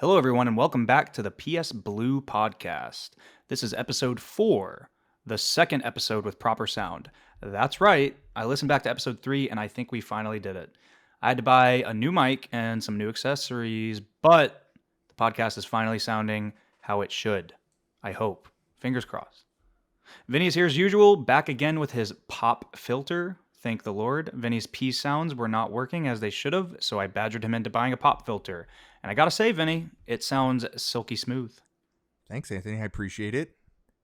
Hello, everyone, and welcome back to the PSBlue podcast. This is episode 4, the second episode with proper sound. That's right, I listened back to episode 3, and I think we finally did it. I had to buy a new mic and some new accessories, but the podcast is finally sounding how it should. I hope. Fingers crossed. Vinny is here as usual, back again with his pop filter. Thank the Lord. Vinny's P sounds were not working as they should have, so I badgered him into buying a pop filter. And I gotta say, Vinny, it sounds silky smooth. Thanks, Anthony. I appreciate it.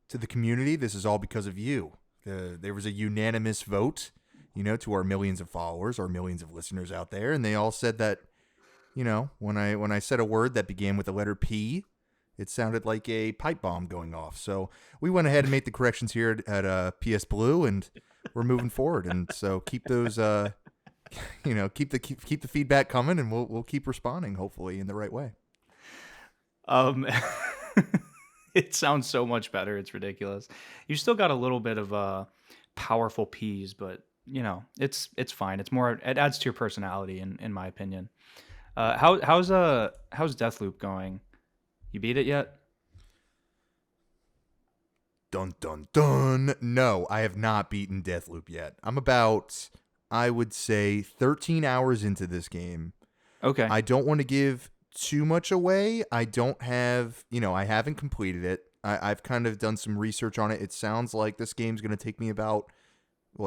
To the community, this is all because of you. There was a unanimous vote, to our millions of followers, our millions of listeners out there, and they all said that, when I said a word that began with the letter P, it sounded like a pipe bomb going off. So we went ahead and made the corrections here at PSBlue, and we're moving forward. And so keep those, keep the feedback coming, and we'll keep responding, hopefully in the right way. It sounds so much better. It's ridiculous. You still got a little bit of powerful P's, but it's fine. It's more. It adds to your personality, in my opinion. How's Deathloop going? You beat it yet? Dun, dun, dun. No, I have not beaten Deathloop yet. I'm about, I would say, 13 hours into this game. Okay. I don't want to give too much away. I don't have, I haven't completed it. I've kind of done some research on it. It sounds like this game's going to take me about,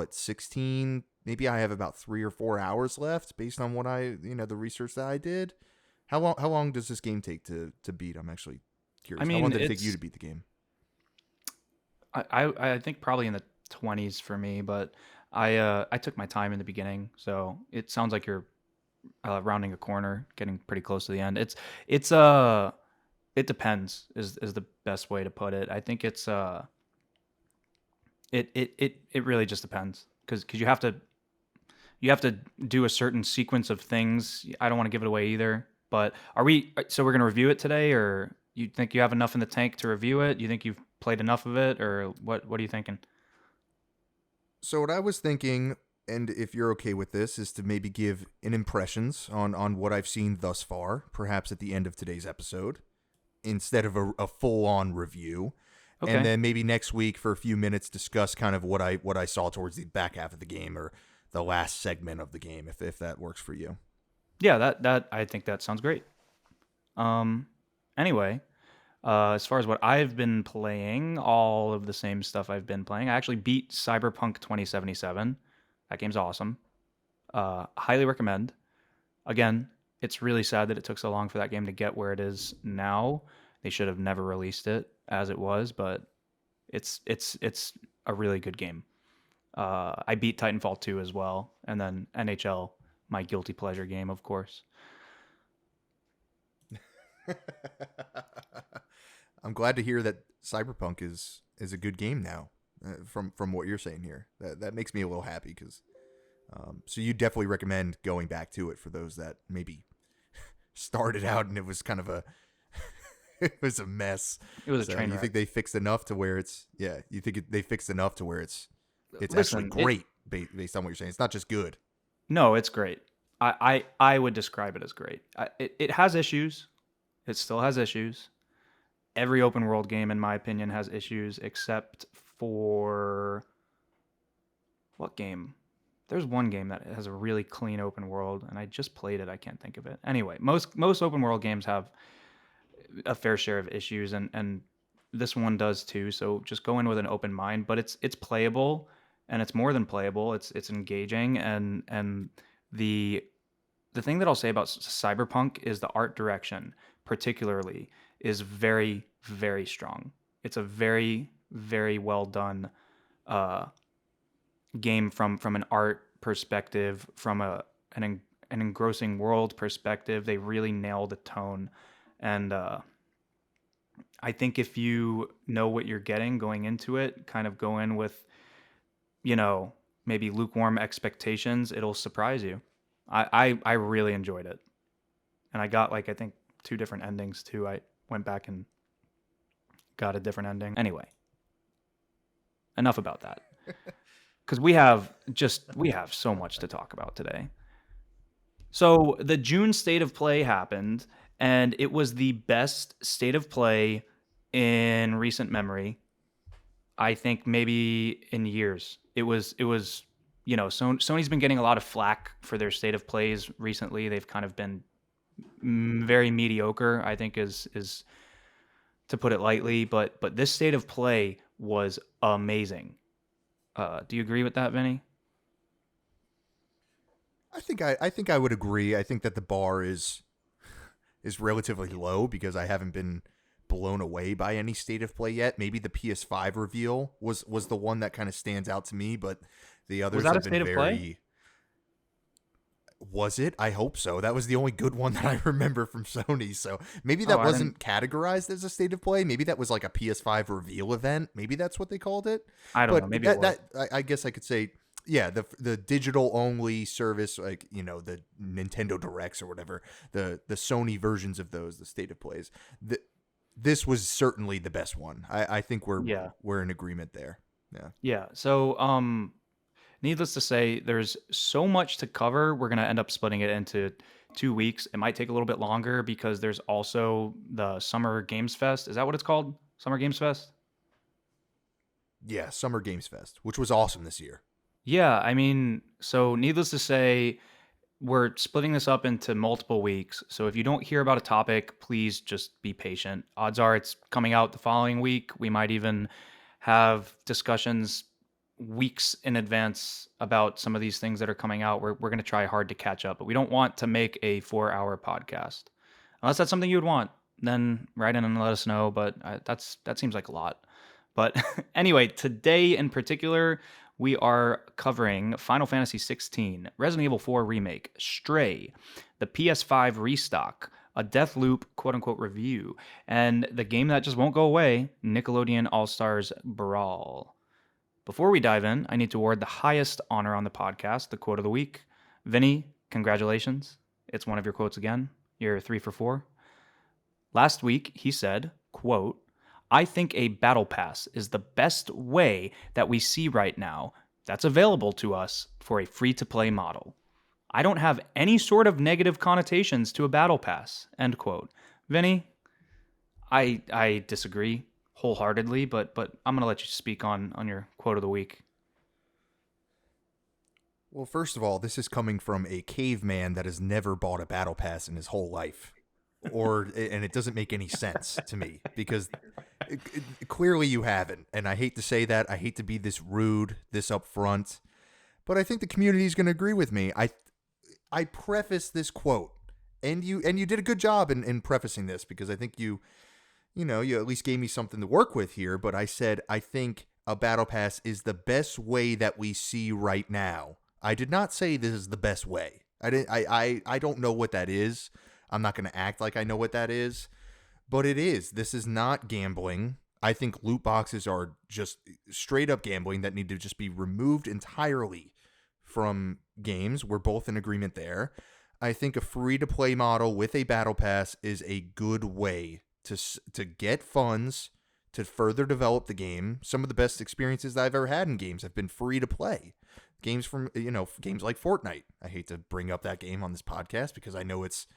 16? Maybe I have about 3 or 4 hours left based on what the research that I did. How long does this game take to beat? I'm actually curious. I mean, how long did it take you to beat the game? I think probably in the 20s for me, but I took my time in the beginning, so it sounds like you're rounding a corner, getting pretty close to the end. It depends is the best way to put it. I think it really just depends because you have to do a certain sequence of things. I don't want to give it away either. But so we're going to review it today, or you think you have enough in the tank to review it? You think you've played enough of it, or what are you thinking? So what I was thinking, and if you're okay with this, is to maybe give an impressions on what I've seen thus far, perhaps at the end of today's episode, instead of a full-on review. Okay. And then maybe next week for a few minutes discuss kind of what I saw towards the back half of the game or the last segment of the game, if that works for you. Yeah, that I think that sounds great. Anyway, as far as what I've been playing, all of the same stuff I've been playing. I actually beat Cyberpunk 2077. That game's awesome. Highly recommend. Again, it's really sad that it took so long for that game to get where it is now. They should have never released it as it was, but it's a really good game. I beat Titanfall 2 as well, and then NHL, my guilty pleasure game, of course. I'm glad to hear that Cyberpunk is a good game now. From what you're saying here, that makes me a little happy because. So you definitely recommend going back to it for those that maybe started out and it was kind of it was a mess. It was a train wreck. You think they fixed enough to where it's they fixed enough to where it's Listen, actually great based on what you're saying. It's not just good. No, it's great. I would describe it as great. It has issues. It still has issues. Every open world game, in my opinion, has issues except for what game? There's one game that has a really clean open world, and I just played it. I can't think of it. Anyway, most open world games have a fair share of issues, and this one does too. So just go in with an open mind. But it's playable, and it's more than playable. It's engaging, and the thing that I'll say about Cyberpunk is the art direction, particularly, is very, very strong. It's a very, very well done game from an art perspective, from an engrossing world perspective. They really nail the tone, and I think if you know what you're getting going into it, kind of go in with maybe lukewarm expectations, it'll surprise you. I really enjoyed it, and I got I think 2 different endings too. I went back and got a different ending. Anyway, enough about that. Because we have so much to talk about today. So the June State of Play happened, and it was the best state of play in recent memory. I think maybe in years. It was Sony's been getting a lot of flack for their state of plays recently. They've kind of been very mediocre, I think is to put it lightly, but this state of play was amazing. Do you agree with that, Vinny? I think I would agree. I think that the bar is relatively low because I haven't been blown away by any state of play yet. Maybe the PS5 reveal was the one that kind of stands out to me, but the Was others that a have been state of play? very. Was it? I hope so. That was the only good one that I remember from Sony. So maybe Oh, that I didn't. wasn't categorized as a state of play. Maybe that was like a PS5 reveal event. Maybe that's what they called it. I don't know. But Maybe it that was. that I guess I could say, yeah, the digital only service, like the Nintendo Directs or whatever, the Sony versions of those, the state of plays. This was certainly the best one. I think we're Yeah. we're in agreement there. Yeah. Yeah. So, needless to say, there's so much to cover. We're gonna end up splitting it into 2 weeks. It might take a little bit longer because there's also the Summer Games Fest. Is that what it's called? Summer Games Fest? Yeah, Summer Games Fest, which was awesome this year. Yeah, I mean, so needless to say, we're splitting this up into multiple weeks. So if you don't hear about a topic, please just be patient. Odds are it's coming out the following week. We might even have discussions weeks in advance about some of these things that are coming out. We're going to try hard to catch up, but we don't want to make a 4 hour podcast. Unless that's something you would want, then write in and let us know. But that seems like a lot. But anyway, today in particular, we are covering Final Fantasy 16, Resident Evil 4 Remake, Stray, the PS5 restock, a Deathloop quote unquote review, and the game that just won't go away, Nickelodeon All Stars Brawl. Before we dive in, I need to award the highest honor on the podcast, the quote of the week. Vinny, congratulations. It's one of your quotes again. You're 3 for 4. Last week, he said, quote, I think a battle pass is the best way that we see right now that's available to us for a free to play model. I don't have any sort of negative connotations to a battle pass, end quote. Vinny, I disagree wholeheartedly, but I'm gonna let you speak on your quote of the week. Well, first of all, this is coming from a caveman that has never bought a battle pass in his whole life. And it doesn't make any sense to me because clearly you haven't. And I hate to say that. I hate to be this rude, this upfront, but I think the community is going to agree with me. I preface this quote, and you did a good job in prefacing this because I think you at least gave me something to work with here. But I said I think a battle pass is the best way that we see right now. I did not say this is the best way. I don't know what that is. I'm not going to act like I know what that is, but it is. This is not gambling. I think loot boxes are just straight up gambling that need to just be removed entirely from games. We're both in agreement there. I think a free to play model with a battle pass is a good way to get funds to further develop the game. Some of the best experiences that I've ever had in games have been free to play. Games from games like Fortnite. I hate to bring up that game on this podcast because I know it's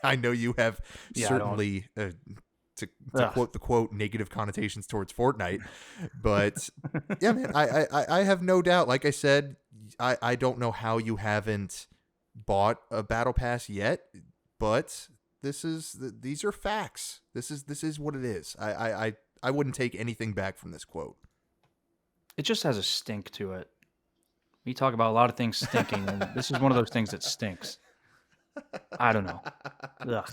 I know you have Yeah, I don't. certainly to Ugh. quote the quote negative connotations towards Fortnite, but yeah, man, I have no doubt. Like I said, I don't know how you haven't bought a battle pass yet, but these are facts. This is what it is. I wouldn't take anything back from this quote. It just has a stink to it. We talk about a lot of things stinking, and this is one of those things that stinks. I don't know. Ugh.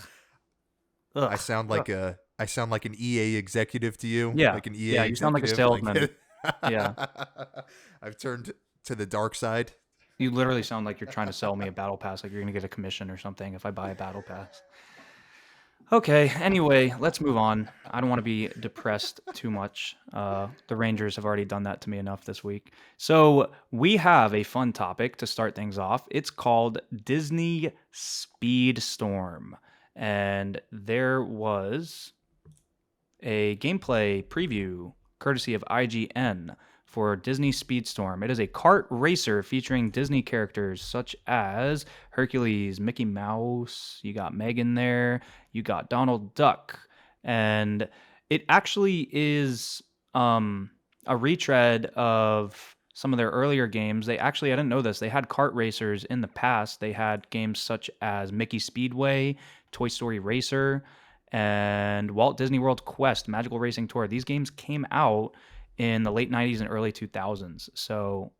I Ugh. sound Ugh. like an EA executive to you, Yeah. like an Yeah, EA you sound like a executive. salesman. Yeah. I've turned to the dark side. You literally sound like you're trying to sell me a battle pass, like you're gonna get a commission or something if I buy a battle pass. Okay, anyway, let's move on. I don't want to be depressed too much. The Rangers have already done that to me enough this week. So, we have a fun topic to start things off. It's called Disney Speedstorm. And there was a gameplay preview courtesy of IGN for Disney Speedstorm. It is a kart racer featuring Disney characters such as Hercules, Mickey Mouse, you got Megan there, you got Donald Duck, and it actually is a retread of some of their earlier games. They actually, I didn't know this, they had kart racers in the past. They had games such as Mickey Speedway, Toy Story Racer, and Walt Disney World Quest Magical Racing Tour. These games came out in the late 90s and early 2000s. So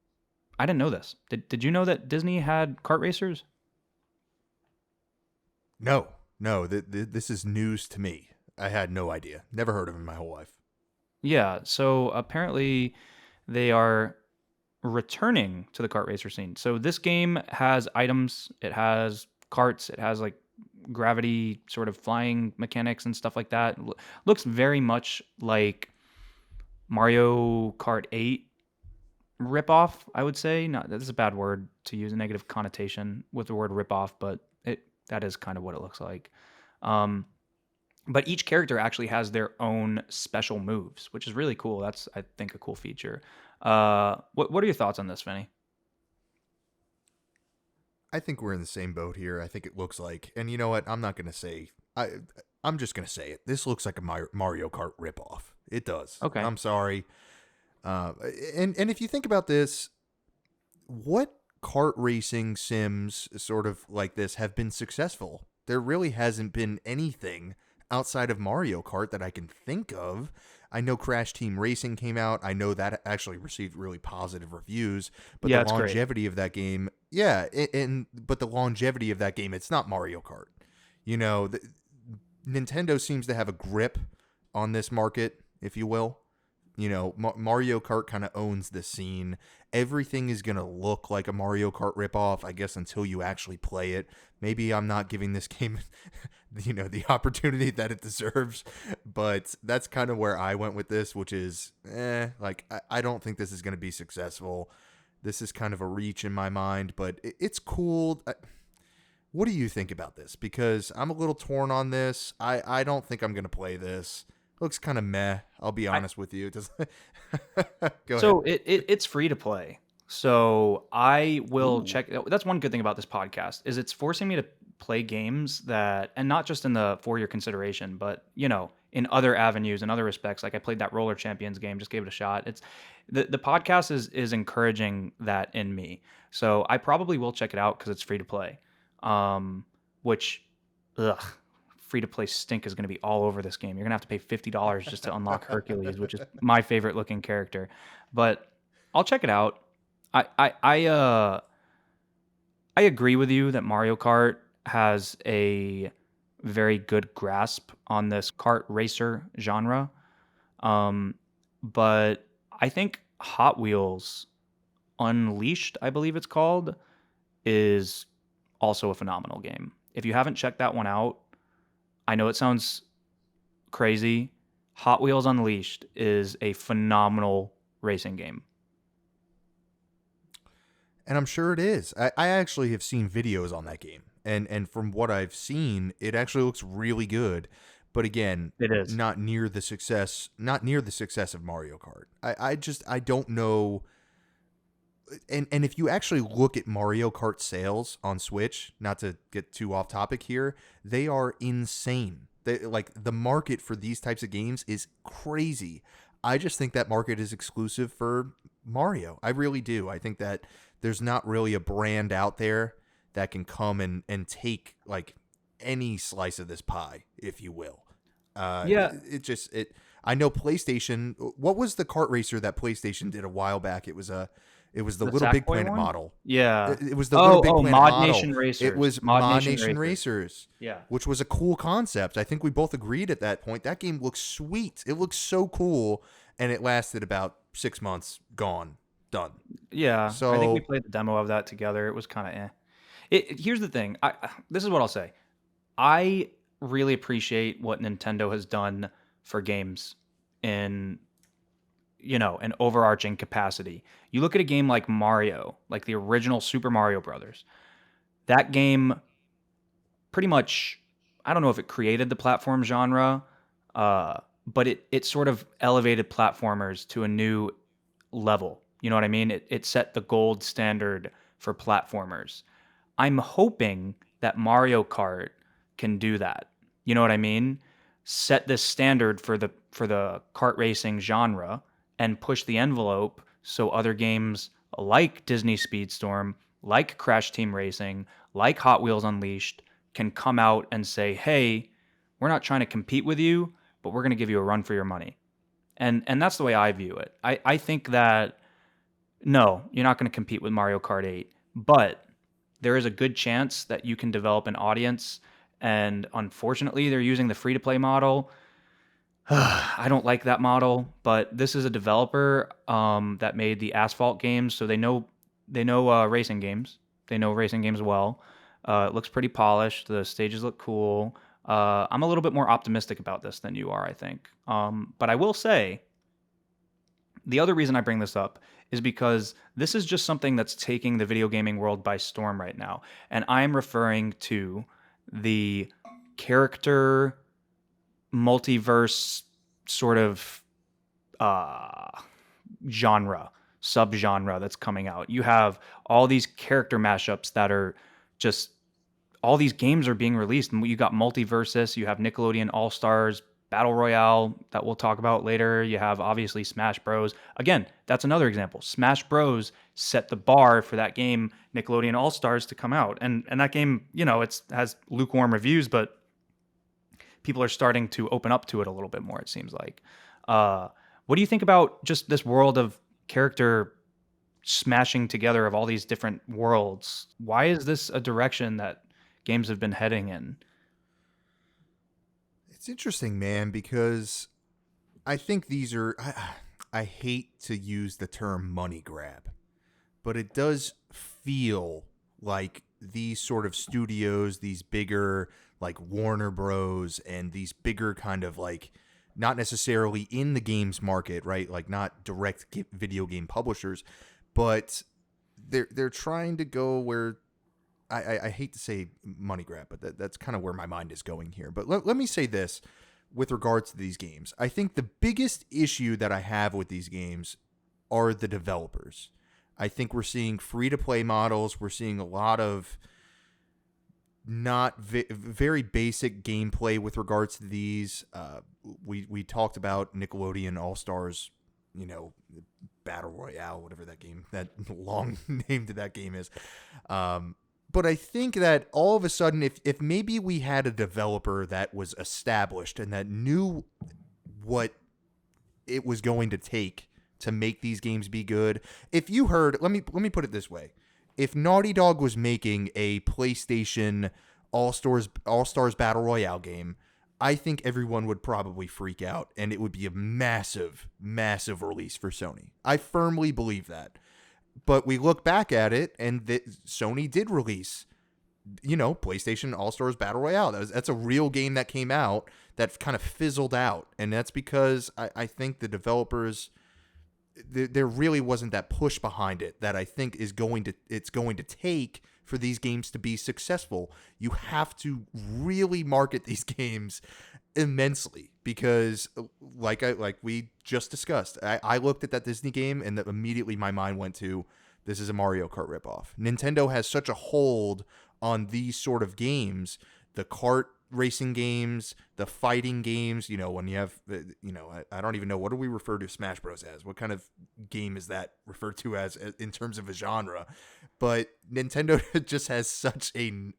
I didn't know this. Did you know that Disney had kart racers? No, no, this is news to me. I had no idea. Never heard of him in my whole life. Yeah, so apparently they are returning to the kart racer scene. So this game has items, it has carts, it has like gravity sort of flying mechanics and stuff like that. Looks very much like Mario Kart 8 ripoff, I would say. Not that's a bad word to use, a negative connotation with the word ripoff, but that is kind of what it looks like. Um, but each character actually has their own special moves, which is really cool. That's, I think, a cool feature. What are your thoughts on this, Vinny? I think we're in the same boat here. I think it looks like, and you know what? I'm not gonna say. I'm just gonna say it. This looks like a Mario Kart ripoff. It does. Okay. I'm sorry. Uh, and if you think about this, what kart racing sims sort of like this have been successful? There really hasn't been anything outside of Mario Kart that I can think of. I know Crash Team Racing came out. I know that actually received really positive reviews, but Yeah, the it's great. longevity of that game, yeah, but the longevity of that game, it's not Mario Kart. You know, Nintendo seems to have a grip on this market, if you will. You know, Mario Kart kind of owns the scene. Everything is going to look like a Mario Kart ripoff, I guess, until you actually play it. Maybe I'm not giving this game, the opportunity that it deserves, but that's kind of where I went with this, which is, I don't think this is going to be successful. This is kind of a reach in my mind, but it's cool. What do you think about this? Because I'm a little torn on this. I don't think I'm going to play this. Looks kind of meh. I'll be I, honest with you. Just go ahead. so it's free to play. So I will Ooh. check. That's one good thing about this podcast is it's forcing me to play games that, and not just in the for your consideration, but in other avenues, in other respects. Like I played that Roller Champions game, just gave it a shot. It's the podcast is encouraging that in me. So I probably will check it out because it's free to play. Which, ugh, free to play stink is going to be all over this game. You're going to have to pay $50 just to unlock Hercules, which is my favorite looking character. But I'll check it out. I agree with you that Mario Kart has a very good grasp on this kart racer genre. Um, but I think Hot Wheels Unleashed, I believe it's called, is also a phenomenal game. If you haven't checked that one out, I know it sounds crazy. Hot Wheels Unleashed is a phenomenal racing game. And I'm sure it is. I actually have seen videos on that game. And from what I've seen, it actually looks really good. But again, It is. not near the success of Mario Kart. I don't know. And if you actually look at Mario Kart sales on Switch, not to get too off topic here, they are insane. Like the market for these types of games is crazy. I just think that market is exclusive for Mario. I really do. I think that there's not really a brand out there that can come and take like any slice of this pie, if you will. Yeah, I know PlayStation. What was the kart racer that PlayStation did a while back? It was the the Little Big Sackboy Planet one? model. Yeah. It was the Little Big Planet Mod model. Nation It Racers. was Mod Mod Nation Nation Racers. Racers, Yeah. which was a cool concept. I think we both agreed at that point. That game looks sweet. It looks so cool, and it lasted about 6 months. Gone, done. Yeah, I think we So played the demo of that together. It was kind of eh. Here's the thing. This is what I'll say. I really appreciate what Nintendo has done for games in an overarching capacity. You look at a game like Mario, like the original Super Mario Brothers. That game pretty much, I don't know if it created the platform genre, but it sort of elevated platformers to a new level. You know what I mean? It set the gold standard for platformers. I'm hoping that Mario Kart can do that. You know what I mean? Set this standard for the kart racing genre and push the envelope so other games like Disney Speedstorm, like Crash Team Racing, like Hot Wheels Unleashed can come out and say, "Hey, we're not trying to compete with you, but we're going to give you a run for your money." And that's the way I view it. I think that no, you're not going to compete with Mario Kart 8, but there is a good chance that you can develop an audience. And unfortunately, they're using the free to play model. I don't like that model, but this is a developer that made the Asphalt games, so they know racing games. They know racing games well. It looks pretty polished. The stages look cool. I'm a little bit more optimistic about this than you are, I think. But I will say the other reason I bring this up is because this is just something that's taking the video gaming world by storm right now. And I'm referring to the character multiverse sort of uh, genre, subgenre that's coming out. You have all these character mashups that are just all these games are being released. You got Multiversus, you have Nickelodeon All Stars, Battle Royale that we'll talk about later. You have obviously Smash Bros. Again, that's another example. Smash Bros. Set the bar for that game, Nickelodeon All Stars, to come out, and that game, it's has lukewarm reviews, but people are starting to open up to it a little bit more. It seems like. What do you think about just this world of character smashing together of all these different worlds? Why is this a direction that games have been heading in? It's interesting, man, because I think these are. I hate to use the term money grab, but it does feel like these sort of studios, these bigger, like Warner Bros., and these bigger kind of like not necessarily in the games market, right? Like not direct video game publishers, but they're trying to go where I hate to say money grab, but that's kind of where my mind is going here. But let me say this with regards to these games. I think the biggest issue that I have with these games are the developers. I think we're seeing free-to-play models. We're seeing a lot of not very basic gameplay with regards to these. We talked about Nickelodeon All Stars, Battle Royale, whatever that long name to that game is. But I think that all of a sudden, if maybe we had a developer that was established and that knew what it was going to take to make these games be good. If you heard, let me put it this way. If Naughty Dog was making a PlayStation All-Stars Battle Royale game, I think everyone would probably freak out and it would be a massive, massive release for Sony. I firmly believe that. But we look back at it and Sony did release, PlayStation All-Stars Battle Royale. That's a real game that came out that kind of fizzled out. And that's because I think the developers, there really wasn't that push behind it that I think it's going to take for these games to be successful. You have to really market these games immensely because like we just discussed, I looked at that Disney game and immediately my mind went to, this is a Mario Kart ripoff. Nintendo has such a hold on these sort of games, the kart racing games, the fighting games, when you have, I don't even know, what do we refer to Smash Bros. As? What kind of game is that referred to as in terms of a genre? But Nintendo just has such an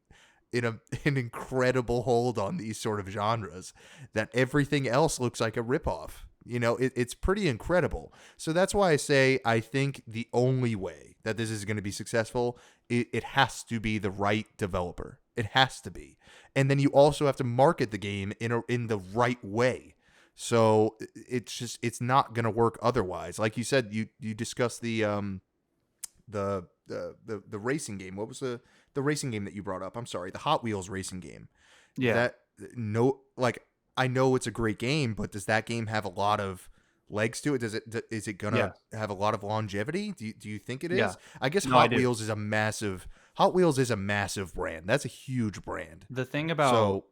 incredible hold on these sort of genres that everything else looks like a ripoff. It's pretty incredible. So that's why I say I think the only way that this is going to be successful, it has to be the right developer. It has to be. And then you also have to market the game in the right way. So it's not going to work otherwise. Like you said, you discussed the racing game. What was the racing game that you brought up? I'm sorry, the Hot Wheels racing game. Yeah. I know it's a great game, but does that game have a lot of legs to it? Is it gonna have a lot of longevity? Do you think it is? Yeah. I guess No, I do. Hot Wheels is a massive brand. That's a huge brand. The thing about So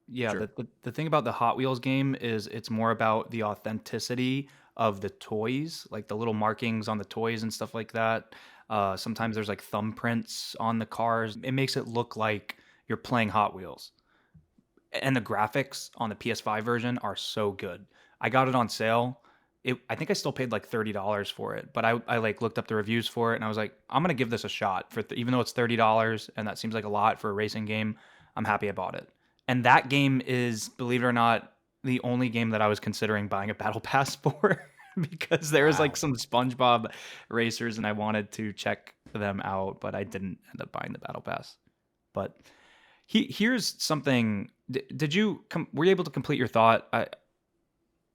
Yeah, sure. the thing about the Hot Wheels game is it's more about the authenticity of the toys, like the little markings on the toys and stuff like that. Sometimes there's like thumbprints on the cars. It makes it look like you're playing Hot Wheels. And the graphics on the PS5 version are so good. I got it on sale. I think I still paid like $30 for it, but I like looked up the reviews for it and I was like, I'm gonna give this a shot for even though it's $30 and that seems like a lot for a racing game. I'm happy I bought it. And that game is, believe it or not, the only game that I was considering buying a battle pass for because there was like Wow. some SpongeBob racers and I wanted to check them out, but I didn't end up buying the battle pass. But here's something. Did you were you able to complete your thought?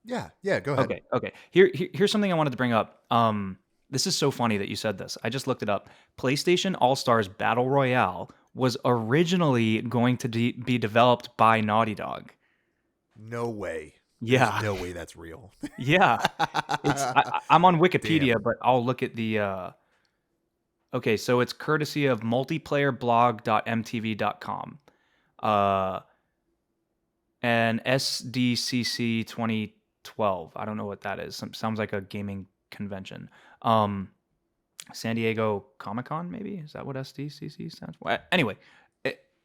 Yeah, yeah, go ahead. Okay. Here's something I wanted to bring up. This is so funny that you said this. I just looked it up. PlayStation All Stars Battle Royale was originally going to be developed by Naughty Dog. No way. There's Yeah, no way that's real. yeah. I'm on Damn. Wikipedia, but I'll look at the. Okay, so it's courtesy of multiplayerblog.mtv.com. Uh, and SDCC 2012. I don't know what that is. Sounds like a gaming convention. San Diego Comic Con, maybe? Is that what SDCC stands for? Anyway,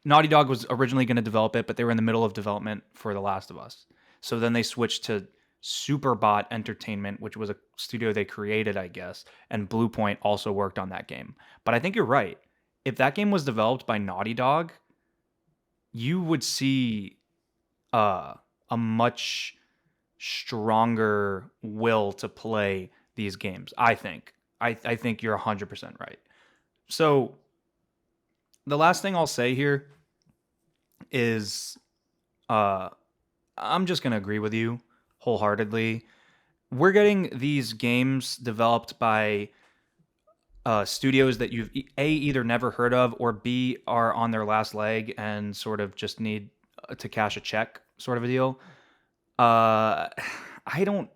Naughty Dog was originally going to develop it, but they were in the middle of development for The Last of Us. So then they switched to Superbot Entertainment, which was a studio they created, I guess, and Bluepoint also worked on that game. But I think you're right. If that game was developed by Naughty Dog, you would see uh, a much stronger will to play these games. I think. I think you're 100% right. So the last thing I'll say here is uh, I'm just gonna agree with you wholeheartedly. We're getting these games developed by studios that you've either never heard of or B are on their last leg and sort of just need to cash a check, sort of a deal. Uh, I don't.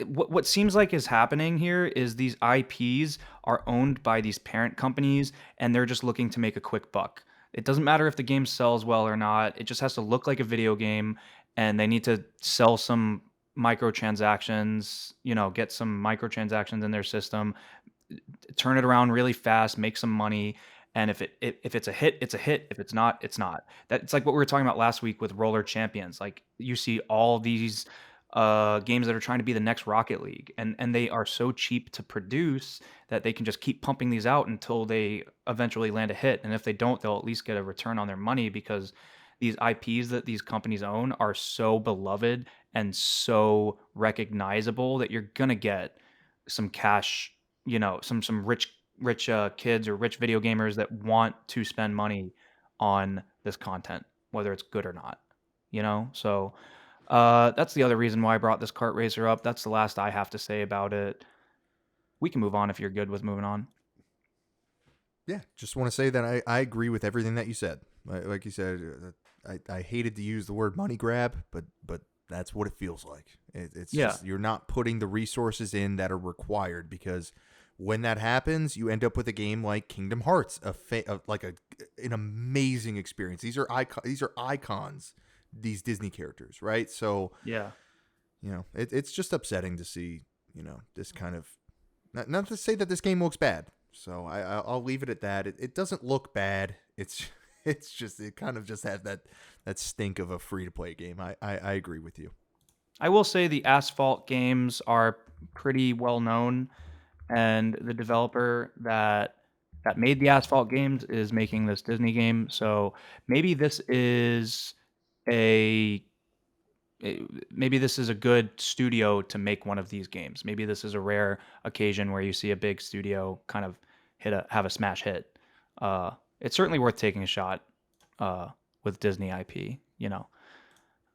What seems like is happening here is these IPs are owned by these parent companies, and they're just looking to make a quick buck. It doesn't matter if the game sells well or not. It just has to look like a video game, and they need to sell some microtransactions. Get some microtransactions in their system, turn it around really fast, make some money. And if it's a hit, it's a hit. If it's not, it's not. That's like what we were talking about last week with Roller Champions. Like you see all these games that are trying to be the next Rocket League, and they are so cheap to produce that they can just keep pumping these out until they eventually land a hit. And if they don't, they'll at least get a return on their money because these IPs that these companies own are so beloved and so recognizable that you're gonna get some cash, some rich kids or rich video gamers that want to spend money on this content, whether it's good or not. So that's the other reason why I brought this kart racer up. That's the last I have to say about it. We can move on if you're good with moving on. Yeah, just want to say that I agree with everything that you said. Like you said, I hated to use the word money grab, but that's what it feels like. It's Yeah. just you're not putting the resources in that are required because when that happens, you end up with a game like Kingdom Hearts, an amazing experience. These are icons, these Disney characters, right? So Yeah. it's just upsetting to see this kind of not to say that this game looks bad. So I'll leave it at that. It doesn't look bad. It's just it kind of just has that stink of a free to play game. I agree with you. I will say the Asphalt games are pretty well known, and the developer that made the Asphalt games is making this Disney game. So maybe this is a maybe this is a good studio to make one of these games. Maybe this is a rare occasion where you see a big studio kind of have a smash hit. It's certainly worth taking a shot with Disney IP.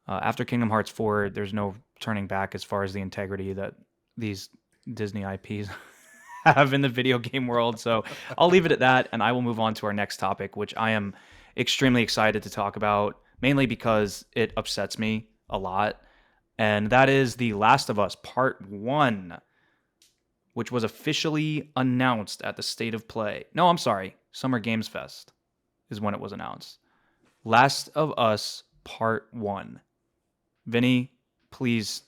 After Kingdom Hearts 4, there's no turning back as far as the integrity that these Disney IPs have in the video game world. So I'll leave it at that, and I will move on to our next topic, which I am extremely excited to talk about, mainly because it upsets me a lot. And that is The Last of Us Part 1, which was officially announced at the State of Play. No, I'm sorry. Summer Games Fest is when it was announced. Last of Us Part 1. Vinny, please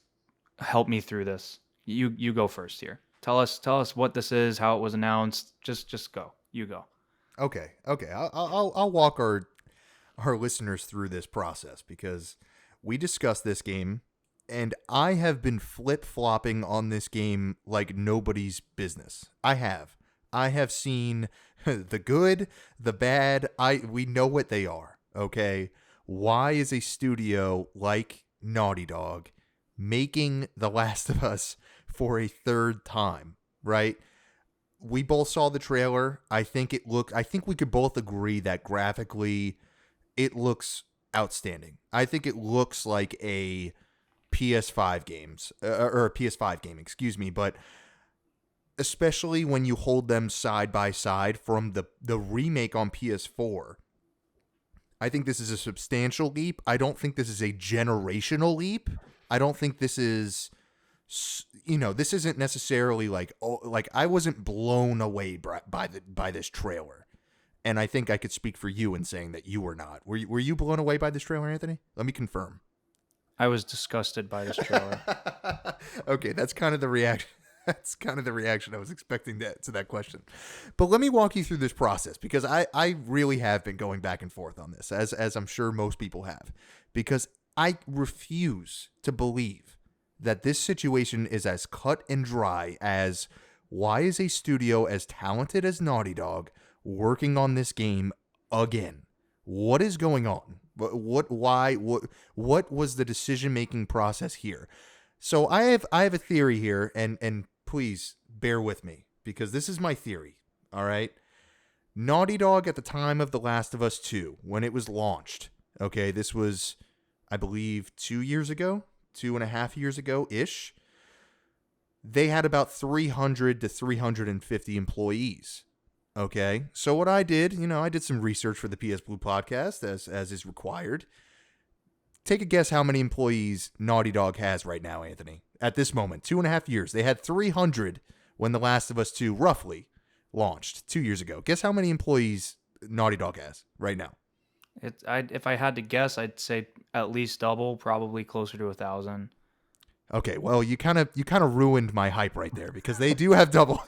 help me through this. You go first here. Tell us what this is, how it was announced. Just go. You go. Okay. I'll walk our listeners through this process because we discussed this game and I have been flip-flopping on this game like nobody's business. I have seen the good, the bad. We know what they are, okay? Why is a studio like Naughty Dog making The Last of Us for a third time, right? We both saw the trailer. I think we could both agree that graphically it looks outstanding. I think it looks like a PS5 games or a PS5 game, excuse me, but especially when you hold them side by side from the remake on PS4, I think this is a substantial leap. I don't think this is a generational leap. I don't think this is, this isn't necessarily like, I wasn't blown away by this trailer. And I think I could speak for you in saying that you were not. Were you blown away by this trailer, Anthony? Let me confirm. I was disgusted by this trailer. Okay, that's kind of the reaction. That's kind of the reaction I was expecting to that question. But let me walk you through this process because I really have been going back and forth on this, as I'm sure most people have, because I refuse to believe that this situation is as cut and dry as why is a studio as talented as Naughty Dog working on this game again? What is going on? What was the decision-making process here? So I have a theory here, and please bear with me because this is my theory. All right, Naughty Dog at the time of The Last of Us 2, when it was launched. Okay, this was, I believe, 2 years ago, 2.5 years ago ish. They had about 300 to 350 employees. Okay, so what I did, I did some research for the PSBlue podcast, as is required. Take a guess how many employees Naughty Dog has right now, Anthony. At this moment, 2.5 years. They had 300 when The Last of Us 2 roughly launched 2 years ago. Guess how many employees Naughty Dog has right now? If I had to guess, I'd say at least double, probably closer to 1,000. Okay, well, you kind of ruined my hype right there because they do have double.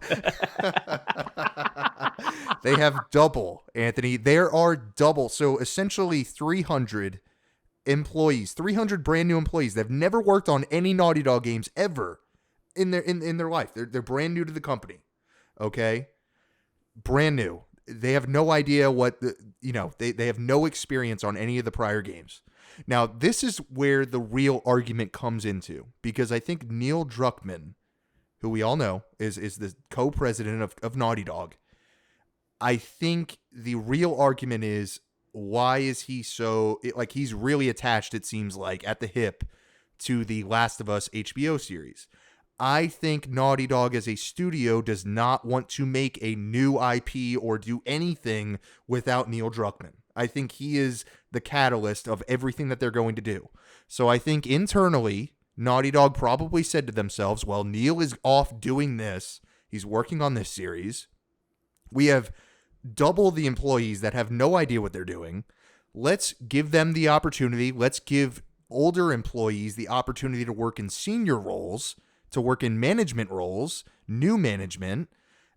They have double, Anthony. There are double. So essentially 300 employees, 300 brand new employees. They've never worked on any Naughty Dog games ever in their life. They're brand new to the company. Okay? Brand new. They have no idea they have no experience on any of the prior games. Now, this is where the real argument comes into because I think Neil Druckmann, who we all know is the co-president of Naughty Dog, I think the real argument is why is he he's really attached, it seems like, at the hip to the Last of Us HBO series. I think Naughty Dog as a studio does not want to make a new IP or do anything without Neil Druckmann. I think he is the catalyst of everything that they're going to do. So I think internally, Naughty Dog probably said to themselves, well, Neil is off doing this. He's working on this series. We have double the employees that have no idea what they're doing. Let's give them the opportunity. Let's give older employees the opportunity to work in senior roles, to work in management roles, new management,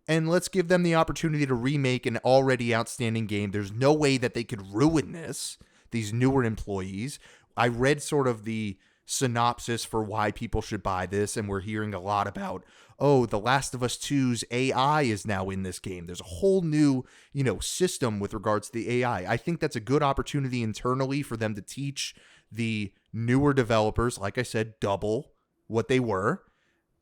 and let's give them the opportunity to remake an already outstanding game. There's no way that they could ruin this, these newer employees. I read sort of the synopsis for why people should buy this, and we're hearing a lot about, The Last of Us 2's AI is now in this game. There's a whole new, system with regards to the AI. I think that's a good opportunity internally for them to teach the newer developers, like I said, double what they were,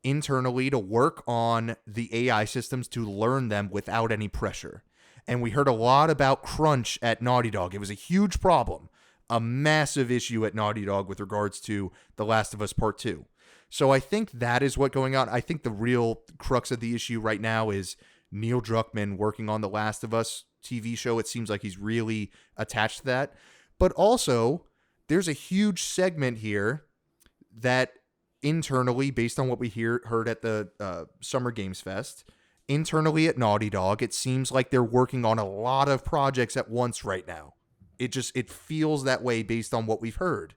internally to work on the AI systems to learn them without any pressure. And we heard a lot about crunch at Naughty Dog. It was a huge problem, a massive issue at Naughty Dog with regards to The Last of Us Part 2. So I think that is what's going on. I think the real crux of the issue right now is Neil Druckmann working on The Last of Us TV show. It seems like he's really attached to that. But also, there's a huge segment here that internally, based on what we heard at the Summer Games Fest, internally at Naughty Dog, it seems like they're working on a lot of projects at once right now. It feels that way based on what we've heard.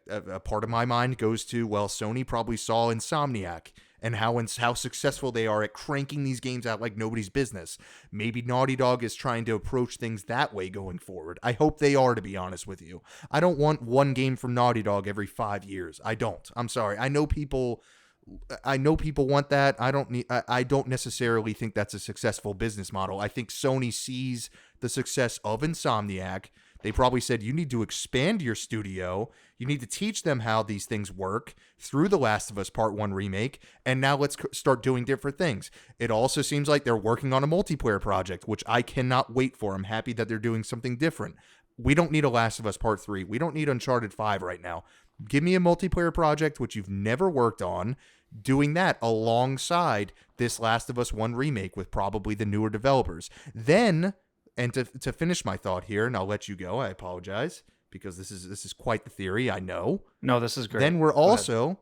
a part of my mind goes to, well, Sony probably saw Insomniac and how successful they are at cranking these games out like nobody's business. Maybe Naughty Dog is trying to approach things that way going forward. I hope they are, to be honest with you. I don't want one game from Naughty Dog every 5 years. I don't. I'm sorry. I know people want that. I don't necessarily think that's a successful business model. I think Sony sees the success of Insomniac. They probably said, you need to expand your studio. You need to teach them how these things work through The Last of Us Part 1 remake. And now let's start doing different things. It also seems like they're working on a multiplayer project, which I cannot wait for. I'm happy that they're doing something different. We don't need a Last of Us Part 3. We don't need Uncharted 5 right now. Give me a multiplayer project, which you've never worked on, doing that alongside this Last of Us 1 remake with probably the newer developers. Then... And to finish my thought here, and I'll let you go. I apologize because this is quite the theory. I know. No, this is great. Then we're also,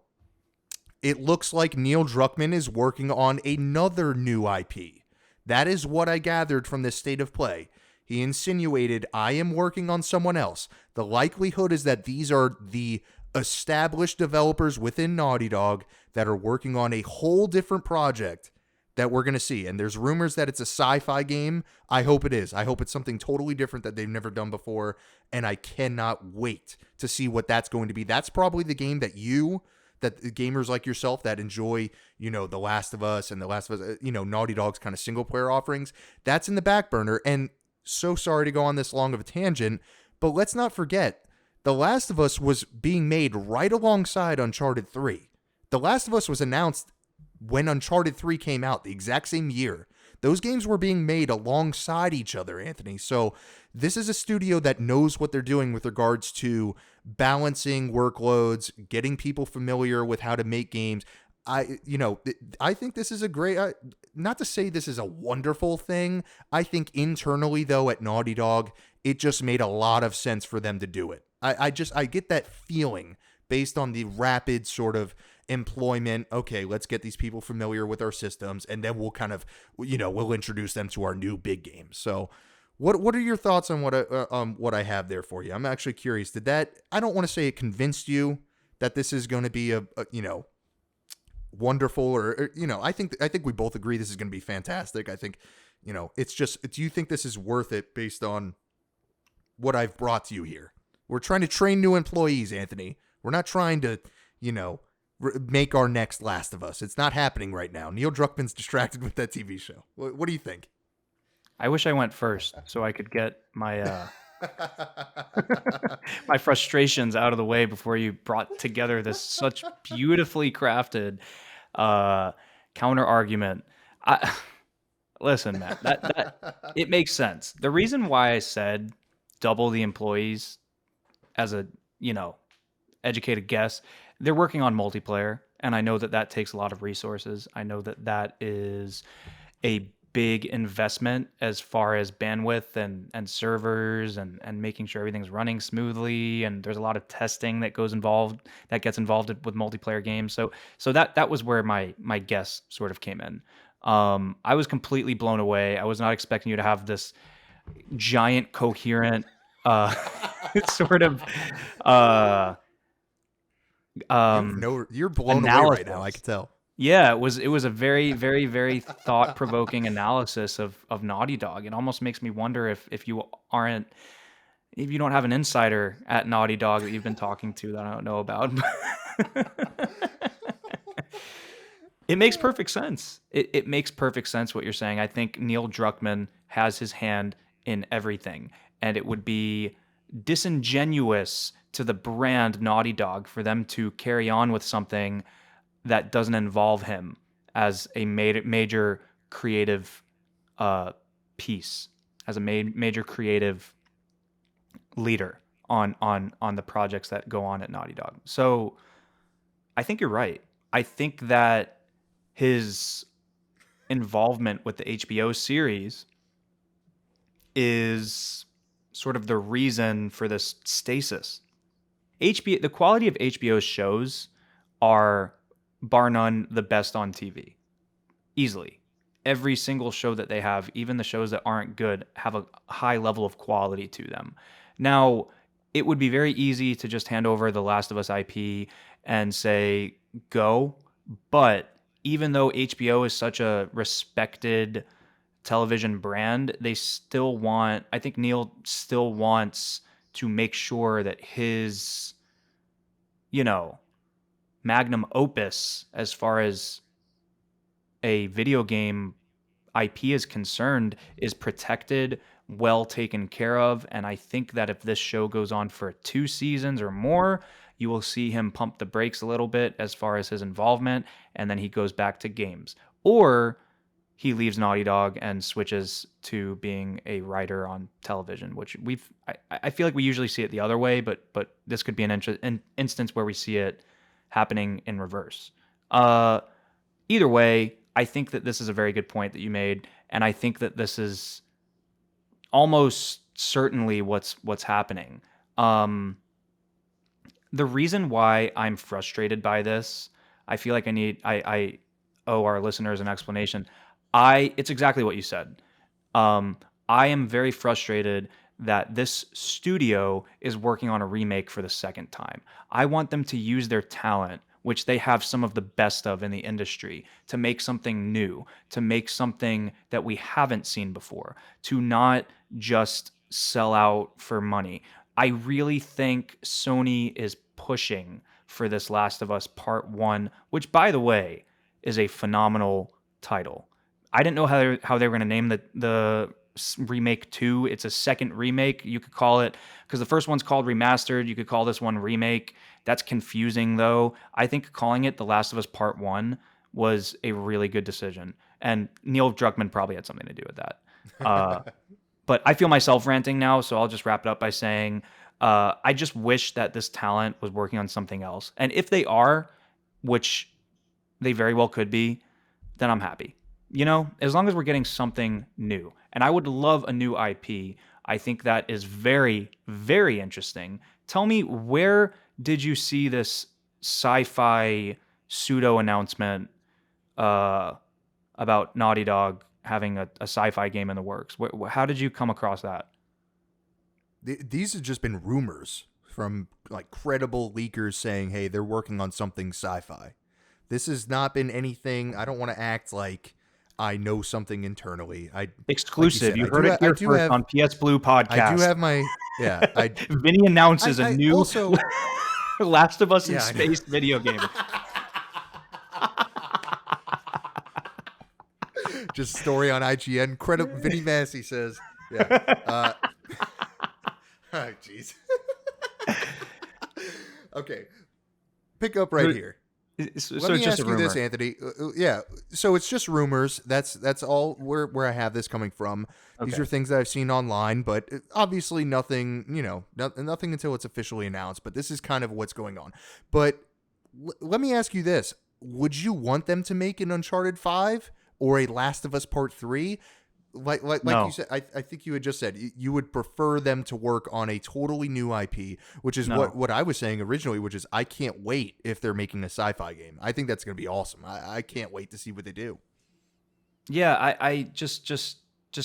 it looks like Neil Druckmann is working on another new IP. That is what I gathered from this state of play. He insinuated, I am working on someone else. The likelihood is that these are the established developers within Naughty Dog that are working on a whole different project that we're going to see. And there's rumors that it's a sci-fi game. I hope it is. I hope it's something totally different that they've never done before. And I cannot wait to see what that's going to be. That's probably the game that gamers like yourself that enjoy, The Last of Us and The Last of Us, Naughty Dog's kind of single player offerings. That's in the back burner. And so sorry to go on this long of a tangent, but let's not forget, The Last of Us was being made right alongside Uncharted 3. The Last of Us was announced when Uncharted 3 came out, the exact same year. Those games were being made alongside each other, Anthony. So this is a studio that knows what they're doing with regards to balancing workloads, getting people familiar with how to make games. I think this is a great, not to say this is a wonderful thing. I think internally, though, at Naughty Dog, it just made a lot of sense for them to do it. I get that feeling based on the rapid sort of employment. Okay, let's get these people familiar with our systems, and then we'll kind of, we'll introduce them to our new big game. So what are your thoughts on what I have there for you? I'm actually curious. I don't want to say it convinced you that this is going to be a wonderful, or I think we both agree this is going to be fantastic. I think, it's just, do you think this is worth it based on what I've brought to you here? We're trying to train new employees, Anthony. We're not trying to, make our next Last of Us. It's not happening right now. Neil Druckmann's distracted with that TV show. What do you think? I wish I went first so I could get my my frustrations out of the way before you brought together this such beautifully crafted counter argument. Listen, Matt, that it makes sense. The reason why I said double the employees as a educated guess, they're working on multiplayer, and I know that takes a lot of resources. I know that is a big investment as far as bandwidth and servers and making sure everything's running smoothly, and there's a lot of testing that gets involved with multiplayer games. So that was where my guess sort of came in. I was completely blown away. I was not expecting you to have this giant coherent sort of you're blown analysis. away right now. I can tell. Yeah, it was a very, very, very thought-provoking analysis of Naughty Dog. It almost makes me wonder if you don't have an insider at Naughty Dog that you've been talking to that I don't know about. It makes perfect sense. It makes perfect sense what you're saying. I think Neil Druckmann has his hand in everything, and it would be disingenuous to the brand Naughty Dog for them to carry on with something that doesn't involve him as a major creative piece, as a major creative leader on the projects that go on at Naughty Dog. So I think you're right. I think that his involvement with the HBO series is sort of the reason for this stasis. The quality of HBO's shows are, bar none, the best on TV. Easily. Every single show that they have, even the shows that aren't good, have a high level of quality to them. Now, it would be very easy to just hand over the Last of Us IP and say go, but even though HBO is such a respected television brand, they still want, I think Neil still wants to make sure that his, you know, magnum opus as far as a video game IP is concerned is protected, well taken care of. And I think that if this show goes on for 2 seasons or more, you will see him pump the brakes a little bit as far as his involvement, and then he goes back to games. Or he leaves Naughty Dog and switches to being a writer on television, which I feel like we usually see it the other way, but this could be an instance where we see it happening in reverse. Either way, I think that this is a very good point that you made, and I think that this is almost certainly what's happening. The reason why I'm frustrated by this, I feel like I owe our listeners an explanation. It's exactly what you said. I am very frustrated that this studio is working on a remake for the second time. I want them to use their talent, which they have some of the best of in the industry, to make something new, to make something that we haven't seen before, to not just sell out for money. I really think Sony is pushing for this Last of Us Part 1, which, by the way, is a phenomenal title. I didn't know how they were going to name the remake 2. It's a second remake, you could call it, because the first one's called Remastered. You could call this one Remake. That's confusing, though. I think calling it The Last of Us Part 1 was a really good decision. And Neil Druckmann probably had something to do with that. But I feel myself ranting now, so I'll just wrap it up by saying I just wish that this talent was working on something else. And if they are, which they very well could be, then I'm happy. You know, as long as we're getting something new. And I would love a new IP. I think that is very, very interesting. Tell me, where did you see this sci-fi pseudo announcement about Naughty Dog having a sci-fi game in the works? How did you come across that? These have just been rumors from like credible leakers saying, hey, they're working on something sci-fi. This has not been anything. I don't want to act like I know something internally. Exclusive. Like you you heard it here first on PSBlue podcast. I do have my Vinny announces a new also Last of Us in space video game. Just story on IGN. Vinny Massey says, yeah. Oh, jeez. Okay, pick up right here. Let me ask you this, Anthony. Yeah, so it's just rumors. That's all where I have this coming from. Okay. These are things that I've seen online, but obviously nothing, nothing until it's officially announced. But this is kind of what's going on. But let me ask you this. Would you want them to make an Uncharted 5 or a Last of Us Part 3? Like no. You said, I think you had just said you would prefer them to work on a totally new IP, which is what I was saying originally, which is I can't wait if they're making a sci-fi game. I think that's going to be awesome. I can't wait to see what they do. Yeah, I just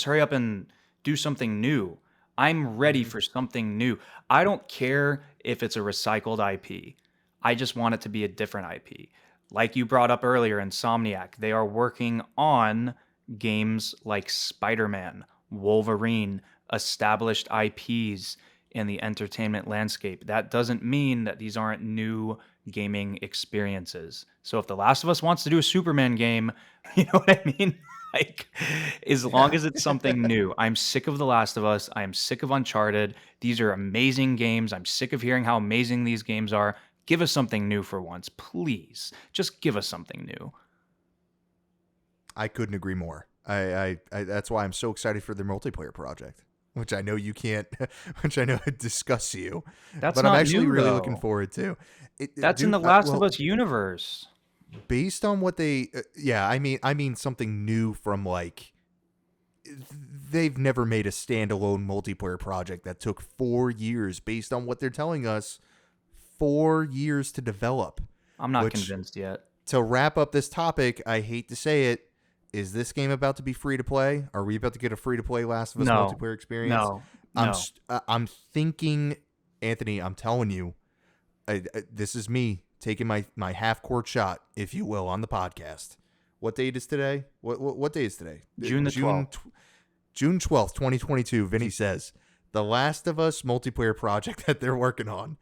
hurry up and do something new. I'm ready for something new. I don't care if it's a recycled IP. I just want it to be a different IP. Like you brought up earlier, Insomniac, they are working on games like Spider-Man, Wolverine, established IPs in the entertainment landscape. That doesn't mean that these aren't new gaming experiences. So if The Last of Us wants to do a Superman game, you know what I mean? Like, as long as it's something new. I'm sick of The Last of Us. I am sick of Uncharted. These are amazing games. I'm sick of hearing how amazing these games are. Give us something new for once, please. Just give us something new. I couldn't agree more. I that's why I'm so excited for their multiplayer project, which I know you can't, which I know disgusts you. But I'm actually really looking forward to. That's in the Last of Us universe. Based on what they, I mean something new from like, they've never made a standalone multiplayer project that took 4 years. Based on what they're telling us, 4 years to develop. I'm not convinced yet. To wrap up this topic, I hate to say it. Is this game about to be free to play? Are we about to get a free to play Last of Us multiplayer experience? No. I'm thinking Anthony, I'm telling you, this is me taking my half-court shot, if you will, on the podcast. What date is today? What day is today? June the 12th. June 12th, 2022. Vinny says, The Last of Us multiplayer project that they're working on,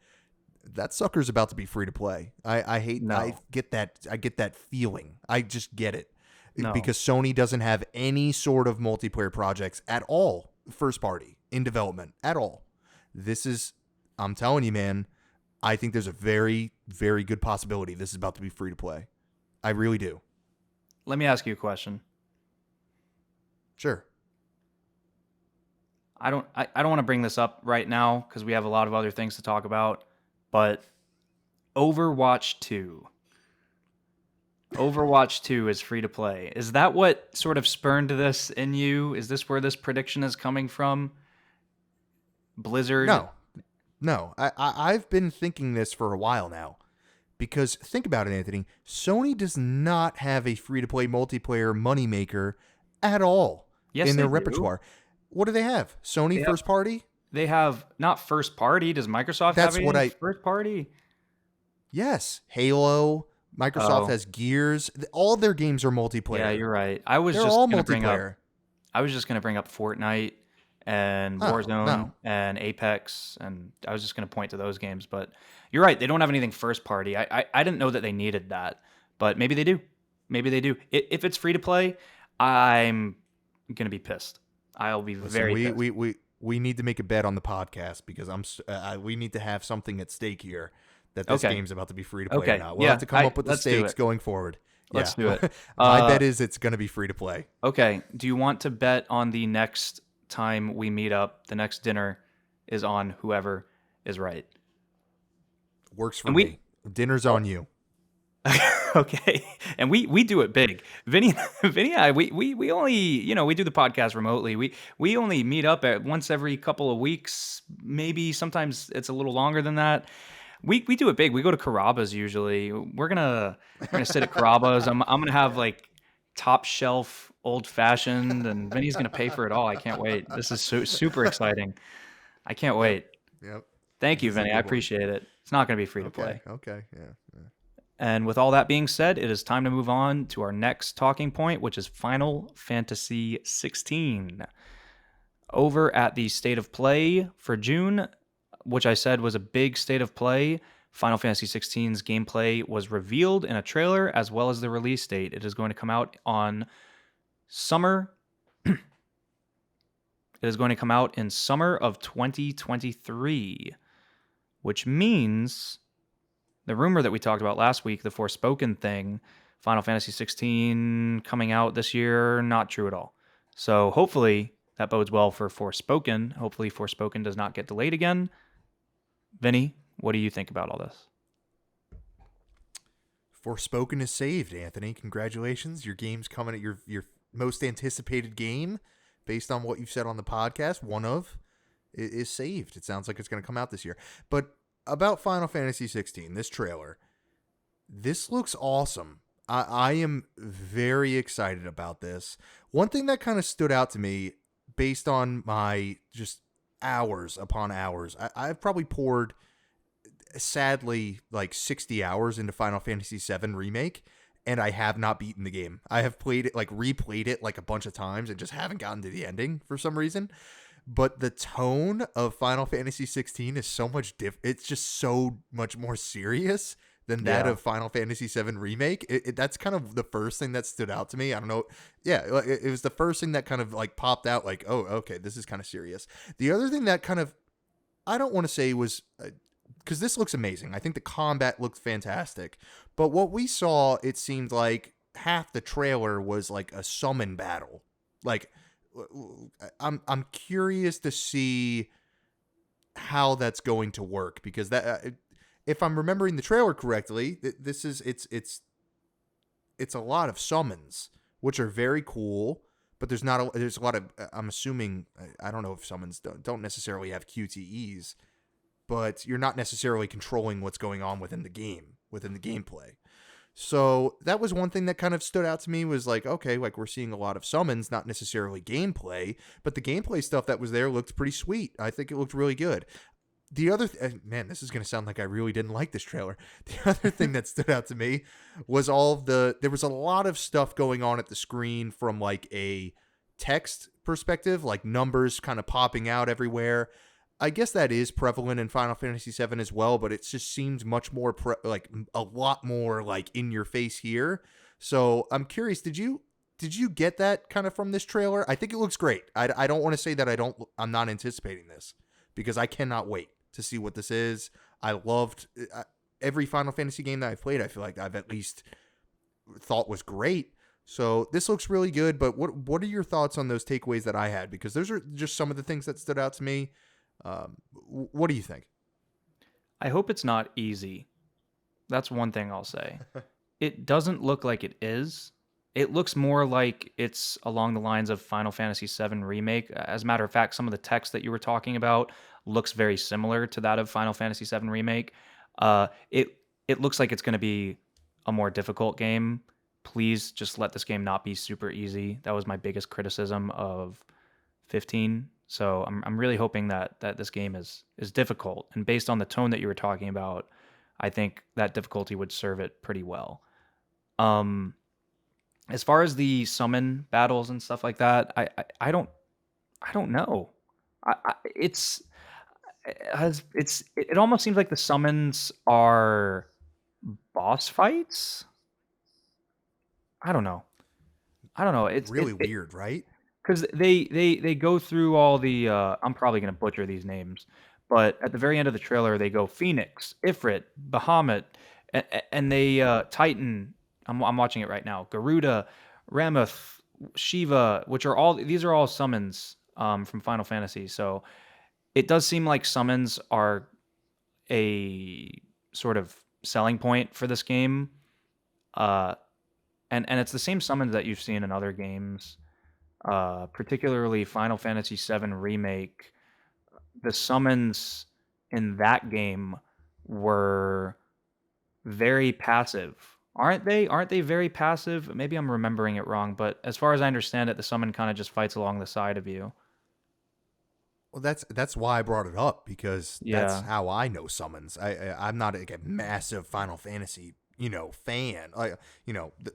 that sucker's about to be free to play. No. I get that feeling. I just get it. No. Because Sony doesn't have any sort of multiplayer projects at all, first party, in development, at all. I'm telling you, man, I think there's a very, very good possibility this is about to be free to play. I really do. Let me ask you a question. Sure. I don't want to bring this up right now because we have a lot of other things to talk about, but Overwatch 2. Overwatch 2 is free to play. Is that what sort of spurned this in you? Is this where this prediction is coming from? Blizzard? No. I've been thinking this for a while now. Because think about it, Anthony. Sony does not have a free-to-play multiplayer moneymaker at all in their repertoire. What do they have? Sony first party? They have not first party. Does Microsoft have any first party? Yes. Halo. Microsoft has Gears. All their games are multiplayer. Yeah, you're right. They're all multiplayer. I was just going to bring up Fortnite and Warzone and Apex, and I was just going to point to those games. But you're right. They don't have anything first party. I didn't know that they needed that, but maybe they do. Maybe they do. If it's free to play, I'm going to be pissed. I'll be very pissed. We need to make a bet on the podcast because we need to have something at stake here that this game's about to be free to play or not. We'll have to come up with the stakes going forward. Let's do it. My bet is it's going to be free to play. Okay. Do you want to bet on the next time we meet up, the next dinner is on whoever is right? Works for me. Dinner's on you. Okay. And we do it big. Vinny and I, we only, we do the podcast remotely. We only meet up at once every couple of weeks. Maybe sometimes it's a little longer than that. We do it big. We go to Carrabba's usually. We're gonna sit at Carrabba's. I'm gonna have like top shelf old fashioned, and Vinny's gonna pay for it all. I can't wait. This is super exciting. I can't wait. Yep. Thank you, Vinny. I appreciate it. It's not gonna be free to play. Okay. Yeah. And with all that being said, it is time to move on to our next talking point, which is Final Fantasy 16. Over at the State of Play for June, which I said was a big state of play, Final Fantasy 16's gameplay was revealed in a trailer as well as the release date. It is going to come out on summer. It is going to come out in summer of 2023, which means the rumor that we talked about last week, the Forspoken thing, Final Fantasy 16 coming out this year, not true at all. So hopefully that bodes well for Forspoken. Hopefully Forspoken does not get delayed again. Vinny, what do you think about all this? Forspoken is saved, Anthony. Congratulations. Your game's coming at your most anticipated game, based on what you've said on the podcast. One of is saved. It sounds like it's going to come out this year. But about Final Fantasy 16, this trailer, this looks awesome. I am very excited about this. One thing that kind of stood out to me based on my just hours upon hours, I've probably poured, sadly, like 60 hours into Final Fantasy VII Remake, and I have not beaten the game. I have played it, like replayed it like a bunch of times and just haven't gotten to the ending for some reason. But the tone of Final Fantasy 16 is so much different. It's just so much more serious than that of Final Fantasy VII Remake. That's kind of the first thing that stood out to me. I don't know. Yeah, it was the first thing that kind of like popped out like, oh, okay, this is kind of serious. The other thing that kind of, I don't want to say was, because this looks amazing. I think the combat looked fantastic. But what we saw, it seemed like half the trailer was like a summon battle. Like, I'm curious to see how that's going to work, because that if I'm remembering the trailer correctly, it's a lot of summons, which are very cool, but there's a lot of, I'm assuming, I don't know if summons don't necessarily have QTEs, but you're not necessarily controlling what's going on within the gameplay. So that was one thing that kind of stood out to me, was like, okay, like we're seeing a lot of summons, not necessarily gameplay, but the gameplay stuff that was there looked pretty sweet. I think it looked really good. The other man, this is going to sound like I really didn't like this trailer. The other thing that stood out to me was there was a lot of stuff going on at the screen from like a text perspective, like numbers kind of popping out everywhere. I guess that is prevalent in Final Fantasy VII as well, but it just seems much more like a lot more like in your face here. So I'm curious, did you get that kind of from this trailer? I think it looks great. I don't want to say that I'm not anticipating this, because I cannot wait to see what this is. I loved every Final Fantasy game that I've played. I feel like I've at least thought was great. So this looks really good. But what are your thoughts on those takeaways that I had? Because those are just some of the things that stood out to me. What do you think? I hope it's not easy. That's one thing I'll say. It doesn't look like it is. It looks more like it's along the lines of Final Fantasy VII Remake. As a matter of fact, some of the text that you were talking about looks very similar to that of Final Fantasy VII Remake. It looks like it's going to be a more difficult game. Please just let this game not be super easy. That was my biggest criticism of 15. So I'm really hoping that this game is difficult. And based on the tone that you were talking about, I think that difficulty would serve it pretty well. Um, as far as the summon battles and stuff like that, I don't know. It's it almost seems like the summons are boss fights. I don't know. I don't know. Really weird, right? Because they go through all the I'm probably gonna butcher these names, but at the very end of the trailer they go Phoenix, Ifrit, Bahamut, and they Titan. I'm watching it right now. Garuda, Ramuth, Shiva, which are all these are all summons from Final Fantasy. So it does seem like summons are a sort of selling point for this game. Uh, and it's the same summons that you've seen in other games, particularly Final Fantasy VII Remake. The summons in that game were very passive. Aren't they? Aren't they very passive? Maybe I'm remembering it wrong, but as far as I understand it, the summon kind of just fights along the side of you. Well, that's why I brought it up, because that's Yeah. how I know summons. I'm not like a massive Final Fantasy fan. Like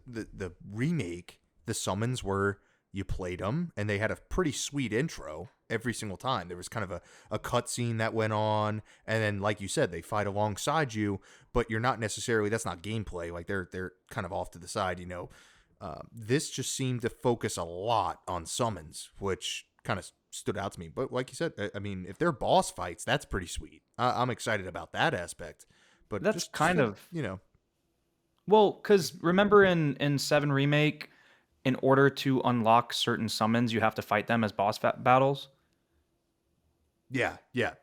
the remake, the summons were, you played them and they had a pretty sweet intro every single time. There was kind of a cutscene that went on, and then like you said, they fight alongside you, but you're not necessarily, that's not gameplay. Like they're kind of off to the side. This just seemed to focus a lot on summons, which kind of stood out to me. But like you said, I mean, if they're boss fights, that's pretty sweet. I'm excited about that aspect. But That's just kind of well, because just- remember in Seven Remake, in order to unlock certain summons, you have to fight them as battles. yeah, yeah.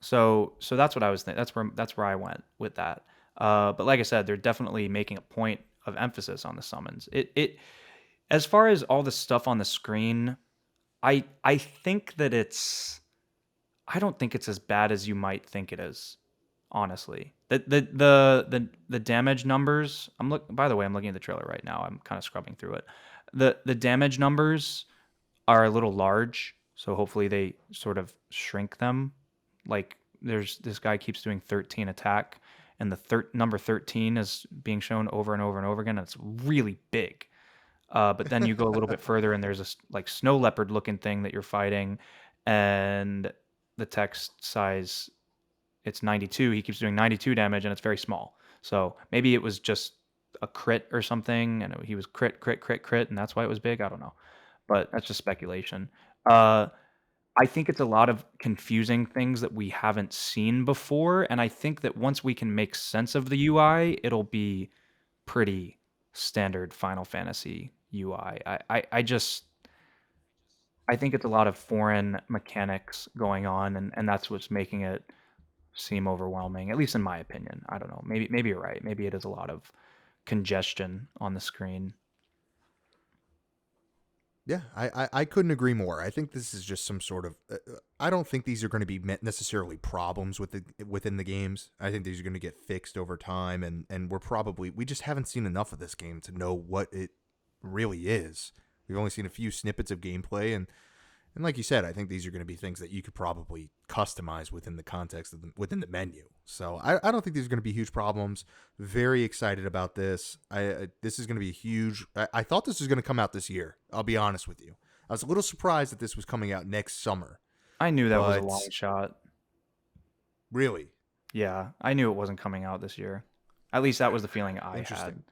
So that's what I was thinking. That's where I went with that. But like I said, they're definitely making a point of emphasis on the summons. It as far as all the stuff on the screen, I think that I don't think it's as bad as you might think it is. Honestly, the damage numbers. By the way, I'm looking at the trailer right now. I'm kind of scrubbing through it. The damage numbers are a little large, so hopefully they sort of shrink them. Like there's this guy keeps doing 13 attack, and the number 13 is being shown over and over and over again. And it's really big. But then you go a little bit further, and there's this like snow leopard looking thing that you're fighting, and the text size, it's 92. He keeps doing 92 damage, and it's very small. So maybe it was just a crit or something, and he was crit, crit, crit, crit, and that's why it was big. I don't know, but that's just speculation. Uh, I think it's a lot of confusing things that we haven't seen before, and I think that once we can make sense of the UI, it'll be pretty standard Final Fantasy UI. I think it's a lot of foreign mechanics going on, and that's what's making it seem overwhelming, at least in my opinion. I don't know. Maybe you're right. Maybe it is a lot of congestion on the screen. Yeah, I couldn't agree more. I think this is just some sort of. I don't think these are going to be necessarily problems within the games. I think these are going to get fixed over time, and we just haven't seen enough of this game to know what it really is. We've only seen a few snippets of gameplay, And like you said, I think these are going to be things that you could probably customize within the context of within the menu. So I don't think these are going to be huge problems. Very excited about this. This is going to be huge. I thought this was going to come out this year. I'll be honest with you. I was a little surprised that this was coming out next summer. I knew that was a But long shot. really Yeah, I knew it wasn't coming out this year. At least that was the feeling I had. interesting.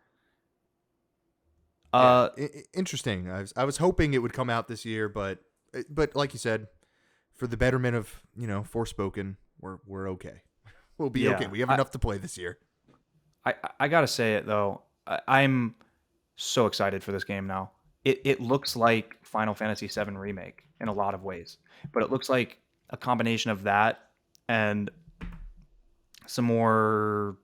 Yeah, Uh, interesting. I was hoping it would come out this year, but like you said, for the betterment of Forspoken, we're okay. We'll be okay. yeah, We have enough to play this year. I gotta say it though. I'm so excited for this game now. It looks like Final Fantasy VII Remake in a lot of ways, but it looks like a combination of that and some more,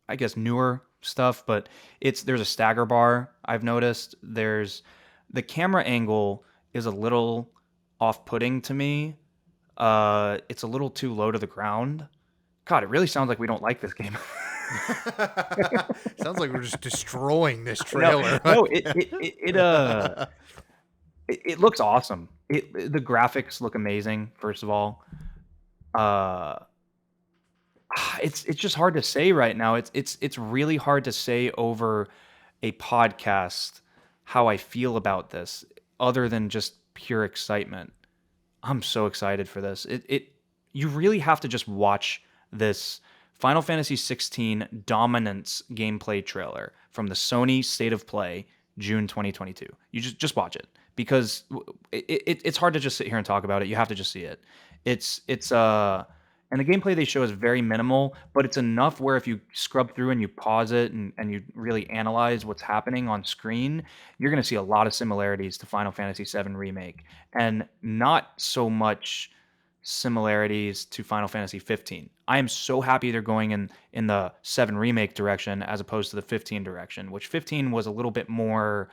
I guess, newer stuff. But there's a stagger bar I've noticed. There's the camera angle is a little off-putting to me. It's a little too low to the ground. God, it really sounds like we don't like this game. Sounds like we're just destroying this No, trailer. no, it looks awesome. The graphics look amazing. First of all, uh, it's just hard to say right now. It's really hard to say over a podcast how I feel about this, other than just pure excitement. I'm so excited for this. You really have to just watch this Final Fantasy 16 Dominance gameplay trailer from the Sony State of Play, June 2022. You just watch it, because it's hard to just sit here and talk about it. You have to just see it. It's and the gameplay they show is very minimal, but it's enough where if you scrub through and you pause it and you really analyze what's happening on screen, you're going to see a lot of similarities to Final Fantasy VII Remake, and not so much similarities to Final Fantasy 15. I am so happy they're going in the 7 Remake direction as opposed to the 15 direction, which 15 was a little bit more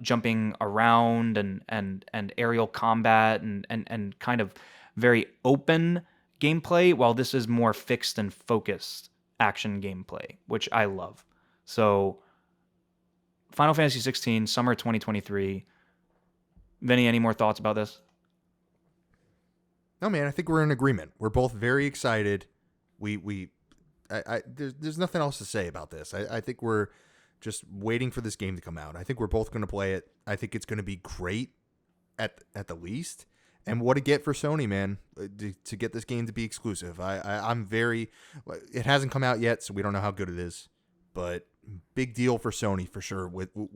jumping around and aerial combat and kind of very open gameplay, while this is more fixed and focused action gameplay, which I love. So, Final Fantasy 16, summer 2023. Vinny, any more thoughts about this? No, man, I think we're in agreement. We're both very excited. There's nothing else to say about this. I think we're just waiting for this game to come out. I think we're both going to play it. I think it's going to be great at the least. And what a get for Sony, man, to get this game to be exclusive. I'm very. It hasn't come out yet, so we don't know how good it is. But big deal for Sony for sure.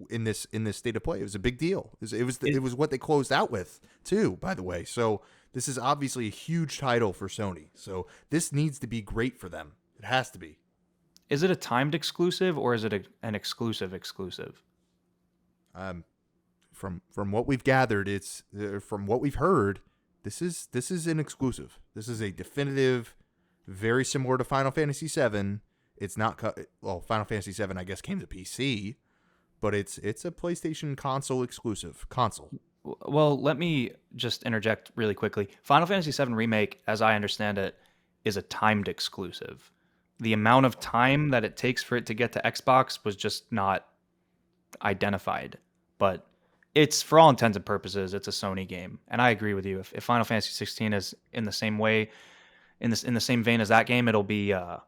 In this state of play, it was a big deal. It was what they closed out with too, by the way. So this is obviously a huge title for Sony. So this needs to be great for them. It has to be. Is it a timed exclusive, or is it an exclusive? From what we've gathered, it's from what we've heard, this is an exclusive. This is a definitive, very similar to Final Fantasy VII. It's not Final Fantasy VII, I guess, came to PC, but it's a PlayStation console exclusive console. Well, let me just interject really quickly. Final Fantasy VII Remake, as I understand it, is a timed exclusive. The amount of time that it takes for it to get to Xbox was just not identified. But it's, for all intents and purposes, it's a Sony game. And I agree with you. If Final Fantasy 16 is in the same way, in the same vein as that game, it'll be a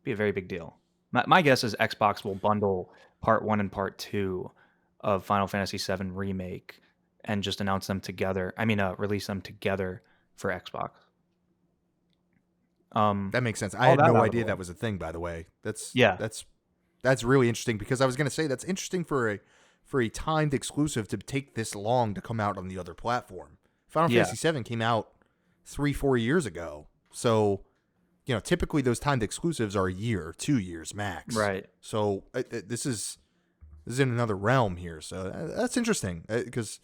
very big deal. My guess is Xbox will bundle Part 1 and Part 2 of Final Fantasy VII Remake and just announce them together. I mean, release them together for Xbox. That makes sense. I had no idea that was a thing, by the way. That's really interesting, because I was going to say that's interesting for a timed exclusive to take this long to come out on the other platform. Final Fantasy VII came out 3-4 years ago. So, typically those timed exclusives are a year, 2 years max. Right. So this is in another realm here. So that's interesting, because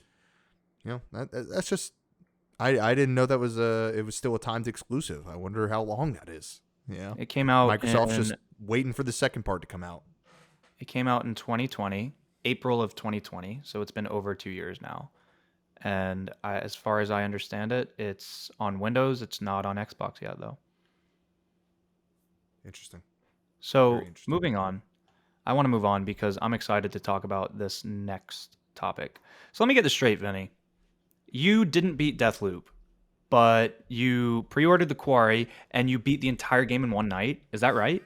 that's just I didn't know that it was still a timed exclusive. I wonder how long that is. Yeah. It came out. Microsoft's just waiting for the second part to come out. It came out in 2020, April of 2020. So it's been over 2 years now. And as far as I understand it, it's on Windows. It's not on Xbox yet, though. Interesting. So moving on, I want to move on because I'm excited to talk about this next topic. So let me get this straight, Vinny. you didn't beat Deathloop, but you pre-ordered the Quarry and you beat the entire game in one night. Is that right?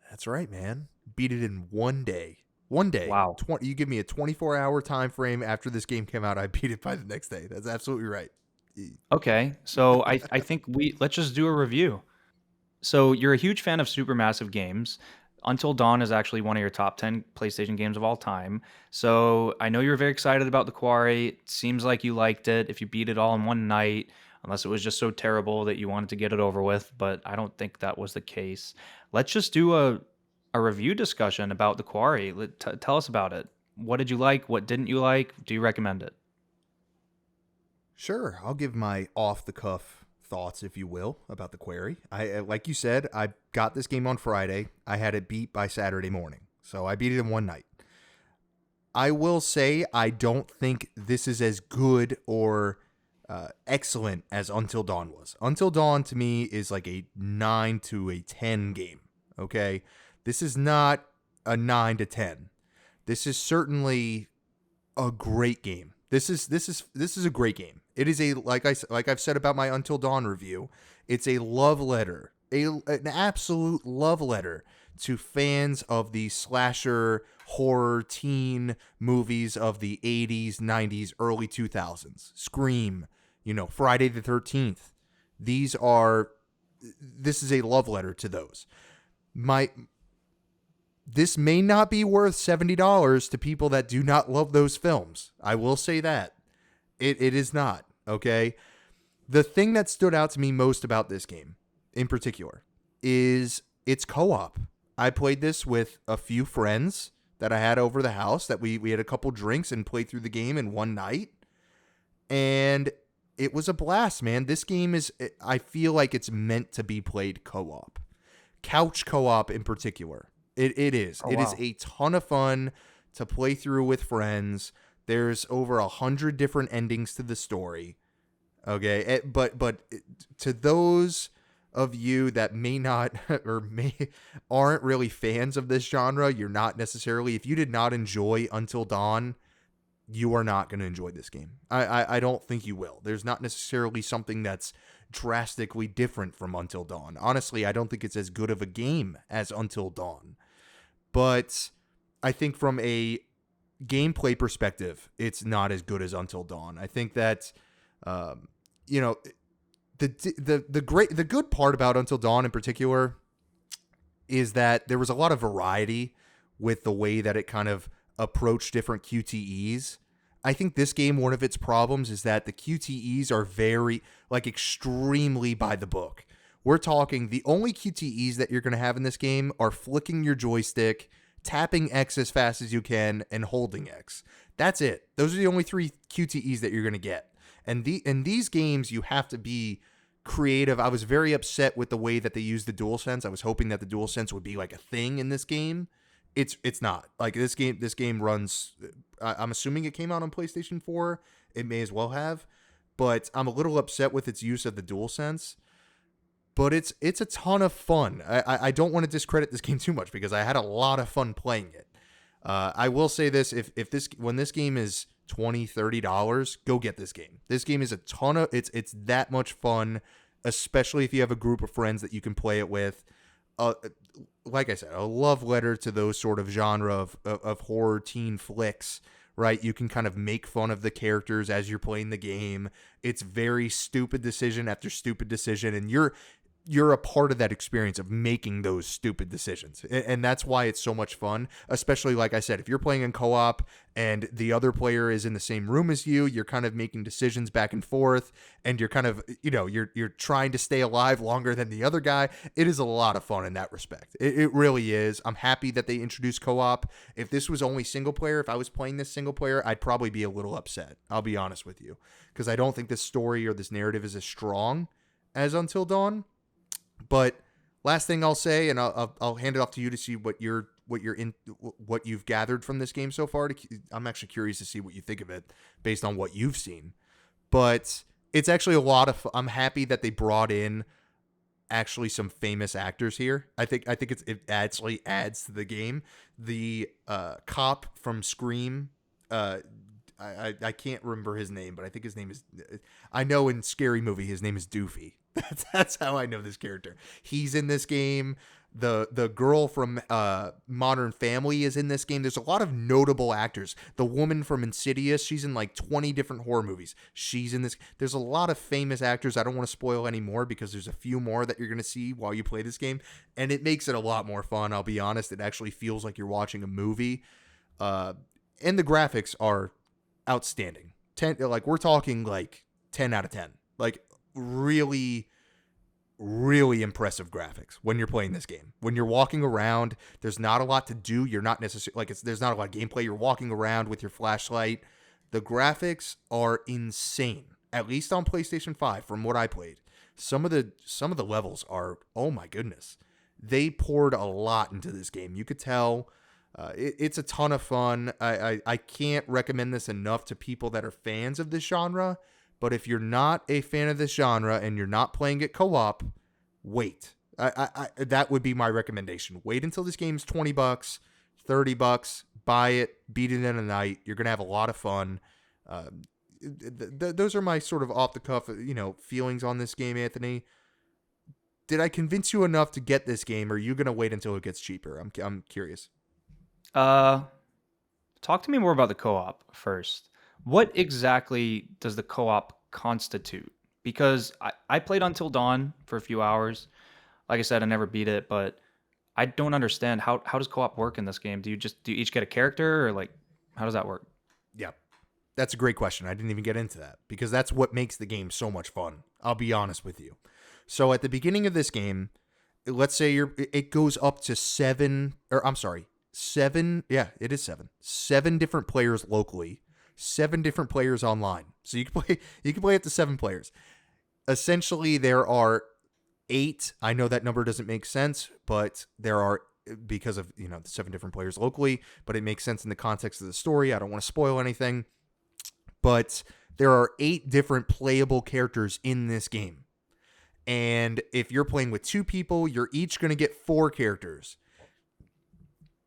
That's right, man. Beat it in one day. One day. Wow. You give me a 24-hour time frame after this game came out, I beat it by the next day. That's absolutely right. Okay. So I think let's just do a review. So you're a huge fan of supermassive games. Until Dawn is actually one of your top 10 PlayStation games of all time. So I know you're very excited about The Quarry. It seems like you liked it if you beat it all in one night, unless it was just so terrible that you wanted to get it over with, but I don't think that was the case. Let's just do a review discussion about The Quarry. Tell us about it. What did you like? What didn't you like? Do you recommend it? Sure, I'll give my off the cuff thoughts, if you will, about the Quarry. Like you said, I got this game on Friday. I had it beat by Saturday morning, so I beat it in one night. I will say I don't think this is as good or excellent as Until Dawn was. Until Dawn to me is like a 9 to a 10 game. Okay, this is not a 9 to 10. This is certainly a great game. This is a great game. It is a like I've said about my Until Dawn review. It's a love letter, an absolute love letter to fans of the slasher horror teen movies of the 80s, 90s, early 2000s. Scream, Friday the 13th. This is a love letter to those. This may not be worth $70 to people that do not love those films. I will say that. It is not, okay? The thing that stood out to me most about this game, in particular, is its co-op. I played this with a few friends that I had over the house, that we had a couple drinks and played through the game in one night. And it was a blast, man. This game I feel like it's meant to be played co-op. Couch co-op in particular. It is. Oh, It is wow. a ton of fun to play through with friends. There's over 100 different endings to the story. Okay, but to those of you that may not aren't really fans of this genre, you're not necessarily. If you did not enjoy Until Dawn, you are not going to enjoy this game. I don't think you will. There's not necessarily something that's drastically different from Until Dawn. Honestly, I don't think it's as good of a game as Until Dawn. But I think from a gameplay perspective, it's not as good as Until Dawn. I think that, you know, the good part about Until Dawn in particular is that there was a lot of variety with the way that it kind of approached different QTEs. I think this game, one of its problems is that the QTEs are very, extremely by the book. We're talking the only QTEs that you're going to have in this game are flicking your joystick, tapping X as fast as you can, and holding X. That's it. Those are the only three QTEs that you're going to get. And in these games, you have to be creative. I was very upset with the way that they used the DualSense. I was hoping that the DualSense would be like a thing in this game. It's not. Like this game runs. I'm assuming it came out on PlayStation 4. It may as well have, but I'm a little upset with its use of the DualSense. But it's a ton of fun. I don't want to discredit this game too much because I had a lot of fun playing it. I will say this: when this game is $20-$30, go get this game. This game is a ton of it's that much fun, especially if you have a group of friends that you can play it with. Like I said, a love letter to those sort of genre of horror teen flicks, right? You can kind of make fun of the characters as you're playing the game. It's very stupid decision after stupid decision, and you're a part of that experience of making those stupid decisions. And that's why it's so much fun, especially, like I said, if you're playing in co-op and the other player is in the same room as you, you're kind of making decisions back and forth, and you're kind of, you're trying to stay alive longer than the other guy. It is a lot of fun in that respect. It really is. I'm happy that they introduced co-op. If this was only single player, if I was playing this single player, I'd probably be a little upset. I'll be honest with you, because I don't think this story or this narrative is as strong as Until Dawn. But last thing I'll say, and I'll hand it off to you to see what you've gathered from this game so far. I'm actually curious to see what you think of it based on what you've seen. But it's actually a lot of fun. I'm happy that they brought in actually some famous actors here. I think it actually adds to the game. The cop from Scream I can't remember his name, but I think his name is. I know in Scary Movie his name is Doofy. That's how I know this character. He's in this game. The girl from Modern Family is in this game. There's a lot of notable actors. The woman from Insidious, she's in like 20 different horror movies. She's in this. There's a lot of famous actors. I don't want to spoil any more because there's a few more that you're going to see while you play this game, and it makes it a lot more fun. I'll be honest. It actually feels like you're watching a movie. And the graphics are outstanding. 10, like we're talking like 10 out of 10. Like really really impressive graphics when you're playing this game. When you're walking around, there's not a lot to do. You're not necessarily like there's not a lot of gameplay. You're walking around with your flashlight. The graphics are insane. At least on PlayStation 5 from what I played. Some of the levels are, oh my goodness. They poured a lot into this game. You could tell it's a ton of fun. I can't recommend this enough to people that are fans of this genre. But if you're not a fan of this genre and you're not playing it co-op, wait. That would be my recommendation. Wait until this game's $20, $30. Buy it, beat it in a night. You're gonna have a lot of fun. Those are my sort of off the cuff, feelings on this game, Anthony. Did I convince you enough to get this game, or are you gonna wait until it gets cheaper? I'm curious. Talk to me more about the co-op first. What exactly does the co-op constitute? Because I played Until Dawn for a few hours. Like I said, I never beat it, but I don't understand how does co-op work in this game? Do you each get a character, or like how does that work? Yeah, that's a great question. I didn't even get into that because that's what makes the game so much fun. I'll be honest with you. So at the beginning of this game, let's say it goes up to seven. Yeah, it is seven. 7 different players locally, 7 different players online. So you can play up to 7 players. Essentially, there are 8. I know that number doesn't make sense, but there are, because of the 7 different players locally, but it makes sense in the context of the story. I don't want to spoil anything, but there are 8 different playable characters in this game. And if you're playing with 2 people, you're each going to get 4 characters.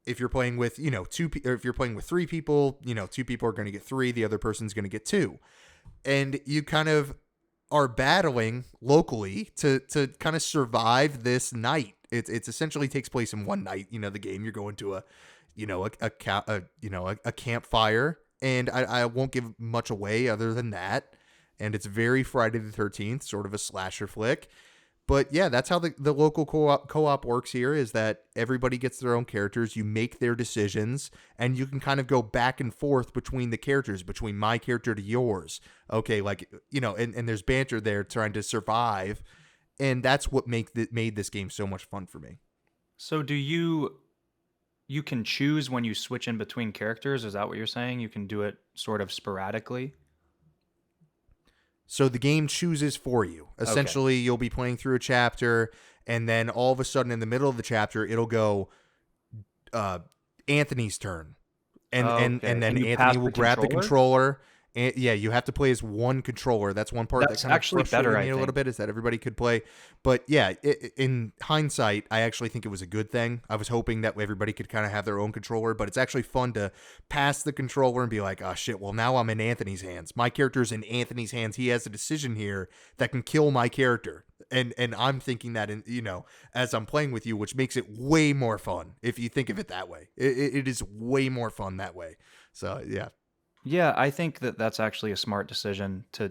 If you're playing with, if you're playing with 3 people, 2 people are going to get 3, the other person's going to get 2. And you kind of are battling locally to kind of survive this night. It's essentially takes place in one night. The game, you're going to a campfire, and I won't give much away other than that. And it's very Friday the 13th, sort of a slasher flick. But yeah, that's how the local co-op works here, is that everybody gets their own characters. You make their decisions, and you can kind of go back and forth between the characters, between my character to yours. Okay, and there's banter there trying to survive. And that's what made this game so much fun for me. So do you can choose when you switch in between characters? Is that what you're saying? You can do it sort of sporadically? So the game chooses for you. Essentially, You'll be playing through a chapter, and then all of a sudden in the middle of the chapter, it'll go Anthony's turn. And then Anthony will grab the controller. And yeah, you have to play as one controller. That's one part That's that kind of actually frustrated better, me I a little think. bit, is that everybody could play. But yeah, in hindsight, I actually think it was a good thing. I was hoping that everybody could kind of have their own controller, but it's actually fun to pass the controller and be like, oh shit, well now I'm in Anthony's hands. My character's in Anthony's hands. He has a decision here that can kill my character. And I'm thinking that as I'm playing with you, which makes it way more fun if you think of it that way. It is way more fun that way. So yeah. Yeah, I think that that's actually a smart decision to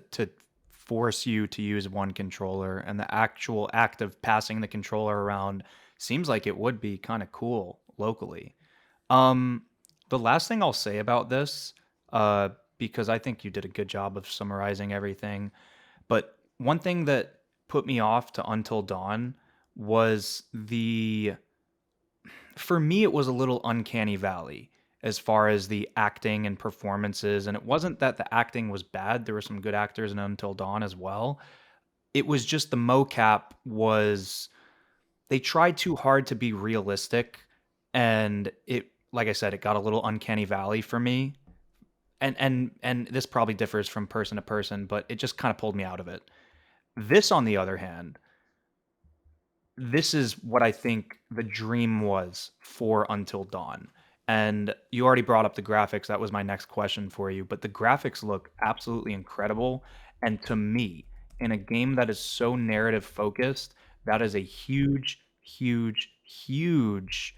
force you to use one controller, and the actual act of passing the controller around seems like it would be kind of cool locally. Um, the last thing I'll say about this, because I think you did a good job of summarizing everything, but one thing that put me off to Until Dawn was for me, it was a little uncanny valley as far as the acting and performances. And it wasn't that the acting was bad. There were some good actors in Until Dawn as well. It was just the mocap was, they tried too hard to be realistic. And it, like I said, it got a little uncanny valley for me. And this probably differs from person to person, but it just kind of pulled me out of it. This, on the other hand, this is what I think the dream was for Until Dawn. And you already brought up the graphics. That was my next question for you. But the graphics look absolutely incredible. And to me, in a game that is so narrative focused, that is a huge, huge, huge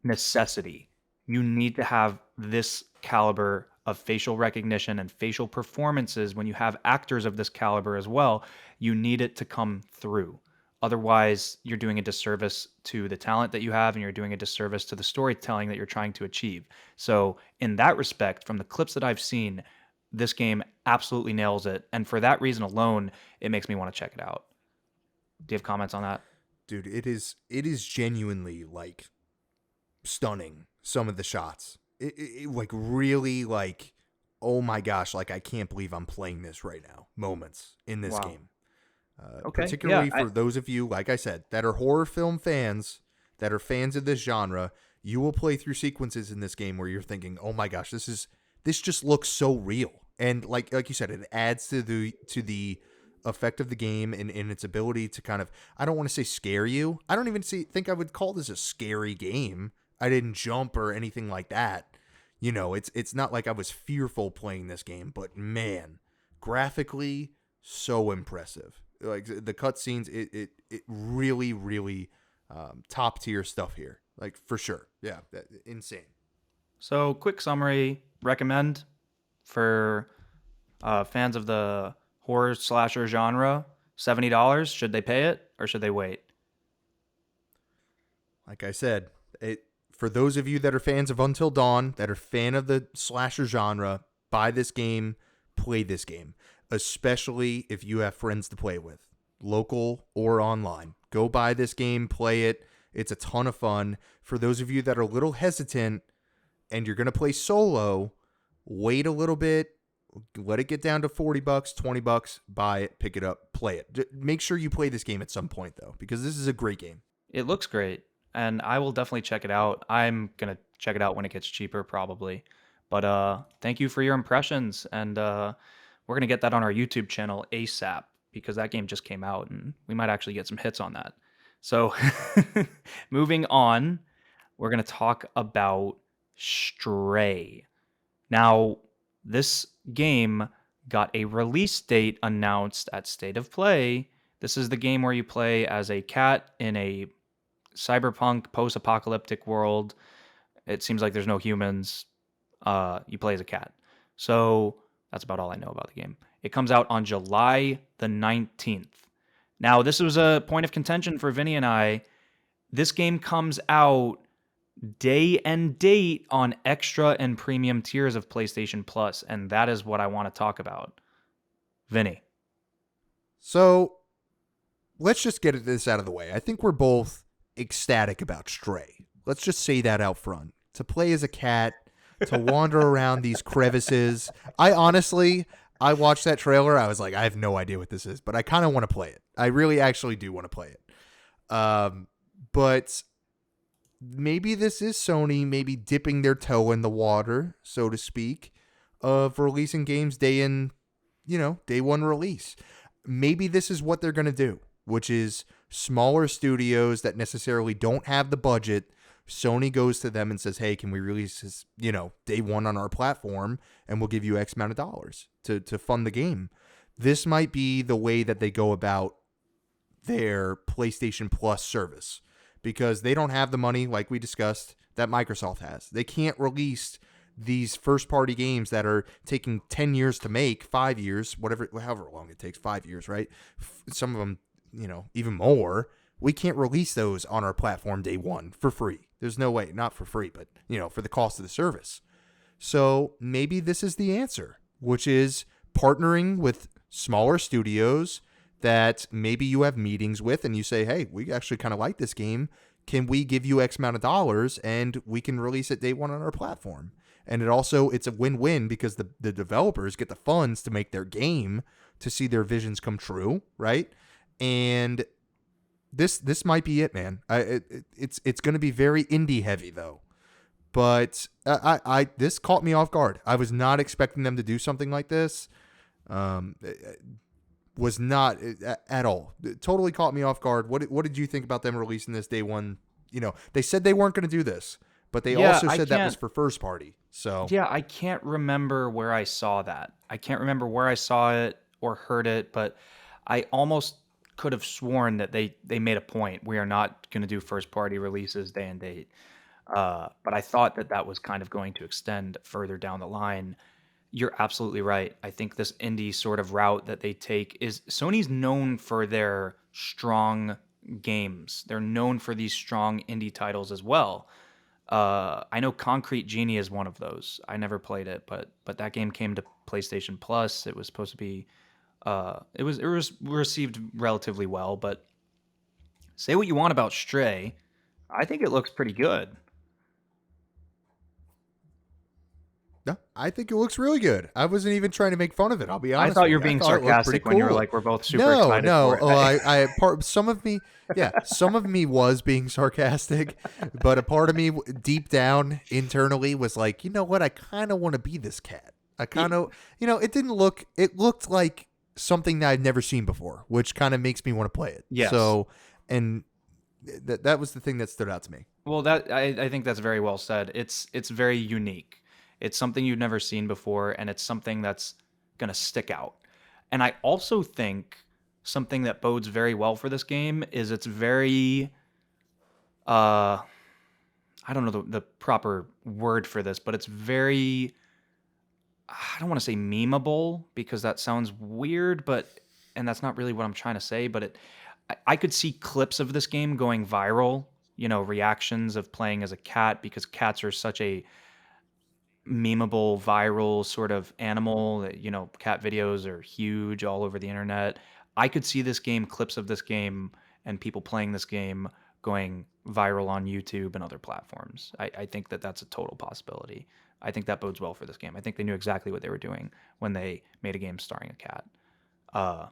necessity. You need to have this caliber of facial recognition and facial performances when you have actors of this caliber as well. You need it to come through. Otherwise, you're doing a disservice to the talent that you have and you're doing a disservice to the storytelling that you're trying to achieve. So, in that respect, from the clips that I've seen, this game absolutely nails it. And for that reason alone, it makes me want to check it out. Do you have comments on that? Dude, it is genuinely like stunning, some of the shots. It like really like, oh my gosh, like I can't believe I'm playing this right now moments in this Wow. game. Okay. Yeah. Particularly for those of you, like I said, that are horror film fans, that are fans of this genre. You will play through sequences in this game where you're thinking, oh my gosh, this just looks so real. And like you said, it adds to the effect of the game and in its ability to kind of, I don't want to say scare you. I don't even think I would call this a scary game. I didn't jump or anything like that. It's not like I was fearful playing this game, but man, graphically so impressive. Like the cutscenes, it really, really top tier stuff here. Like for sure, yeah, insane. So, quick summary recommend for fans of the horror slasher genre $70. Should they pay it or should they wait? Like I said, for those of you that are fans of Until Dawn, that are fan of the slasher genre, buy this game, play this game, especially if you have friends to play with, local or online. Go buy this game, play it. It's a ton of fun. For those of you that are a little hesitant and you're going to play solo, wait a little bit, let it get down to $40, $20, buy it, pick it up, play it. Make sure you play this game at some point though, because this is a great game. It looks great, and I will definitely check it out. I'm gonna check it out when it gets cheaper, probably. But thank you for your impressions, and we're gonna get that on our YouTube channel ASAP because that game just came out, and we might actually get some hits on that. So, moving on, we're gonna talk about Stray. Now, this game got a release date announced at State of Play. This is the game where you play as a cat in a cyberpunk post-apocalyptic world. It seems like there's no humans. You play as a cat. So that's about all I know about the game. It comes out on July the 19th. Now, this was a point of contention for Vinny and I. This game comes out day and date on extra and premium tiers of PlayStation Plus, and that is what I want to talk about. Vinny. So let's just get this out of the way. I think we're both ecstatic about Stray. Let's just say that out front. To play as a cat, to wander around these crevices. I watched that trailer. I was like, I have no idea what this is, but I kind of want to play it. I really actually do want to play it. But maybe this is Sony maybe dipping their toe in the water, so to speak, of releasing games day one release. Maybe this is what they're going to do, which is smaller studios that necessarily don't have the budget. Sony goes to them and says, hey, can we release this, day one on our platform, and we'll give you X amount of dollars to fund the game. This might be the way that they go about their PlayStation Plus service, because they don't have the money, like we discussed, that Microsoft has. They can't release these first-party games that are taking 10 years to make, 5 years, however long it takes, 5 years, right? Some of them, even more. We can't release those on our platform day one for free. There's no way, not for free, but, for the cost of the service. So maybe this is the answer, which is partnering with smaller studios that maybe you have meetings with and you say, hey, we actually kind of like this game. Can we give you X amount of dollars and we can release it day one on our platform? And it's a win-win because the developers get the funds to make their game, to see their visions come true, right? And this might be it, man. It's going to be very indie heavy though. But this caught me off guard. I was not expecting them to do something like this. Was not at all. It totally caught me off guard. What did you think about them releasing this day one? They said they weren't going to do this, but they Yeah, also I said that was can't. for first party. So Yeah, I can't remember where I saw that. I can't remember where I saw it or heard it, but I almost could have sworn that they made a point. We are not going to do first party releases day and date. But I thought that that was kind of going to extend further down the line. You're absolutely right. I think this indie sort of route that they take is Sony's known for their strong games. They're known for these strong indie titles as well. I know Concrete Genie is one of those. I never played it, but that game came to PlayStation Plus. It was supposed to be it was received relatively well, but say what you want about Stray, I think it looks pretty good. no, I think it looks really good. I wasn't even trying to make fun of it. I'll be I honest thought with you were you. I being thought it looked pretty sarcastic when you were cool. like, "We're both super No, excited for no. it." Oh, some of me, yeah, some of me was being sarcastic, but a part of me deep down internally was like, you know what? I kind of want to be this cat. I kind of, it looked like something that I've never seen before, which kind of makes me want to play it. Yes. So, and that was the thing that stood out to me. Well, that I think that's very well said. It's very unique. It's something you've never seen before, and it's something that's gonna stick out. And I also think something that bodes very well for this game is it's very uh I don't know the proper word for this, but it's very I don't want to say memeable because that sounds weird, but and that's not really what I'm trying to say, but I could see clips of this game going viral, reactions of playing as a cat because cats are such a memeable, viral sort of animal that, cat videos are huge all over the internet. I could see this game, clips of this game, and people playing this game going viral on YouTube and other platforms. I think that that's a total possibility. I think that bodes well for this game. I think they knew exactly what they were doing when they made a game starring a cat. Uh,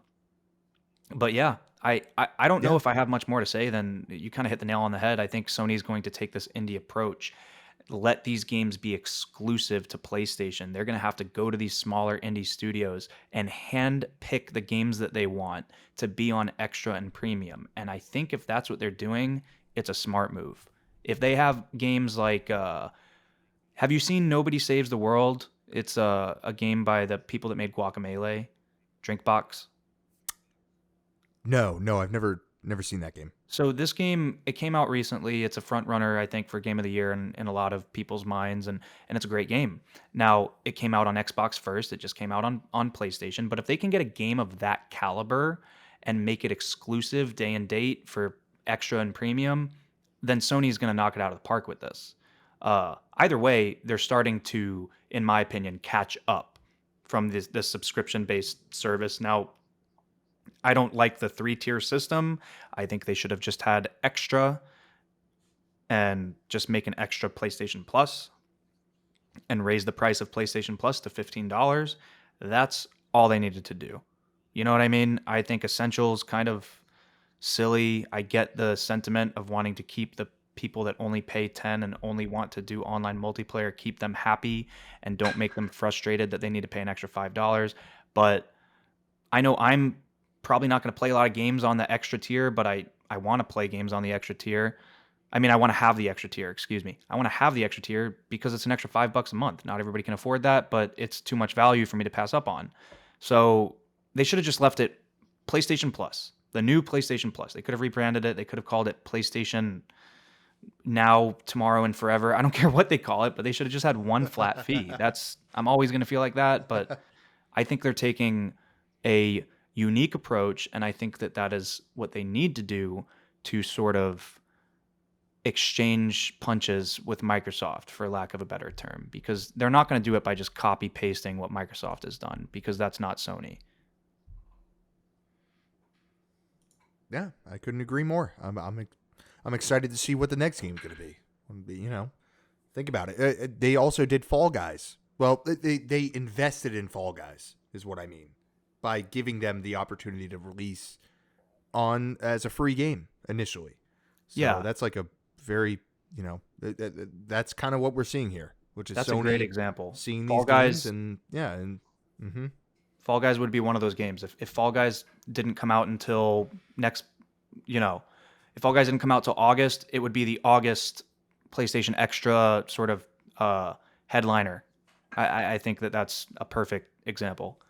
but yeah, I don't know Yeah. if I have much more to say than you kind of hit the nail on the head. I think Sony's going to take this indie approach, let these games be exclusive to PlayStation. They're going to have to go to these smaller indie studios and hand pick the games that they want to be on extra and premium. And I think if that's what they're doing, it's a smart move. If they have games like, have you seen Nobody Saves the World? It's a game by the people that made Guacamelee, Drinkbox. No, I've never seen that game. So this game, it came out recently. It's a front runner, I think, for Game of the Year in a lot of people's minds, and it's a great game. Now, it came out on Xbox first. It just came out on PlayStation. But if they can get a game of that caliber and make it exclusive day and date for extra and premium, then Sony's going to knock it out of the park with this. Either way, they're starting to, in my opinion, catch up from this subscription-based service. Now, I don't like the three-tier system. I think they should have just had extra and just make an extra PlayStation Plus and raise the price of PlayStation Plus to $15. That's all they needed to do. You know what I mean? I think Essentials kind of silly. I get the sentiment of wanting to keep the people that only pay 10 and only want to do online multiplayer, keep them happy and don't make them frustrated that they need to pay an extra $5. But I know I'm probably not going to play a lot of games on the extra tier, but I want to play games on the extra tier. I mean, I want to have the extra tier, excuse me. I want to have the extra tier because it's an extra $5 a month. Not everybody can afford that, but it's too much value for me to pass up on. So they should have just left it PlayStation Plus, the new PlayStation Plus. They could have rebranded it. They could have called it PlayStation Now, Tomorrow, and Forever. I don't care what they call it, but they should have just had one flat fee. I'm always going to feel like that, but I think they're taking a unique approach, and I think that that is what they need to do to sort of exchange punches with Microsoft, for lack of a better term, because they're not going to do it by just copy pasting what Microsoft has done, because that's not Sony. Yeah, I couldn't agree more. I'm excited to see what the next game's going to be. Think about it. They also did Fall Guys. Well, they invested in Fall Guys, is what I mean, by giving them the opportunity to release on as a free game initially. So Yeah, that's like a very, that's kind of what we're seeing here, which is that's a Sony great example. seeing Fall these games Guys, and yeah, and mm-hmm. Fall Guys would be one of those games. If Fall Guys didn't come out until next, you know, if Fall Guys didn't come out till August, it would be the August PlayStation Extra sort of headliner. I think that that's a perfect example.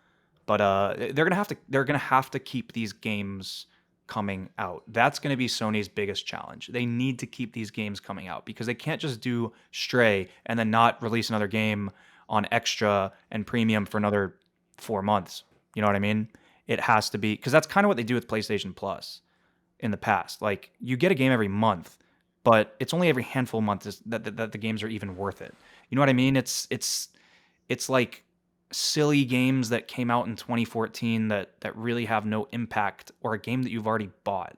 But they're gonna have to keep these games coming out. That's gonna be Sony's biggest challenge. They need to keep these games coming out because they can't just do Stray and then not release another game on extra and premium for another 4 months. You know what I mean? It has to be because that's kind of what they do with PlayStation Plus in the past. Like you get a game every month, but it's only every handful of months that the games are even worth it. You know what I mean? It's like silly games that came out in 2014 that really have no impact or a game that you've already bought.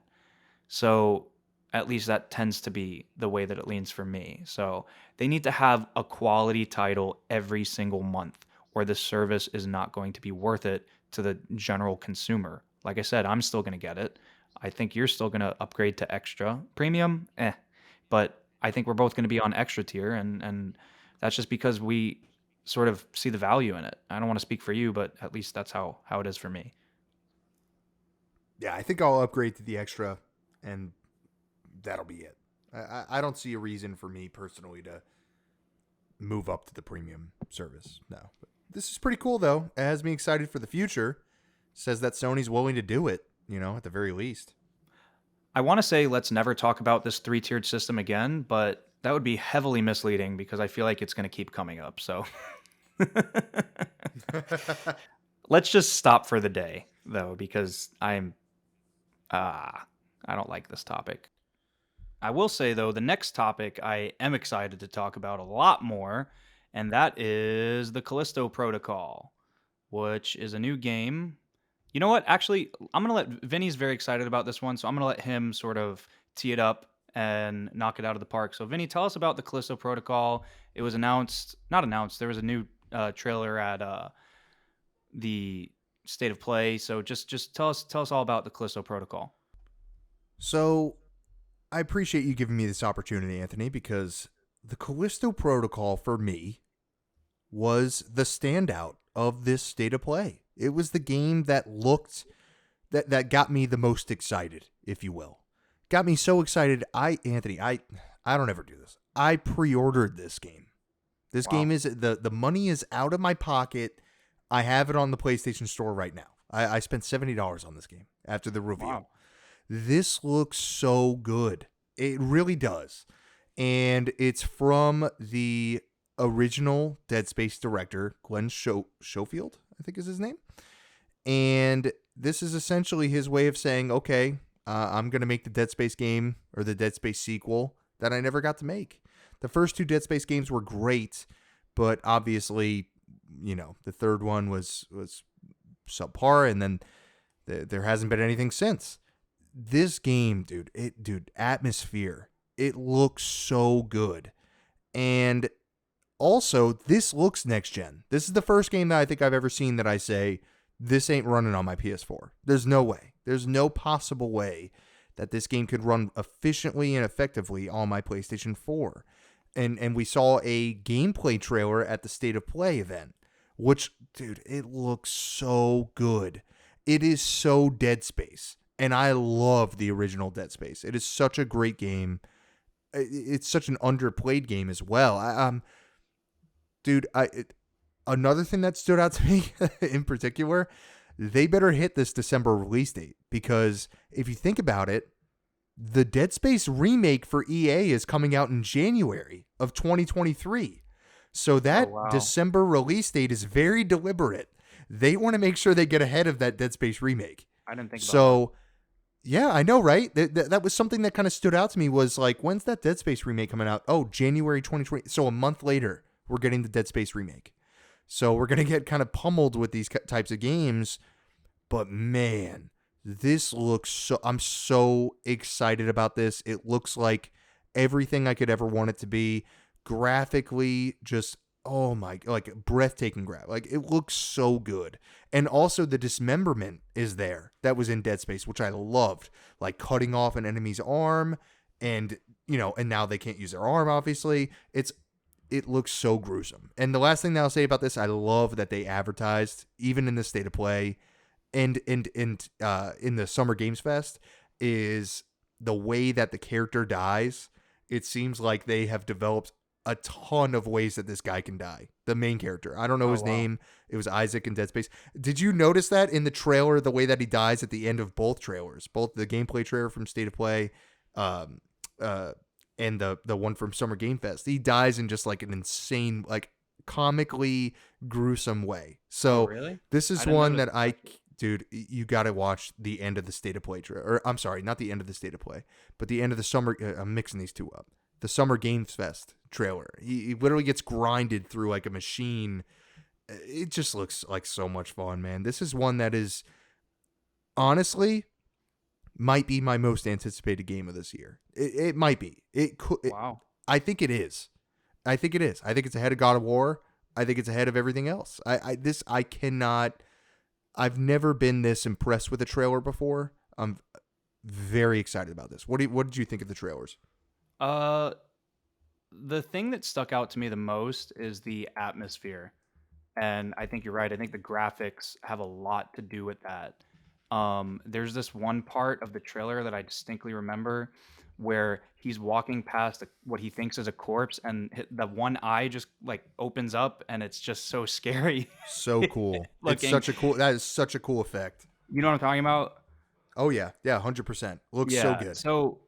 So at least that tends to be the way that it leans for me. So they need to have a quality title every single month or the service is not going to be worth it to the general consumer. Like I said, I'm still going to get it. I think you're still going to upgrade to extra. Premium, but I think we're both going to be on extra tier and that's just because we sort of see the value in it. I don't want to speak for you, but at least that's how it is for me. Yeah, I think I'll upgrade to the extra, and that'll be it. I don't see a reason for me personally to move up to the premium service. No. But this is pretty cool, though. It has me excited for the future. Says that Sony's willing to do it, at the very least. I want to say let's never talk about this three-tiered system again, but that would be heavily misleading because I feel like it's going to keep coming up. So let's just stop for the day, though, because I don't like this topic. I will say, though, the next topic I am excited to talk about a lot more, and that is the Callisto Protocol, which is a new game. You know what? Actually, I'm going to let Vinny's very excited about this one, so I'm going to let him sort of tee it up and knock it out of the park. So, Vinny, tell us about the Callisto Protocol. It was not announced, there was a new trailer at the State of Play. So, just tell us all about the Callisto Protocol. So I appreciate you giving me this opportunity, Anthony, because the Callisto Protocol for me was the standout of this State of Play. It was the game that that got me the most excited, if you will. Got me so excited. Anthony, I don't ever do this. I pre-ordered this game. This Wow. game is the money is out of my pocket. I have it on the PlayStation Store right now. I spent $70 on this game after the reveal. Wow. This looks so good. It really does. And it's from the original Dead Space director, Glenn Schofield, I think is his name. And this is essentially his way of saying, okay, I'm going to make the Dead Space game or the Dead Space sequel that I never got to make. The first two Dead Space games were great, but obviously, the third one was subpar, and then there hasn't been anything since. This game, dude, atmosphere. It looks so good. And also, this looks next gen. This is the first game that I think I've ever seen that I say, this ain't running on my PS4. There's no way. There's no possible way that this game could run efficiently and effectively on my PlayStation 4. And we saw a gameplay trailer at the State of Play event, which, dude, it looks so good. It is so Dead Space. And I love the original Dead Space. It is such a great game. It's such an underplayed game as well. Another thing that stood out to me in particular, they better hit this December release date, because if you think about it, the Dead Space remake for EA is coming out in January of 2023. So that Oh, wow. December release date is very deliberate. They want to make sure they get ahead of that Dead Space remake. I didn't think about So, yeah, I know, right? That was something that kind of stood out to me, was like, when's that Dead Space remake coming out? Oh, January 2020. So a month later, we're getting the Dead Space remake. So we're going to get kind of pummeled with these types of games. But man, this looks so... I'm so excited about this. It looks like everything I could ever want it to be. Graphically, just... oh my, like breathtaking graph. Like, it looks so good. And also the dismemberment is there that was in Dead Space, which I loved. Like cutting off an enemy's arm, and and now they can't use their arm, obviously. It looks so gruesome. And the last thing that I'll say about this, I love that they advertised, even in the State of Play and in the Summer Games Fest, is the way that the character dies it seems like they have developed a ton of ways that this guy can die. The main character. I don't know Oh his wow. name. It was Isaac in Dead Space. Did you notice that in the trailer, the way that he dies at the end of both trailers, both the gameplay trailer from State of Play, um, uh, and the one from Summer Game Fest? He dies in just like an insane, like comically gruesome way. Oh So really? this I is didn't one notice that that. dude, you got to watch the end of the State of Play trailer. Or I'm sorry, not the end of the State of Play, but the end of the summer. I'm mixing these two up. The Summer Games Fest trailer. He literally gets grinded through like a machine. It just looks like so much fun, man. This is one that is honestly might be my most anticipated game of this year. It might be. It could. Wow. I think it is. I think it is. I think it's ahead of God of War. I think it's ahead of everything else. I cannot. I've never been this impressed with a trailer before. I'm very excited about this. What did you think of the trailers? Uh, the thing that stuck out to me the most is the atmosphere. And I think you're right. I think the graphics have a lot to do with that. There's this one part of the trailer that I distinctly remember where he's walking past what he thinks is a corpse, and the one eye just like opens up, and it's just so scary So cool. It's looking. such a cool. That is such a cool effect. You know what I'm talking about? Oh yeah, yeah, 100%. Looks so Yeah. good. So,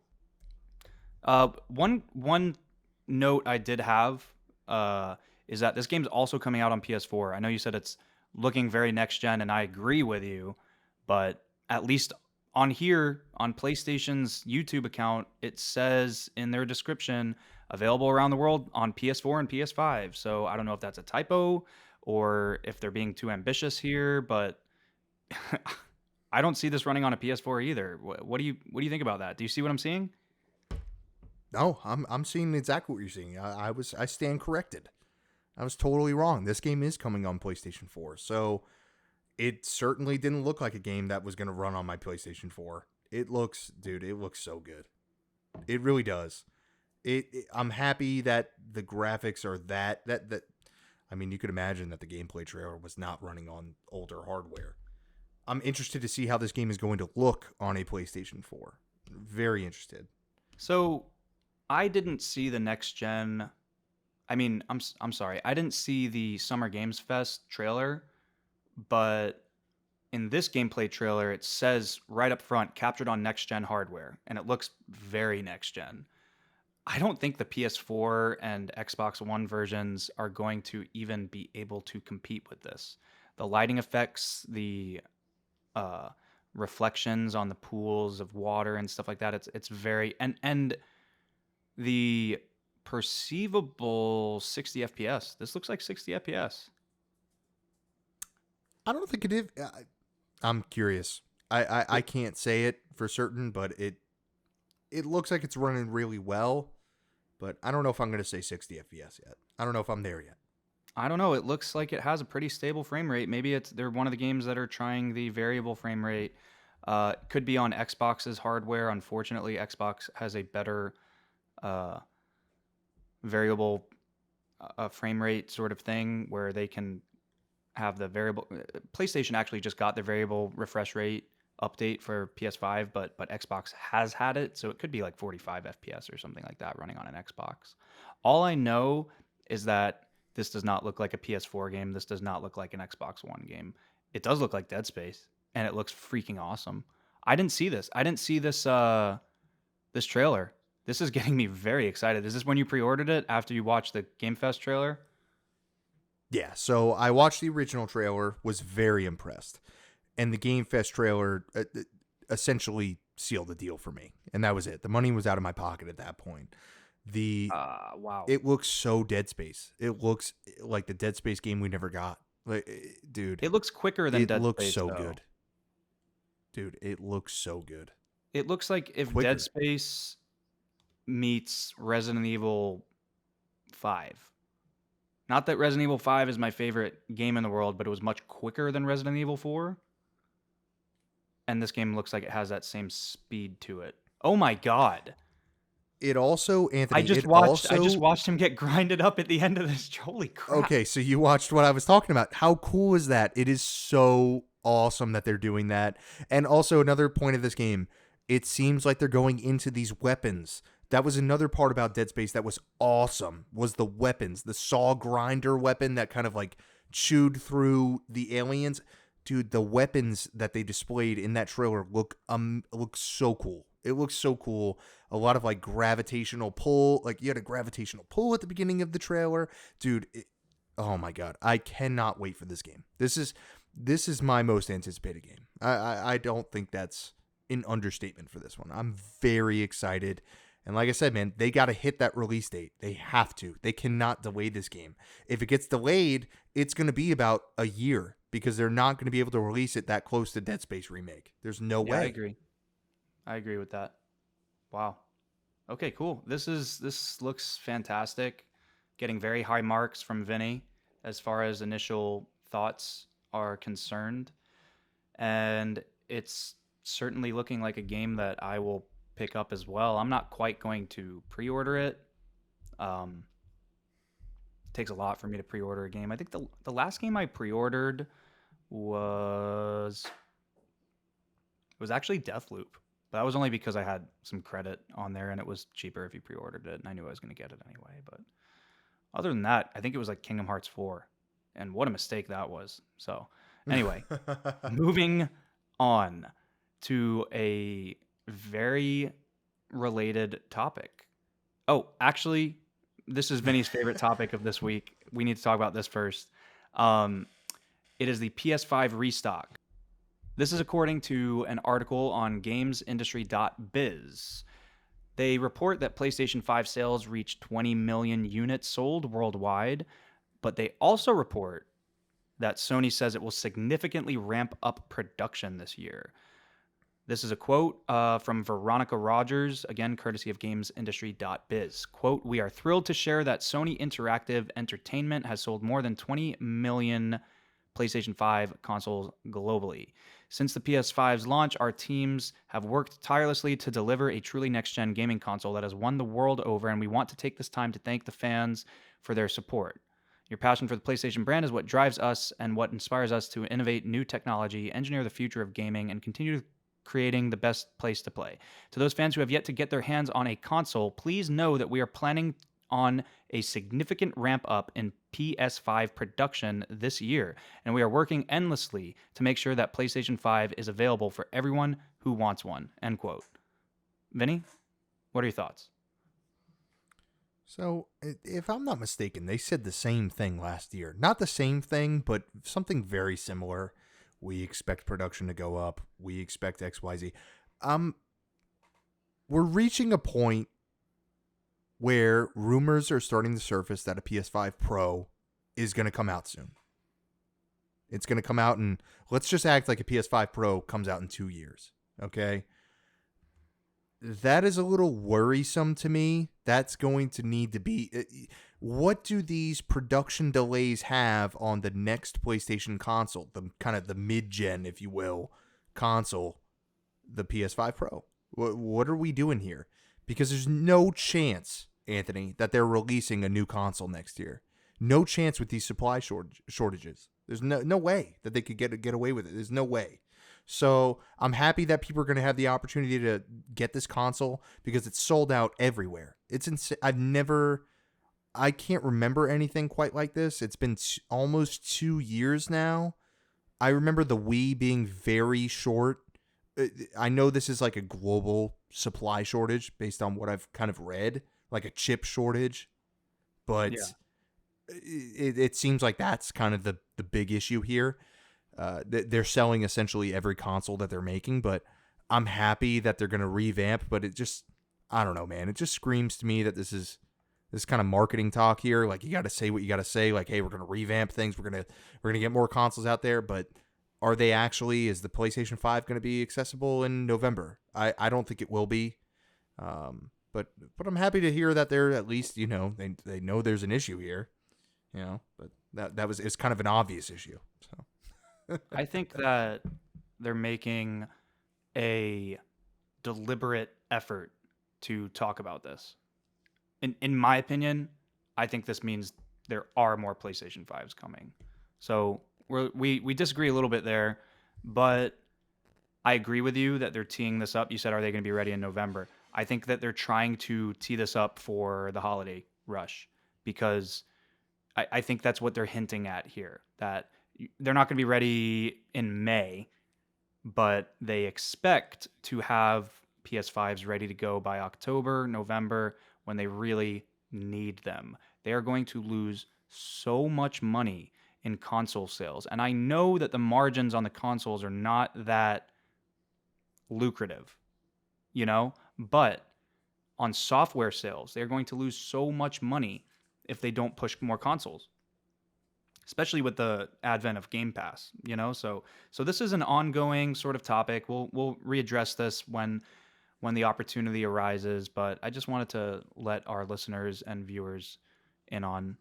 one note I did have uh, is that this game's also coming out on PS4. I know you said it's looking very next gen, and I agree with you, but at least on here on PlayStation's YouTube account, it says in their description available around the world on PS4 and PS5. So I don't know if that's a typo or if they're being too ambitious here, but I don't see this running on a PS4 either. What do you think about that? Do you see what I'm seeing? No, I'm seeing exactly what you're seeing. I stand corrected. I was totally wrong. This game is coming on PlayStation 4, so it certainly didn't look like a game that was going to run on my PlayStation 4. It looks, dude, it looks so good. It really does. I'm happy that the graphics are that. I mean, you could imagine that the gameplay trailer was not running on older hardware. I'm interested to see how this game is going to look on a PlayStation 4. Very interested. So I didn't see the next gen. I mean, I'm sorry. I didn't see the Summer Games Fest trailer, but in this gameplay trailer, it says right up front, captured on next gen hardware, and it looks very next gen. I don't think the PS4 and Xbox One versions are going to even be able to compete with this. The lighting effects, the uh, reflections on the pools of water and stuff like that. It's very and the perceivable 60 FPS. This looks like 60 FPS. I don't think it is. I'm curious. I can't say it for certain, but it looks like it's running really well. But I don't know if I'm going to say 60 FPS yet. I don't know if I'm there yet. I don't know. It looks like it has a pretty stable frame rate. Maybe they're one of the games that are trying the variable frame rate. Could be on Xbox's hardware. Unfortunately, Xbox has a better uh, variable frame rate sort of thing where they can have the variable. PlayStation actually just got the variable refresh rate update for PS5, but Xbox has had it, so it could be like 45 FPS or something like that running on an Xbox. All I know is that this does not look like a PS4 game. This does not look like an Xbox One game. It does look like Dead Space, and it looks freaking awesome. I didn't see this. I didn't see this trailer. This is getting me very excited. Is this when you pre-ordered it after you watched the Game Fest trailer? Yeah, so I watched the original trailer, was very impressed. And the Game Fest trailer essentially sealed the deal for me. And that was it. The money was out of my pocket at that point. Wow. It looks so Dead Space. It looks like the Dead Space game we never got. Like, dude, It looks quicker than it Dead looks Space, so though. good. Dude, it looks so good. It looks like if Quicker. Dead Space meets Resident Evil 5. Not that Resident Evil 5 is my favorite game in the world, but it was much quicker than Resident Evil 4. And this game looks like it has that same speed to it. Oh my god. It also, Anthony, I just watched him get grinded up at the end of this. Holy crap. Okay, so you watched what I was talking about. How cool is that? It is so awesome that they're doing that. And also another point of this game, it seems like they're going into these weapons That was another part about Dead Space that was awesome, was the weapons. The saw grinder weapon that kind of like chewed through the aliens. Dude, the weapons that they displayed in that trailer look so cool. It looks so cool. A lot of like gravitational pull. Like you had a gravitational pull at the beginning of the trailer. Dude, oh my god. I cannot wait for this game. This is my most anticipated game. I don't think that's an understatement for this one. I'm very excited. And like I said, man, they got to hit that release date. They have to. They cannot delay this game. If it gets delayed, it's going to be about a year because they're not going to be able to release it that close to Dead Space Remake. There's no Yeah, way. I agree with that. Wow. Okay, cool. This looks fantastic. Getting very high marks from Vinny as far as initial thoughts are concerned. And it's certainly looking like a game that I will pick up as well. I'm not quite going to pre-order it. It takes a lot for me to pre-order a game. I think the last game I pre-ordered was actually Deathloop. But that was only because I had some credit on there and it was cheaper if you pre-ordered it and I knew I was going to get it anyway. But other than that, I think it was like Kingdom Hearts 4. And what a mistake that was. So, anyway, moving on to a very related topic. Oh, actually, this is Vinny's favorite topic of this week. We need to talk about this first. It is the PS5 restock. This is according to an article on gamesindustry.biz. They report that PlayStation 5 sales reached 20 million units sold worldwide, but they also report that Sony says it will significantly ramp up production this year. This is a quote from Veronica Rogers, again, courtesy of gamesindustry.biz. Quote, "We are thrilled to share that Sony Interactive Entertainment has sold more than 20 million PlayStation 5 consoles globally. Since the PS5's launch, our teams have worked tirelessly to deliver a truly next-gen gaming console that has won the world over, and we want to take this time to thank the fans for their support. Your passion for the PlayStation brand is what drives us and what inspires us to innovate new technology, engineer the future of gaming, and continue creating the best place to play. To those fans who have yet to get their hands on a console, please know that we are planning on a significant ramp up in PS5 production this year, and we are working endlessly to make sure that PlayStation 5 is available for everyone who wants one." End quote. Vinny, what are your thoughts? So, if I'm not mistaken, they said the same thing last year. Not the same thing, but something very similar. We expect production to go up. We expect XYZ. We're reaching a point where rumors are starting to surface that a PS5 Pro is going to come out soon. It's going to come out, and let's just act like a PS5 Pro comes out in 2 years. Okay? That is a little worrisome to me. That's going to need to be... What do these production delays have on the next PlayStation console? The kind of the mid-gen, if you will, console, the PS5 Pro. What are we doing here? Because there's no chance, Anthony, that they're releasing a new console next year. No chance with these supply shortages. There's no way that they could get away with it. There's no way. So I'm happy that people are going to have the opportunity to get this console because it's sold out everywhere. It's insane. I can't remember anything quite like this. It's been almost 2 years now. I remember the Wii being very short. I know this is like a global supply shortage based on what I've kind of read, like a chip shortage. But Yeah. it seems like that's kind of the big issue here. They're selling essentially every console that they're making, but I'm happy that they're going to revamp. But I don't know, man. It just screams to me that this kind of marketing talk here. Like, you got to say what you got to say. Like, hey, we're going to revamp things. We're going to get more consoles out there. But are they actually? Is the PlayStation 5 going to be accessible in November? I don't think it will be. But I'm happy to hear that they're at least, they know there's an issue here. But it's kind of an obvious issue. So I think that they're making a deliberate effort to talk about this. In my opinion, I think this means there are more PlayStation 5s coming. So we disagree a little bit there, but I agree with you that they're teeing this up. You said, are they going to be ready in November? I think that they're trying to tee this up for the holiday rush because I think that's what they're hinting at here. That they're not going to be ready in May, but they expect to have PS5s ready to go by October, November, when they really need them. They are going to lose so much money in console sales. And I know that the margins on the consoles are not that lucrative, but on software sales, they're going to lose so much money if they don't push more consoles, especially with the advent of Game Pass, So this is an ongoing sort of topic. We'll readdress this when the opportunity arises, but I just wanted to let our listeners and viewers in on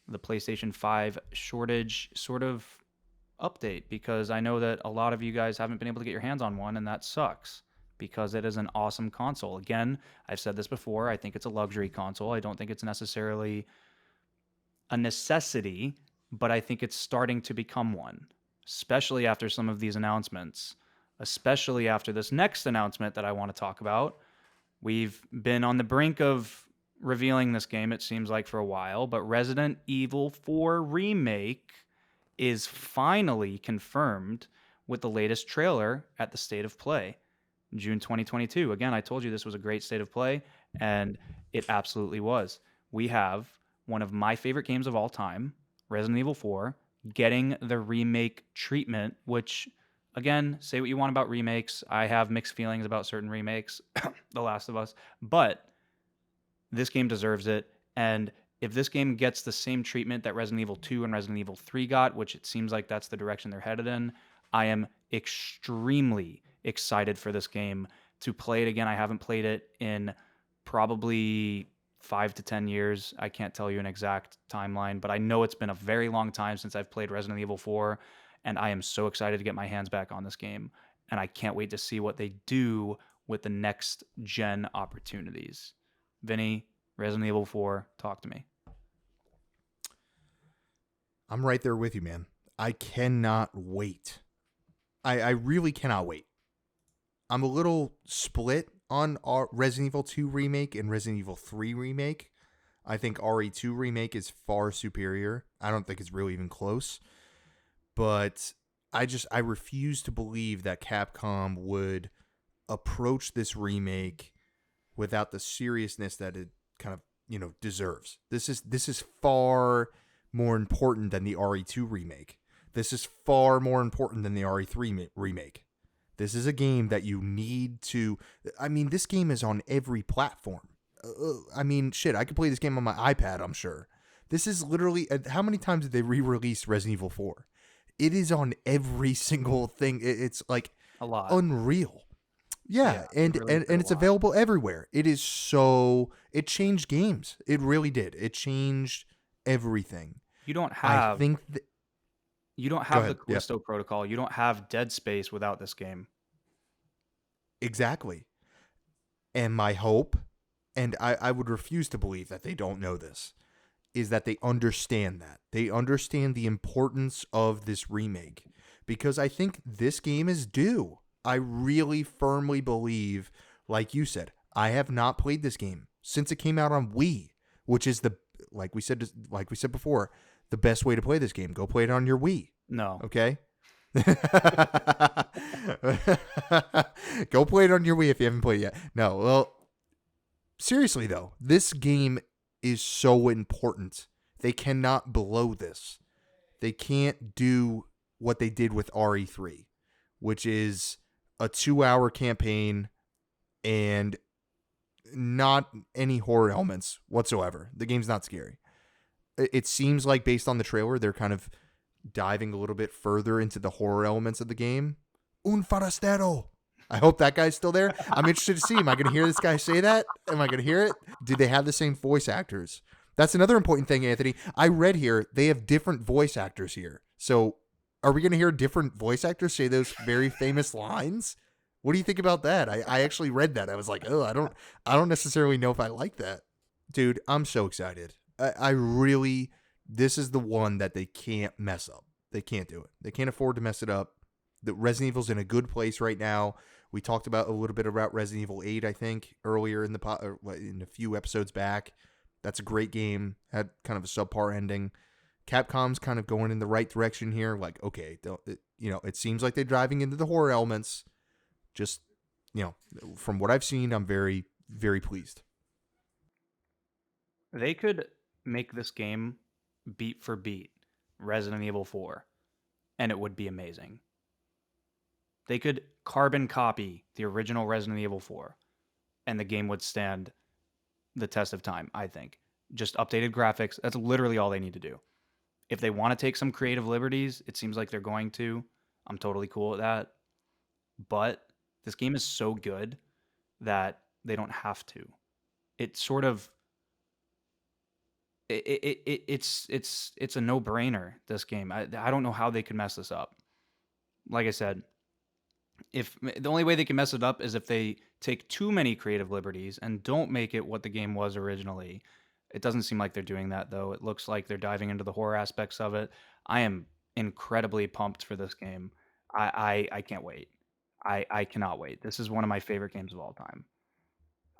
the PlayStation 5 shortage sort of update, because I know that a lot of you guys haven't been able to get your hands on one, and that sucks because it is an awesome console. Again, I've said this before, I think it's a luxury console. I don't think it's necessarily a necessity, but I think it's starting to become one, especially after some of these announcements, especially after this next announcement that I want to talk about. We've been on the brink of revealing this game, it seems like, for a while, but Resident Evil 4 Remake is finally confirmed with the latest trailer at the State of Play, June 2022. Again, I told you this was a great State of Play, and it absolutely was. We have one of my favorite games of all time, Resident Evil 4, getting the remake treatment, which, again, say what you want about remakes. I have mixed feelings about certain remakes, The Last of Us, but this game deserves it. And if this game gets the same treatment that Resident Evil 2 and Resident Evil 3 got, which it seems like that's the direction they're headed in, I am extremely excited for this game to play it again. I haven't played it in probably 5 to 10 years. I can't tell you an exact timeline, but I know it's been a very long time since I've played Resident Evil 4, and I am so excited to get my hands back on this game. And I can't wait to see what they do with the next gen opportunities. Vinny, Resident Evil 4, talk to me. I'm right there with you, man. I cannot wait. I really cannot wait. I'm a little split on Resident Evil 2 Remake and Resident Evil 3 Remake. I think RE2 Remake is far superior. I don't think it's really even close. But I refuse to believe that Capcom would approach this remake without the seriousness that it kind of, deserves. This is far more important than the RE2 remake. This is far more important than the RE3 remake. This is a game that you need to... this game is on every platform. Shit, I could play this game on my iPad, I'm sure. This is literally... How many times did they re-release Resident Evil 4? It is on every single thing. It's like... A lot. Unreal. Yeah, and it's available everywhere. It is so... It changed games. It really did. It changed everything. You don't have... I think... You don't have the Callisto Protocol. You don't have Dead Space without this game. Exactly. And my hope, and I would refuse to believe that they don't know this, is that they understand that. They understand the importance of this remake. Because I think this game is due. I really firmly believe, like you said, I have not played this game since it came out on Wii, which is like we said before, the best way to play this game. Go play it on your Wii. No. Okay? Go play it on your Wii if you haven't played it yet. No, well, seriously though, this game is so important. They cannot blow this. They can't do what they did with RE3, which is a 2-hour campaign and not any horror elements whatsoever. The game's not scary. It seems like, based on the trailer, they're kind of diving a little bit further into the horror elements of the game. Un forastero. I hope that guy's still there. I'm interested to see. Am I going to hear this guy say that? Am I going to hear it? Did they have the same voice actors? That's another important thing, Anthony. I read here they have different voice actors here. So are we going to hear different voice actors say those very famous lines? What do you think about that? I actually read that. I was like, I don't necessarily know if I like that. Dude, I'm so excited. I really, this is the one that they can't mess up. They can't do it. They can't afford to mess it up. The Resident Evil's in a good place right now. We talked about a little bit about Resident Evil 8, I think, earlier in in a few episodes back. That's a great game. Had kind of a subpar ending. Capcom's kind of going in the right direction here. Like, okay, it seems like they're driving into the horror elements. Just, from what I've seen, I'm very, very pleased. They could make this game beat for beat Resident Evil 4, and it would be amazing. They could carbon copy the original Resident Evil 4, and the game would stand the test of time, I think. Just updated graphics. That's literally all they need to do. If they want to take some creative liberties, it seems like they're going to. I'm totally cool with that. But this game is so good that they don't have to. It sort of it's a no-brainer, this game. I don't know how they could mess this up. Like I said, if the only way they can mess it up is if they take too many creative liberties and don't make it what the game was originally. It doesn't seem like they're doing that, though. It looks like they're diving into the horror aspects of it. I am incredibly pumped for this game. I can't wait. I cannot wait. This is one of my favorite games of all time.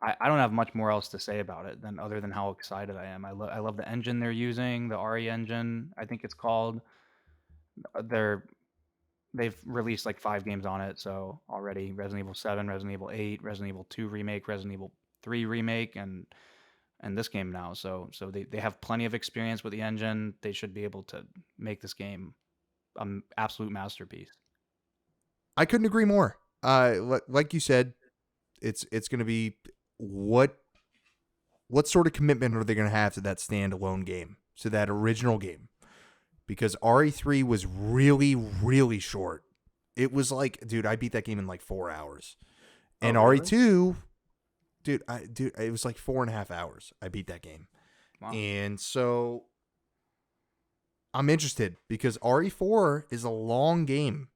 I don't have much more else to say about it than other than how excited I am. I love the engine they're using, the RE engine, I think it's called. They're they've released like 5 games on it, so already Resident Evil 7, Resident Evil 8, Resident Evil 2 remake, Resident Evil 3 remake, and this game now. So they have plenty of experience with the engine. They should be able to make this game an absolute masterpiece. I couldn't agree more. Like you said, it's going to be what sort of commitment are they going to have to that standalone game, to that original game? Because RE3 was really, really short. It was like, dude, I beat that game in like 4 hours. And really? RE2, dude, it was like 4.5 hours. I beat that game. Wow. And so I'm interested because RE4 is a long game.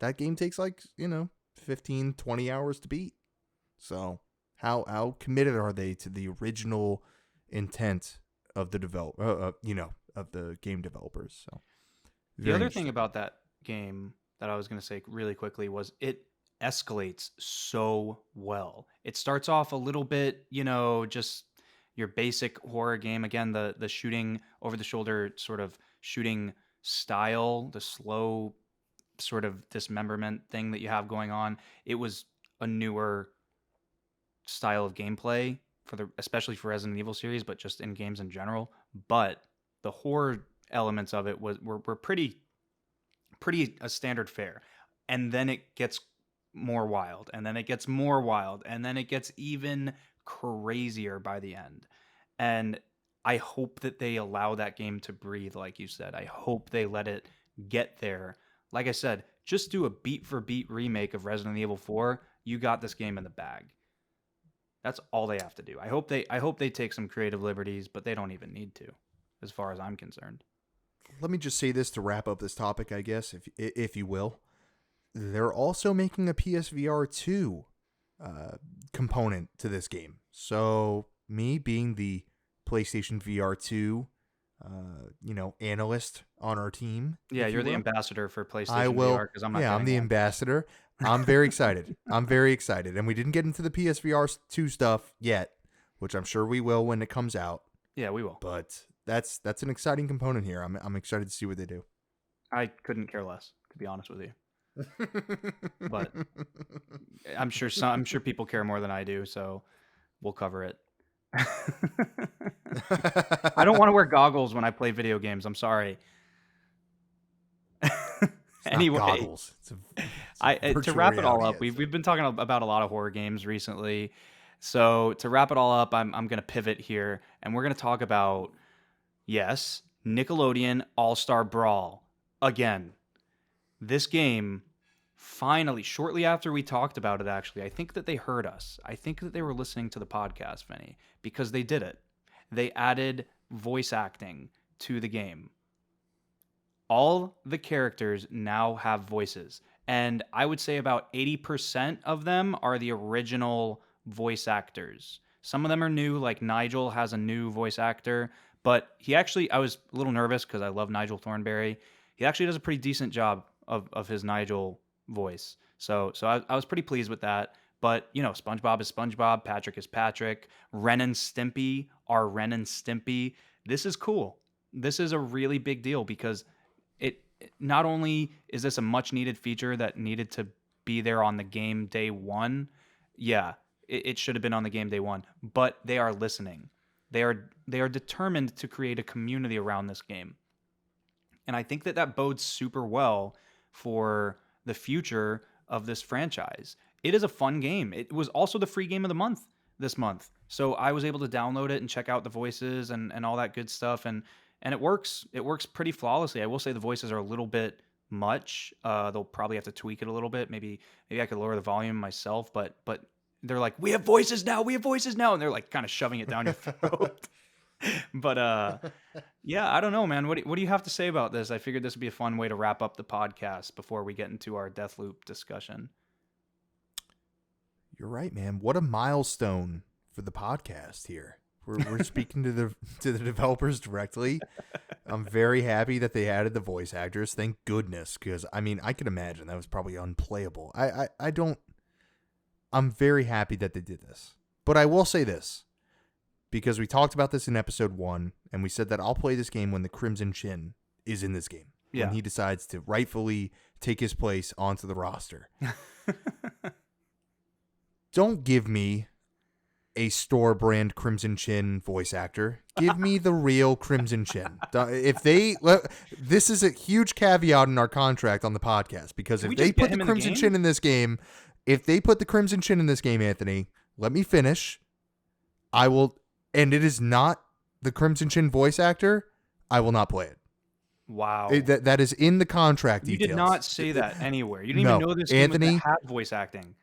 That game takes like, 15, 20 hours to beat. So how committed are they to the original intent of the of the game developers? So the other thing about that game that I was going to say really quickly was it escalates so well. It starts off a little bit, just your basic horror game. Again, the shooting over the shoulder sort of shooting style, the slow sort of dismemberment thing that you have going on. It was a newer style of gameplay especially for Resident Evil series, but just in games in general. But the horror elements of it were pretty a standard fare. And then it gets more wild, and then it gets more wild, and then it gets even crazier by the end. And I hope that they allow that game to breathe, like you said. I hope they let it get there. Like I said, just do a beat for beat remake of Resident Evil 4. You got this game in the bag. That's all they have to do. I hope they take some creative liberties, but they don't even need to, as far as I'm concerned. Let me just say this to wrap up this topic, I guess, if you will. They're also making a PSVR 2 component to this game. So me being the PlayStation VR 2, analyst on our team. Yeah, you're the ambassador for PlayStation I will. VR because I'm not. Yeah, I'm the ambassador. I'm very excited. I'm very excited, and we didn't get into the PSVR 2 stuff yet, which I'm sure we will when it comes out. Yeah, we will. But that's an exciting component here. I'm excited to see what they do. I couldn't care less, to be honest with you. But I'm sure people care more than I do, so we'll cover it. I don't want to wear goggles when I play video games. I'm sorry. Anyway, goggles. To wrap it all up, we've been talking about a lot of horror games recently. So to wrap it all up, I'm going to pivot here, and we're going to talk about, yes, Nickelodeon All-Star Brawl again. This game, finally, shortly after we talked about it, actually, I think that they heard us. I think that they were listening to the podcast, Vinny, because they did it. They added voice acting to the game. All the characters now have voices, and I would say about 80% of them are the original voice actors. Some of them are new, like Nigel has a new voice actor, but I was a little nervous because I love Nigel Thornberry. He actually does a pretty decent job of his Nigel voice. So I was pretty pleased with that. But SpongeBob is SpongeBob, Patrick is Patrick, Ren and Stimpy are Ren and Stimpy. This is cool. This is a really big deal because it not only is this a much needed feature that needed to be there on the game day one. Yeah, it should have been on the game day one, but they are listening. They are determined to create a community around this game. And I think that bodes super well for the future of this franchise. It is a fun game. It was also the free game of the month this month. So I was able to download it and check out the voices and all that good stuff. And it works. It works pretty flawlessly. I will say the voices are a little bit much. They'll probably have to tweak it a little bit. Maybe I could lower the volume myself, but they're like, we have voices now, and they're like kind of shoving it down your throat. But yeah, I don't know, man. What do you have to say about this? I figured this would be a fun way to wrap up the podcast before we get into our Deathloop discussion. You're right, man. What a milestone for the podcast here. We're speaking to the developers directly. I'm very happy that they added the voice actors. Thank goodness, because I mean, I can imagine that was probably unplayable. I'm very happy that they did this. But I will say this, because we talked about this in episode 1, and we said that I'll play this game when the Crimson Chin is in this game. Yeah. When he decides to rightfully take his place onto the roster. Don't give me a store brand Crimson Chin voice actor. Give me the real Crimson Chin. This is a huge caveat in our contract on the podcast, because if they put the Crimson Chin in this game, Anthony, let me finish. I will, and it is not the Crimson Chin voice actor, I will not play it. Wow. That is in the contract details. You did not say that anywhere. You didn't even know this game had voice acting.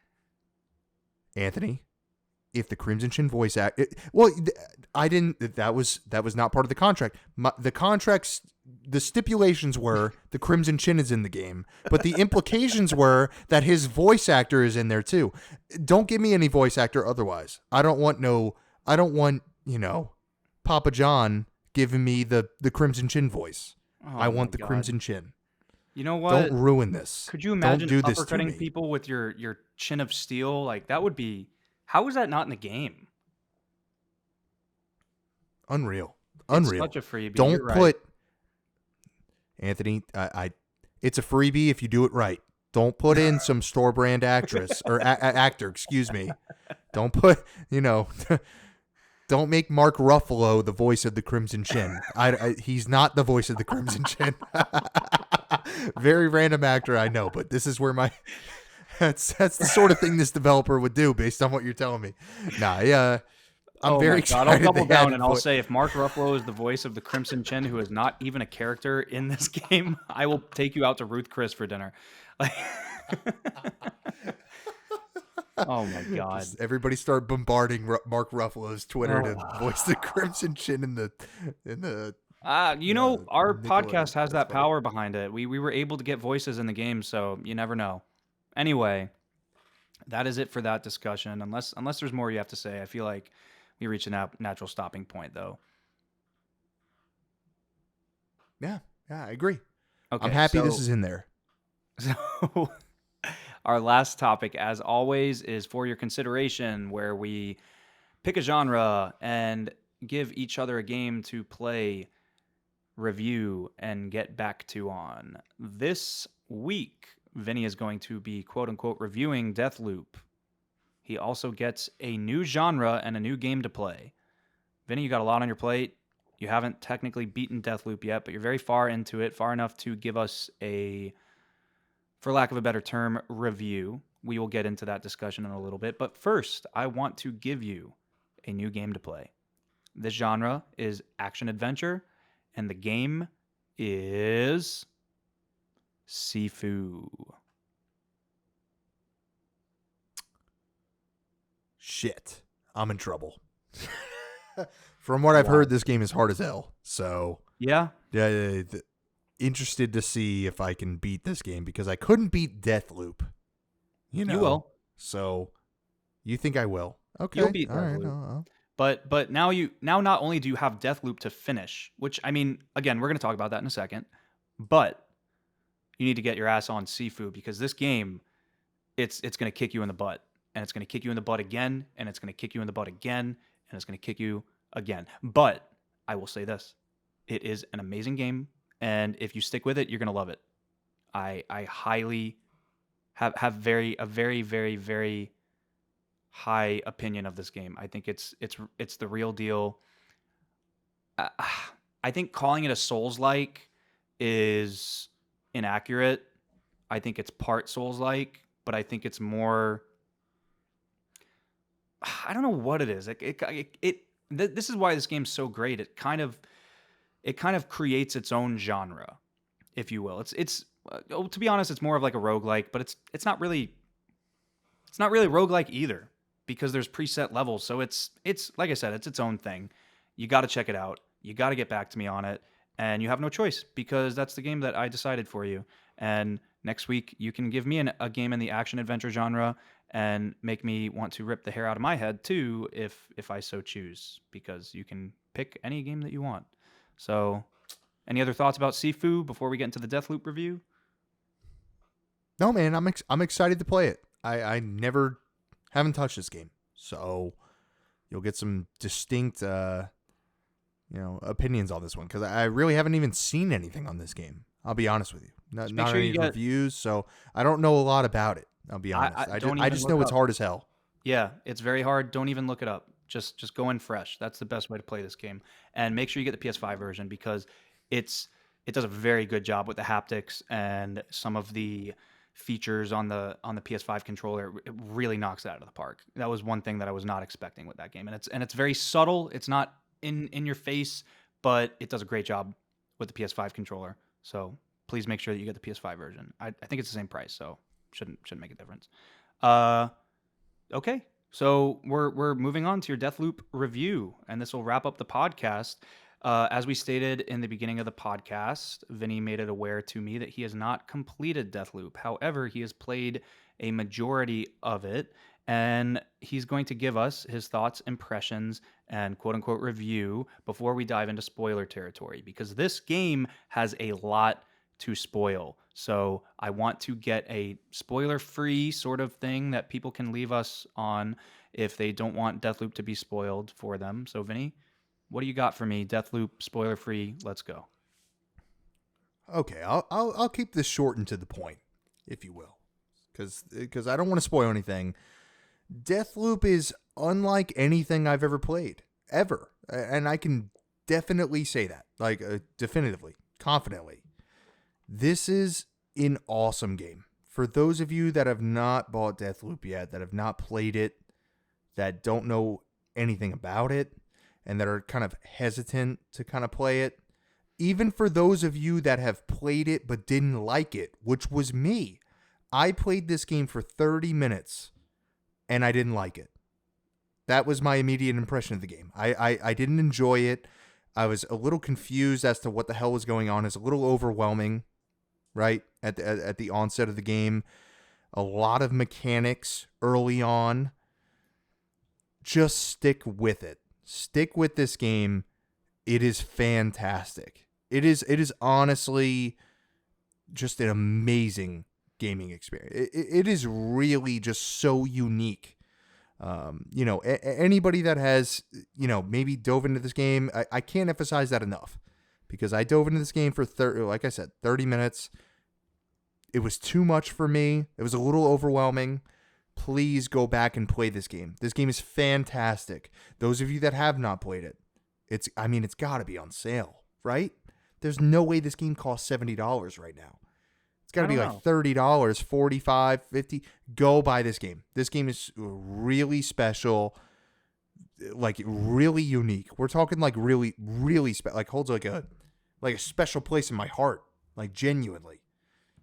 Anthony, if the Crimson Chin voice act, I didn't. That was not part of the contract. The contracts, the stipulations were the Crimson Chin is in the game, but the implications were that his voice actor is in there too. Don't give me any voice actor otherwise. I don't want Papa John giving me the Crimson Chin voice. Oh, I want the Crimson Chin. You know what? Don't ruin this. Could you imagine Don't do this uppercutting to me. people with your chin of steel? Like, that would be... How is that not in the game? Unreal. It's such a freebie. Don't You're put... right. Anthony, it's a freebie if you do it right. Don't put in some store brand actress or actor, excuse me. Don't put, don't make Mark Ruffalo the voice of the Crimson Chin. He's not the voice of the Crimson Chin. Very random actor, I know, but this is where that's the sort of thing this developer would do based on what you're telling me. I'm very excited. I'll double down and I'll say, if Mark Ruffalo is the voice of the Crimson Chin, who is not even a character in this game, I will take you out to Ruth Chris for dinner. Oh my God! Just everybody start bombarding Mark Ruffalo's Twitter to voice the Crimson Chin in the. Our podcast has that power behind it. We were able to get voices in the game, so you never know. Anyway, that is it for that discussion. Unless there's more you have to say, I feel like we reached a natural stopping point, though. Yeah, I agree. Okay, I'm happy this is in there. So, our last topic, as always, is for your consideration, where we pick a genre and give each other a game to play, review, and get back to on. This week, Vinny is going to be, quote-unquote, reviewing Deathloop. He also gets a new genre and a new game to play. Vinny, you got a lot on your plate. You haven't technically beaten Deathloop yet, but you're very far into it, far enough to give us a, for lack of a better term, review. We will get into that discussion in a little bit. But first, I want to give you a new game to play. This genre is action-adventure, and the game is Sifu. Shit, I'm in trouble. From what I've heard, this game is hard as hell. So yeah, interested to see if I can beat this game, because I couldn't beat Deathloop. You will. So you think I will? Okay, you'll beat Deathloop. But now not only do you have Deathloop to finish, which, I mean, again, we're going to talk about that in a second, but you need to get your ass on Sifu, because this game it's going to kick you in the butt, and it's going to kick you in the butt again, and it's going to kick you in the butt again, and it's going to kick you again. But I will say this: it is an amazing game, and if you stick with it, you're going to love it. I highly have very high opinion of this game. I think it's the real deal. Uh, I think calling it a Souls-like is inaccurate. I think it's part Souls-like, but I think it's more. I don't know what it is. This is why this game's so great. It kind of creates its own genre, if you will. To be honest, it's more of like a roguelike, but it's not really roguelike either because there's preset levels. So it's like I said, it's its own thing. You got to check it out. You got to get back to me on it, and you have no choice because that's the game that I decided for you. And next week you can give me a game in the action adventure genre and make me want to rip the hair out of my head too if I so choose, because you can pick any game that you want. So, any other thoughts about Sifu before we get into the Deathloop review? No, man, I'm excited to play it. I never haven't touched this game, so you'll get some distinct opinions on this one because I really haven't even seen anything on this game. I'll be honest with you, not Sure any reviews, so I don't know a lot about it. I'll be honest. I just know it's hard as hell. Yeah, it's very hard. Don't even look it up. Just go in fresh. That's the best way to play this game. And make sure you get the PS5 version because it does a very good job with the haptics and some of the features on the PS5 controller. It really knocks it out of the park. That was one thing that I was not expecting with that game. And it's very subtle. It's not in your face, but it does a great job with the PS5 controller. So please make sure that you get the PS5 version. I think it's the same price, so shouldn't make a difference. Okay, so we're moving on to your Deathloop review, and this will wrap up the podcast. As we stated in the beginning of the podcast, Vinny made it aware to me that he has not completed Deathloop. However, he has played a majority of it, and he's going to give us his thoughts, impressions, and quote-unquote review before we dive into spoiler territory, because this game has a lot to spoil. So I want to get a spoiler-free sort of thing that people can leave us on if they don't want Deathloop to be spoiled for them. So Vinny, what do you got for me? Deathloop, spoiler-free. Let's go. Okay, I'll keep this short and to the point, if you will, because I don't want to spoil anything. Deathloop is unlike anything I've ever played, ever, and I can definitely say that, definitively, confidently. This is an awesome game. For those of you that have not bought Deathloop yet, that have not played it, that don't know anything about it, and that are kind of hesitant to kind of play it, even for those of you that have played it but didn't like it, which was me, I played this game for 30 minutes and I didn't like it. That was my immediate impression of the game. I didn't enjoy it. I was a little confused as to what the hell was going on. It's a little overwhelming, right? At the onset of the game. A lot of mechanics early on. Just stick with it. Stick with this game. It is fantastic. It is honestly just an amazing gaming experience. It is really just so unique. Anybody that has, maybe dove into this game, I can't emphasize that enough, because I dove into this game for 30 minutes. It was too much for me. It was a little overwhelming. Please go back and play this game. This game is fantastic. Those of you that have not played it, it's got to be on sale, right? There's no way this game costs $70 right now. It's got to be like $30, $45, $50. Go buy this game. This game is really special, like really unique. We're talking like really, really special. Like holds like a special place in my heart. Like genuinely,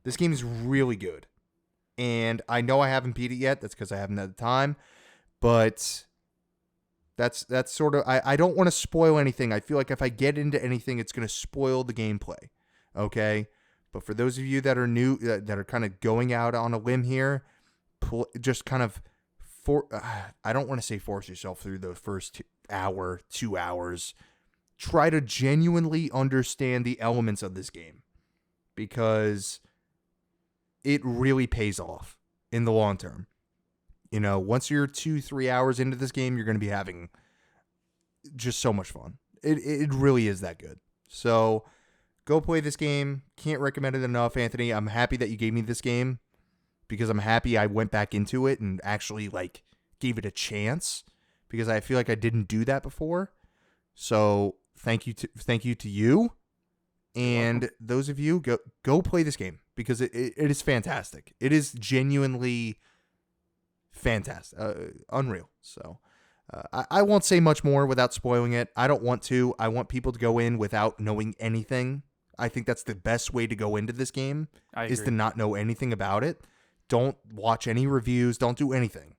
this game is really good. And I know I haven't beat it yet. That's because I haven't had the time. But that's sort of... I don't want to spoil anything. I feel like if I get into anything, it's going to spoil the gameplay. Okay? But for those of you that are new, that are kind of going out on a limb here, just kind of... I don't want to say force yourself through the first 2 hours. Try to genuinely understand the elements of this game. Because... it really pays off. in the long term. Once you're 2-3 hours into this game, you're going to be having just so much fun. It really is that good. So go play this game. Can't recommend it enough, Anthony. I'm happy that you gave me this game because I'm happy I went back into it and actually gave it a chance because I feel like I didn't do that before. So thank you to you. And those of you, go play this game because it is fantastic. It is genuinely fantastic, unreal. So I won't say much more without spoiling it. I don't want to. I want people to go in without knowing anything. I think that's the best way to go into this game is to not know anything about it. Don't watch any reviews. Don't do anything.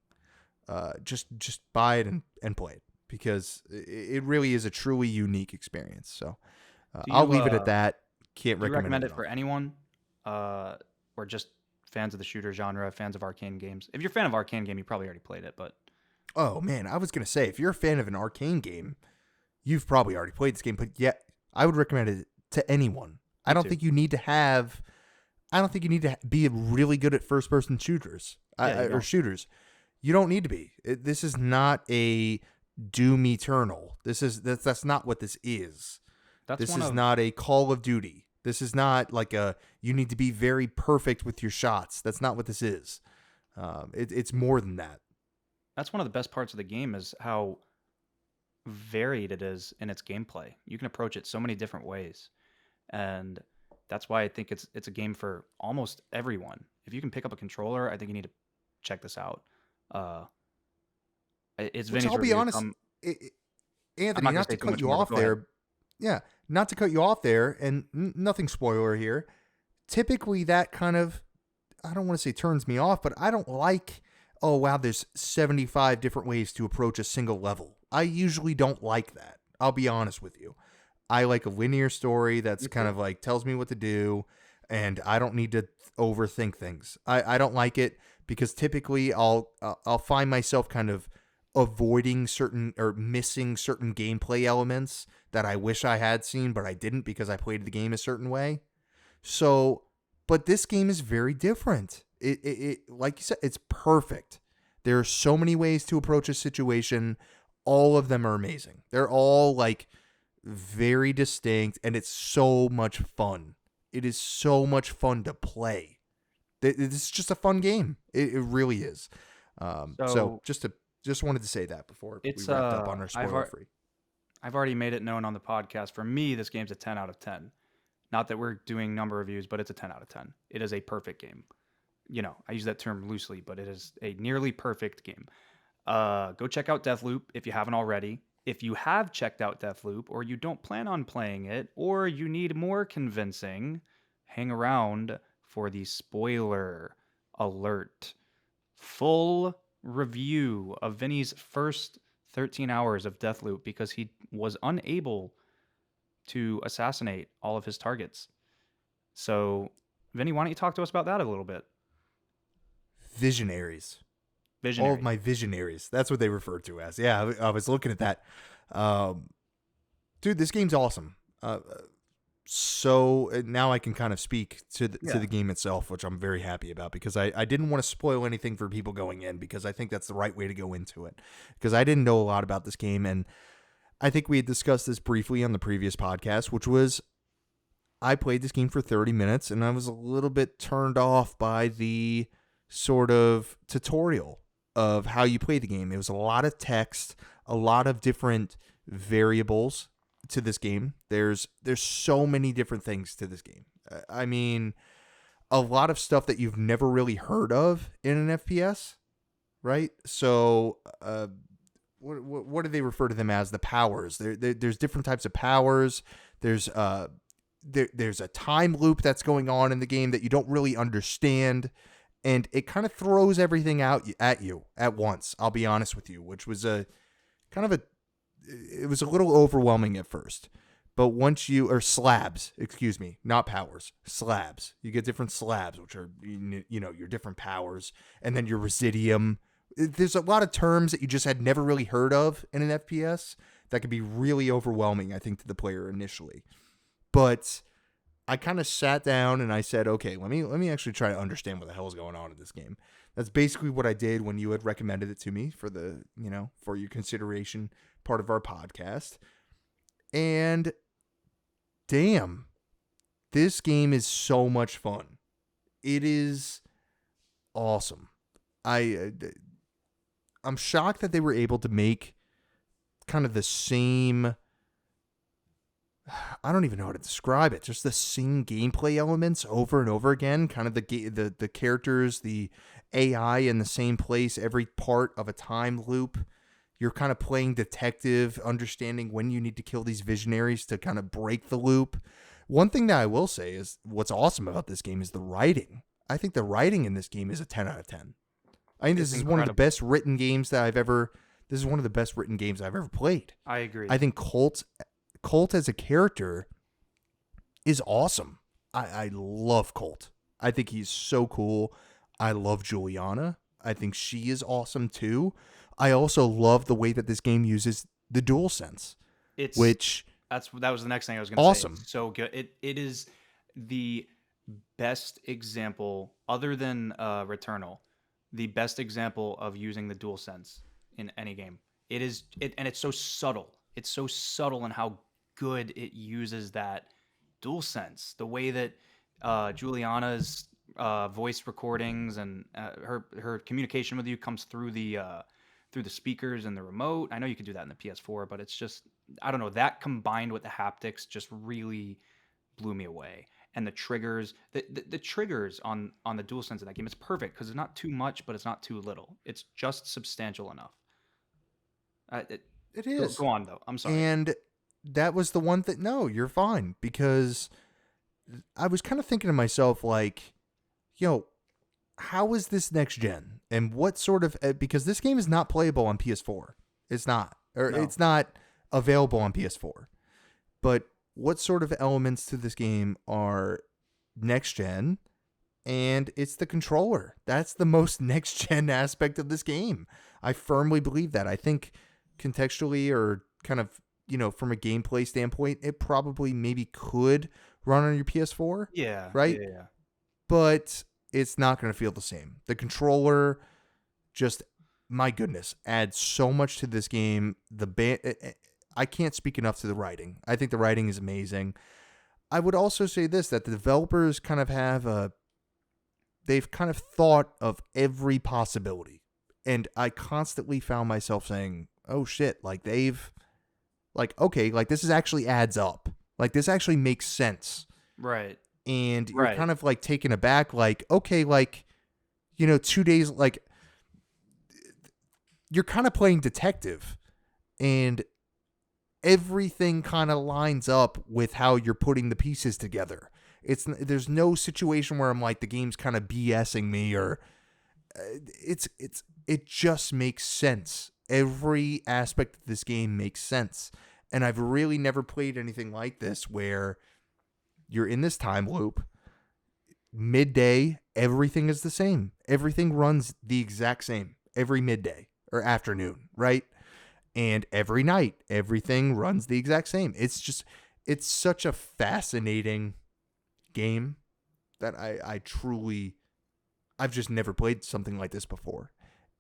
Just buy it and play it because it really is a truly unique experience. So I'll leave it at that. Can't recommend it for anyone, or just fans of the shooter genre, fans of arcane games. If you're a fan of arcane game, you probably already played it, but oh man, I was gonna say if you're a fan of an arcane game, you've probably already played this game. But yeah, I would recommend it to anyone. I don't think you need to be really good at first person shooters or shooters. You don't need to be. This is not a Doom Eternal. That's not what this is. This is not a Call of Duty. This is not like you need to be very perfect with your shots. That's not what this is. It's more than that. That's one of the best parts of the game is how varied it is in its gameplay. You can approach it so many different ways. And that's why I think it's a game for almost everyone. If you can pick up a controller, I think you need to check this out. It's Vinny's I'll be honest, Anthony, not to cut you off there. Yeah, not to cut you off there, and nothing spoiler here. Typically, that kind of, I don't want to say turns me off, but I don't like, oh, wow, there's 75 different ways to approach a single level. I usually don't like that. I'll be honest with you. I like a linear story that's kind of tells me what to do, and I don't need to overthink things. I don't like it because typically I'll find myself kind of avoiding certain or missing certain gameplay elements that I wish I had seen, but I didn't because I played the game a certain way. So, but this game is very different. It like you said, it's perfect. There are so many ways to approach a situation. All of them are amazing. They're all very distinct, and it's so much fun. It is so much fun to play. It's just a fun game. It really is. So just wanted to say that before we wrapped up on our spoiler free. I've already made it known on the podcast. For me, this game's a 10 out of 10. Not that we're doing number reviews, but it's a 10 out of 10. It is a perfect game. I use that term loosely, but it is a nearly perfect game. Go check out Deathloop if you haven't already. If you have checked out Deathloop, or you don't plan on playing it, or you need more convincing, hang around for the spoiler alert. Full review of Vinny's first 13 hours of Deathloop because he was unable to assassinate all of his targets. So, Vinny, why don't you talk to us about that a little bit? Visionaries. All of my visionaries. That's what they refer to as. Yeah, I was looking at that. Dude, this game's awesome. So now I can kind of speak to the game itself, which I'm very happy about because I didn't want to spoil anything for people going in because I think that's the right way to go into it because I didn't know a lot about this game. And I think we had discussed this briefly on the previous podcast, which was I played this game for 30 minutes and I was a little bit turned off by the sort of tutorial of how you play the game. It was a lot of text, a lot of different variables to this game. There's so many different things to this game. I mean, a lot of stuff that you've never really heard of in an FPS, right? So, what do they refer to them as? The powers. There's different types of powers. There's a time loop that's going on in the game that you don't really understand. And it kind of throws everything out at you at once, I'll be honest with you, which was it was a little overwhelming at first. But once slabs, excuse me, not powers, slabs. You get different slabs, which are, your different powers. And then your residium. There's a lot of terms that you just had never really heard of in an FPS that could be really overwhelming, I think, to the player initially. But I kind of sat down and I said, okay, let me actually try to understand what the hell is going on in this game. That's basically what I did when you had recommended it to me for the, for your consideration part of our podcast. And damn, this game is so much fun. It is awesome. I'm shocked that they were able to make kind of the same, I don't even know how to describe it, just the same gameplay elements over and over again, kind of the characters, the AI in the same place, every part of a time loop. You're kind of playing detective, understanding when you need to kill these visionaries to kind of break the loop. One thing that I will say is what's awesome about this game is the writing. I think the writing in this game is a 10 out of 10. I think this is one of the best written games that this is one of the best written games I've ever played. I agree. I think Colt as a character is awesome. I love Colt. I think he's so cool. I love Juliana. I think she is awesome too. I also love the way that this game uses the DualSense. That was the next thing I was going to say. Awesome. It's so good. It is the best example, other than Returnal, the best example of using the DualSense in any game. And it's so subtle. It's so subtle in how good it uses that DualSense. The way that Juliana's voice recordings and her communication with you comes through the speakers and the remote. I know you could do that in the PS4, but it's just, I don't know, that combined with the haptics just really blew me away. And the triggers, the triggers on the DualSense in that game, it's perfect because it's not too much, but it's not too little. It's just substantial enough. It is. Go on, though. I'm sorry. And that was the one thing. No, you're fine. Because I was kind of thinking to myself, like, how is this next gen? And what sort of... because this game is not playable on PS4. It's not. It's not available on PS4. But what sort of elements to this game are next gen? And it's the controller. That's the most next gen aspect of this game. I firmly believe that. I think contextually or kind of, from a gameplay standpoint, it probably maybe could run on your PS4. Yeah. Right? Yeah. But it's not going to feel the same. The controller just, my goodness, adds so much to this game. I can't speak enough to the writing. I think the writing is amazing. I would also say this, that the developers kind of they've kind of thought of every possibility. And I constantly found myself saying, oh shit, okay, this is actually adds up. Like, this actually makes sense. Right. And you're kind of like taken aback, like, okay, 2 days, like, you're kind of playing detective and everything kind of lines up with how you're putting the pieces together. There's no situation where I'm like, the game's kind of BSing me, or it just makes sense. Every aspect of this game makes sense. And I've really never played anything like this where you're in this time loop. Midday, everything is the same. Everything runs the exact same every midday or afternoon, right? And every night, everything runs the exact same. It's such a fascinating game that I've just never played something like this before.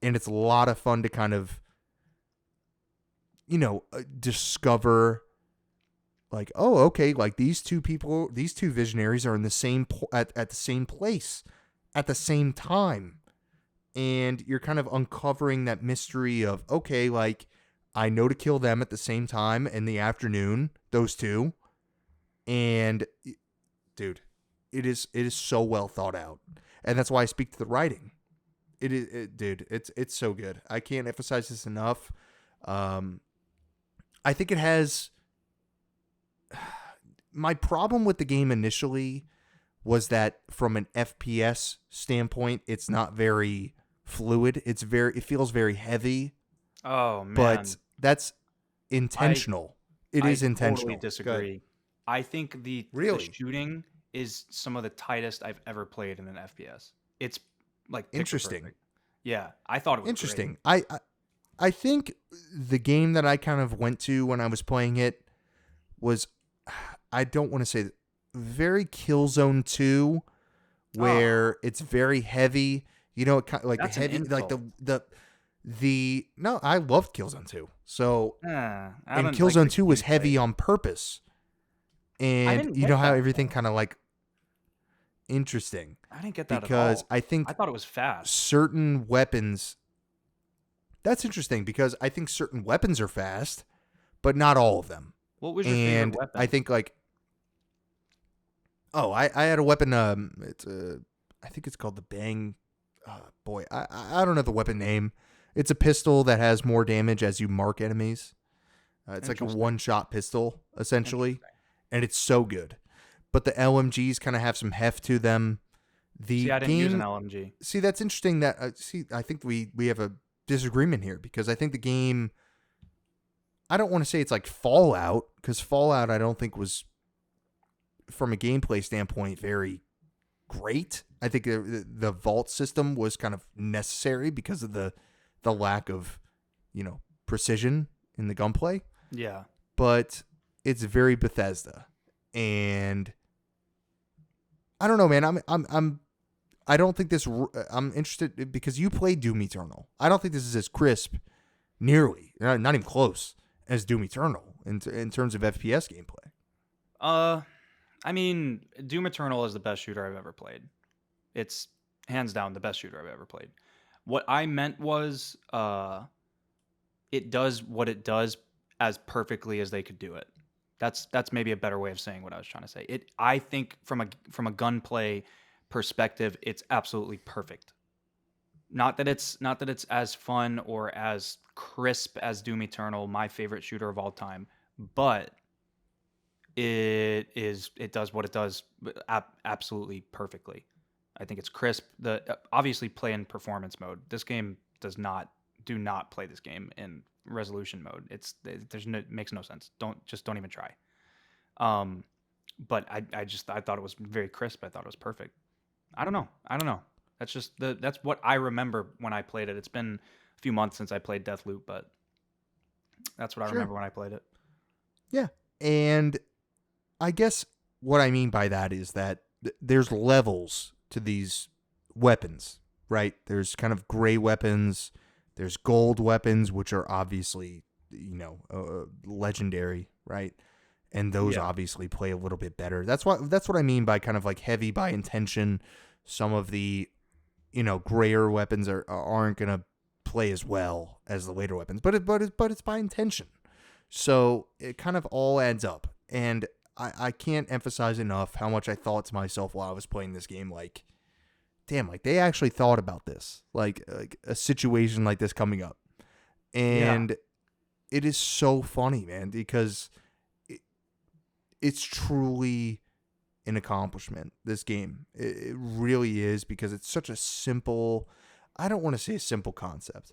And it's a lot of fun to kind of, discover, like, oh, okay, like these two visionaries are in the same at the same place at the same time. And you're kind of uncovering that mystery of, okay, like, I know to kill them at the same time in the afternoon, those two. And dude, it is so well thought out. And that's why I speak to the writing. Dude, it's so good. I can't emphasize this enough. I think it has... My problem with the game initially was that from an FPS standpoint, it's not very fluid. It feels very heavy. Oh, man. But that's intentional. It is intentional. I totally disagree. I think the shooting is some of the tightest I've ever played in an FPS. It's like interesting. Perfect. Yeah, I thought it was interesting. Great. I think the game that I kind of went to when I was playing it was, I don't want to say very Killzone 2, where it's very heavy. You know, like That's an heavy, like insult. the no, I loved Killzone 2. So, I and don't like Killzone the 2 was heavy gameplay. on purpose. I And didn't you know get how that everything though. kind of like interesting I didn't get that at because all. I think I thought it was fast. certain weapons, that's interesting because I think certain weapons are fast, but not all of them. What was your favorite And I weapon? think like, oh, I had a weapon. I think it's called the Bang. Boy, I don't know the weapon name. It's a pistol that has more damage as you mark enemies. It's like a Interesting. one-shot pistol essentially, Interesting. and it's so good. But the LMGs kind of have some heft to them. See, The I didn't use an game, LMG. see, that's interesting. That I think we have a disagreement here because I think the game. I don't want to say it's like Fallout because Fallout I don't think was from a gameplay standpoint very great. I think the vault system was kind of necessary because of the lack of, precision in the gunplay. Yeah. But it's very Bethesda, and I don't know, man. I don't think this. I'm interested because you played Doom Eternal. I don't think this is as crisp, nearly, not even close, as Doom Eternal in terms of FPS gameplay. Uh, I mean, Doom Eternal is the best shooter I've ever played. It's hands down the best shooter I've ever played. What I meant was, it does what it does as perfectly as they could do it. That's maybe a better way of saying what I was trying to say. I think from a gunplay perspective, it's absolutely perfect. Not that it's as fun or as crisp as Doom Eternal, my favorite shooter of all time, but it does what it does absolutely perfectly. I think it's crisp. The obviously play in performance mode. This game do not play this game in resolution mode. There's no, it makes no sense. Don't even try. Um, but I thought it was very crisp. I thought it was perfect. I don't know. That's what I remember when I played it. It's been a few months since I played Deathloop, but that's what I Sure. remember when I played it. Yeah. And I guess what I mean by that is that there's levels to these weapons, right? There's kind of gray weapons, there's gold weapons, which are obviously, legendary, right? And those Yeah. obviously play a little bit better. That's what I mean by kind of like heavy by intention. Some of the, grayer weapons aren't gonna play as well as the later weapons, but it's by intention. So it kind of all adds up. And I can't emphasize enough how much I thought to myself while I was playing this game, like, damn, like they actually thought about this, like a situation like this coming up. Yeah. And it is so funny, man, because it's truly an accomplishment, this game. It really is because it's such a simple, I don't want to say a simple concept,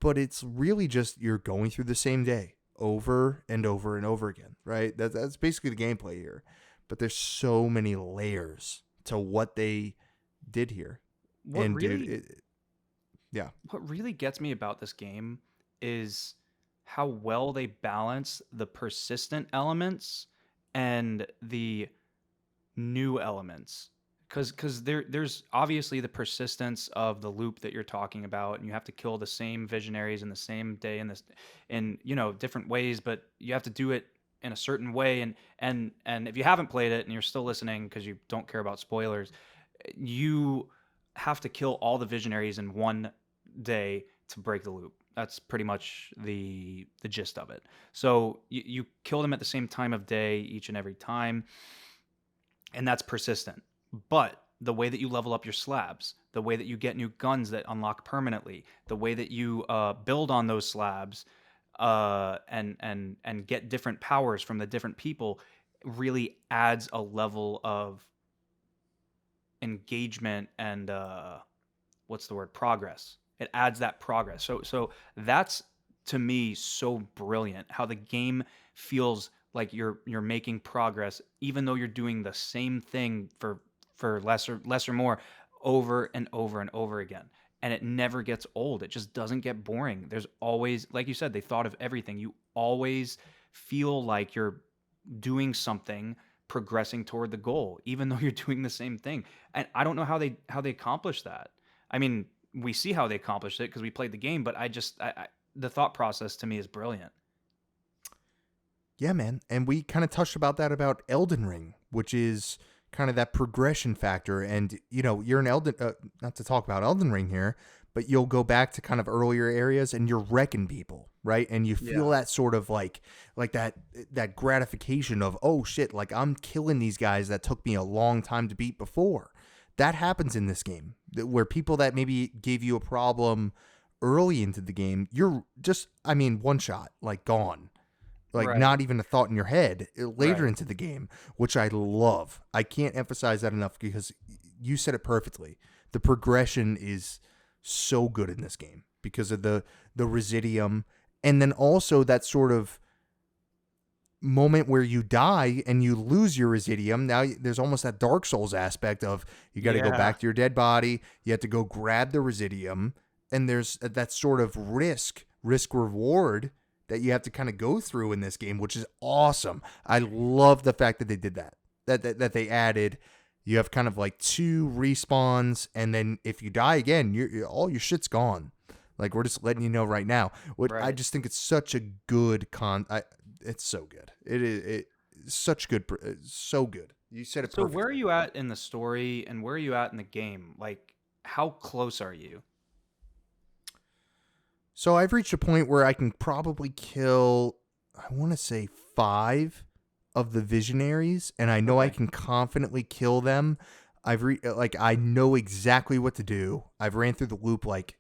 but it's really just you're going through the same day over and over and over again, right? That's basically the gameplay here. But there's so many layers to what they did here. What And dude, really yeah. what really gets me about this game is how well they balance the persistent elements and the new elements. Because there's obviously the persistence of the loop that you're talking about, and you have to kill the same visionaries in the same day in different ways, but you have to do it in a certain way. And if you haven't played it and you're still listening because you don't care about spoilers, you have to kill all the visionaries in one day to break the loop. That's pretty much the gist of it. So you kill them at the same time of day each and every time, and that's persistent. But the way that you level up your slabs, the way that you get new guns that unlock permanently, the way that you build on those slabs, and get different powers from the different people, really adds a level of engagement and what's the word, progress. It adds that progress. So that's, to me, so brilliant how the game feels like you're making progress even though you're doing the same thing for less or more over and over and over again, and it never gets old. It just doesn't get boring. There's always, like you said, they thought of everything. You always feel like you're doing something, progressing toward the goal even though you're doing the same thing. And I don't know how they accomplish that. I mean, we see how they accomplished it because we played the game, but the thought process to me is brilliant. Yeah, man. And we kind of touched about that about Elden Ring, which is kind of that progression factor. And, you're an not to talk about Elden Ring here, but you'll go back to kind of earlier areas and you're wrecking people, right? And you feel Yeah. that sort of like that gratification of, oh shit, like I'm killing these guys that took me a long time to beat before. That happens in this game where people that maybe gave you a problem early into the game, you're just, one shot, like gone, like Right. not even a thought in your head later Right. into the game, which I love. I can't emphasize that enough because you said it perfectly. The progression is so good in this game because of the residium, and then also that sort of moment where you die and you lose your residium. Now there's almost that Dark Souls aspect of you got to go Yeah. back to your dead body, you have to go grab the residium, and there's that sort of risk reward that you have to kind of go through in this game, which is awesome. I love the fact that they did that. That they added. You have kind of like 2 respawns, and then if you die again, all your shit's gone. Like, we're just letting you know right now. What I Right. just think it's such a good it's so good. It's such good, so good. You said it So where are perfectly. you at in the story and where are you at in the game? Like, how close are you? So I've reached a point where I can probably kill, I want to say 5 of the visionaries, and I know I Okay. can confidently kill them. I know exactly what to do. I've ran through the loop like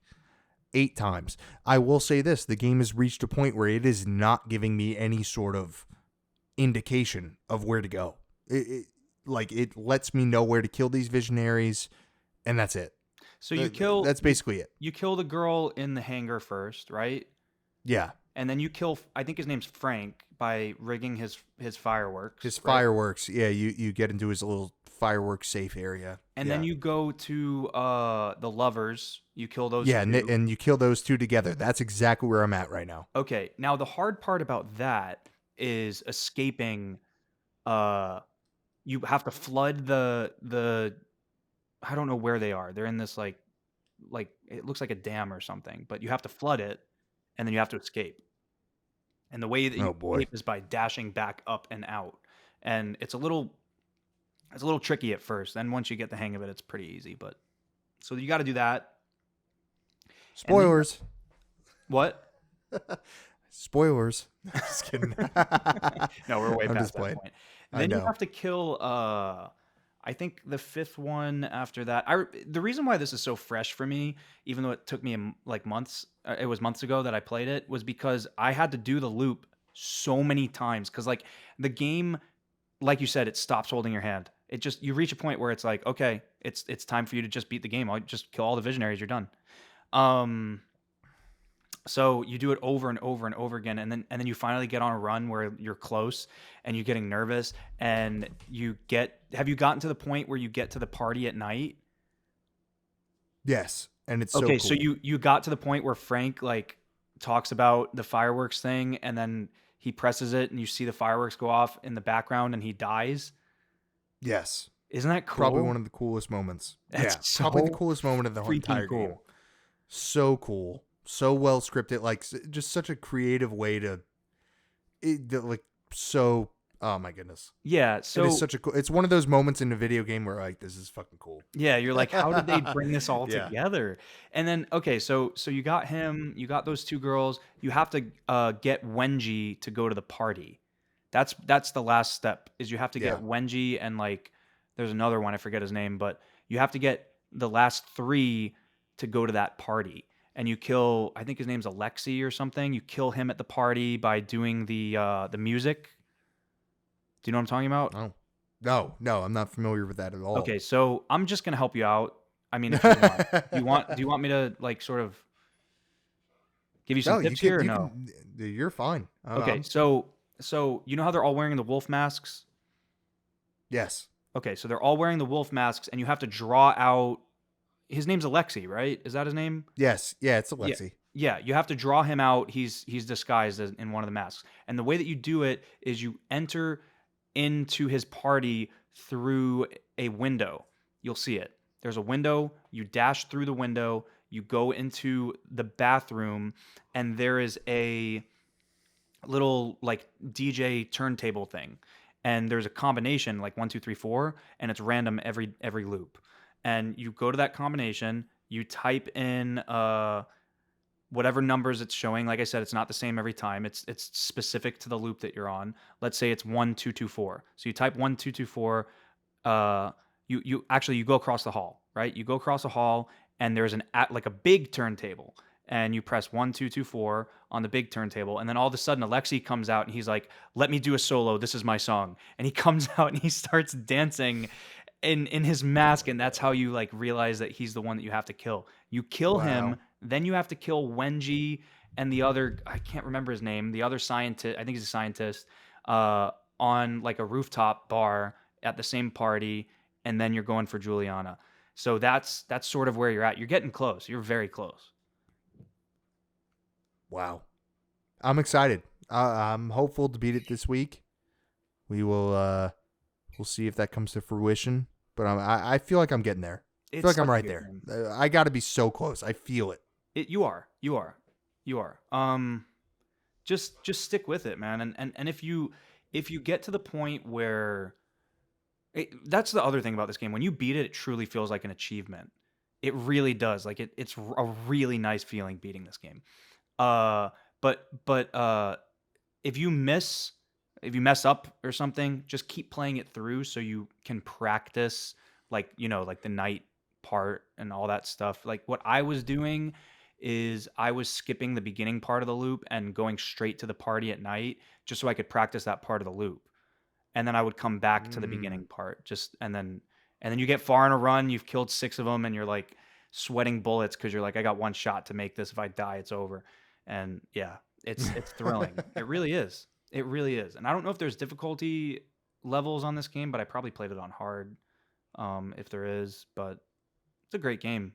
8 times. I will say this, the game has reached a point where it is not giving me any sort of indication of where to go. It lets me know where to kill these visionaries, and that's it. So you kill That's basically it. you kill the girl in the hangar first, right? Yeah. And then you kill, I think his name's Frank, by rigging his fireworks, His right? fireworks. Yeah, you get into his little fireworks safe area. And then Yeah. you go to the lovers. You kill those Yeah, two. and you kill those 2 together. That's exactly where I'm at right now. Okay. Now the hard part about that is escaping. Uh, you have to flood the. I don't know where they are. They're in this like it looks like a dam or something, but you have to flood it, and then you have to escape. And the way that you Oh boy. escape is by dashing back up and out. And it's a little tricky at first. Then once you get the hang of it, it's pretty easy. But so you got to do that. And then Spoilers. what? Spoilers. Just kidding. No, we're way I'm past just that playing. point. I Then you know. have to kill I think the fifth one after that. The reason why this is so fresh for me, even though it took me like months, it was months ago that I played it, was because I had to do the loop so many times cuz like the game, like you said, it stops holding your hand. It just, you reach a point where it's like, okay, it's time for you to just beat the game. I'll just kill all the visionaries, you're done. Um so you do it over and over and over again, and then you finally get on a run where you're close and you're getting nervous, and have you gotten to the point where you get to the party at night? Yes, and it's so Okay, so cool. you got to the point where Frank like talks about the fireworks thing, and then he presses it and you see the fireworks go off in the background and he dies. Yes. Isn't that Probably one cool? of the coolest moments. That's Yeah, probably the so coolest moment of the whole freaking entire game. cool. So cool. So well scripted, like just such a creative way like so, oh my goodness. Yeah, It is so such a cool. It's one of those moments in a video game where like this is fucking cool. yeah, you're like, how did they bring this all Yeah. together? And then, okay, so you got him, you got those two girls. You have to get Wenji to go to the party. That's the last step. Is you have to get Yeah. Wenji and like there's another one I forget his name, but you have to get the last three to go to that party. And you kill, I think his name's Alexi or something. You kill him at the party by doing the music. Do you know what I'm talking about? Oh. No, I'm not familiar with that at all. Okay, so I'm just gonna help you out. I mean, if you want. Do you want me to like sort of give you some No, you tips can here or you no? can you're fine. Okay, so you know how they're all wearing the wolf masks? Yes. Okay, so they're all wearing the wolf masks and you have to draw out, his name's Alexi, right? Is that his name? Yes. Yeah, it's Yeah. Alexi. Yeah, you have to draw him out. He's disguised in one of the masks. And the way that you do it is you enter into his party through a window. You'll see it. There's a window. You dash through the window. You go into the bathroom, and there is a little like DJ turntable thing, and there's a combination like 1, 2, 3, 4, and it's random every loop. And you go to that combination. You type in whatever numbers it's showing. Like I said, it's not the same every time. It's specific to the loop that you're on. Let's say it's 1, 2, 2, 4. So you type 1, 2, 2, 4. You actually you go across the hall, right? You go across the hall, and there's an at like a big turntable, and you press 1, 2, 2, 4 on the big turntable, and then all of a sudden Alexi comes out and he's like, "Let me do a solo. This is my song." And he comes out and he starts dancing in his mask, and that's how you like realize that he's the one that you have to kill. You kill him, Wow. then you have to kill Wenji and the other, I can't remember his name, the other scientist, I think he's a scientist, uh, on like a rooftop bar at the same party, and then you're going for Juliana. So that's sort of where you're at. You're getting close. You're very close. Wow. I'm excited. I'm hopeful to beat it this week. We will we'll see if that comes to fruition. But I feel like I'm getting there. I feel like I'm such a right good there. game. I got to be so close. I feel it. You are. You are. You are. Just stick with it, man. And if you get to the point where that's the other thing about this game. When you beat it, it truly feels like an achievement. It really does. Like it's a really nice feeling beating this game. Uh, but if you mess up or something, just keep playing it through so you can practice, like like the night part and all that stuff. Like what I was doing is I was skipping the beginning part of the loop and going straight to the party at night just so I could practice that part of the loop, and then I would come back to the Mm. beginning part. Just and then you get far in a run, you've killed 6 of them, and you're like sweating bullets because you're like, I got one shot to make this. If I die, it's over. And yeah, it's thrilling. It really is. It really is. And I don't know if there's difficulty levels on this game, but I probably played it on hard, if there is. But it's a great game.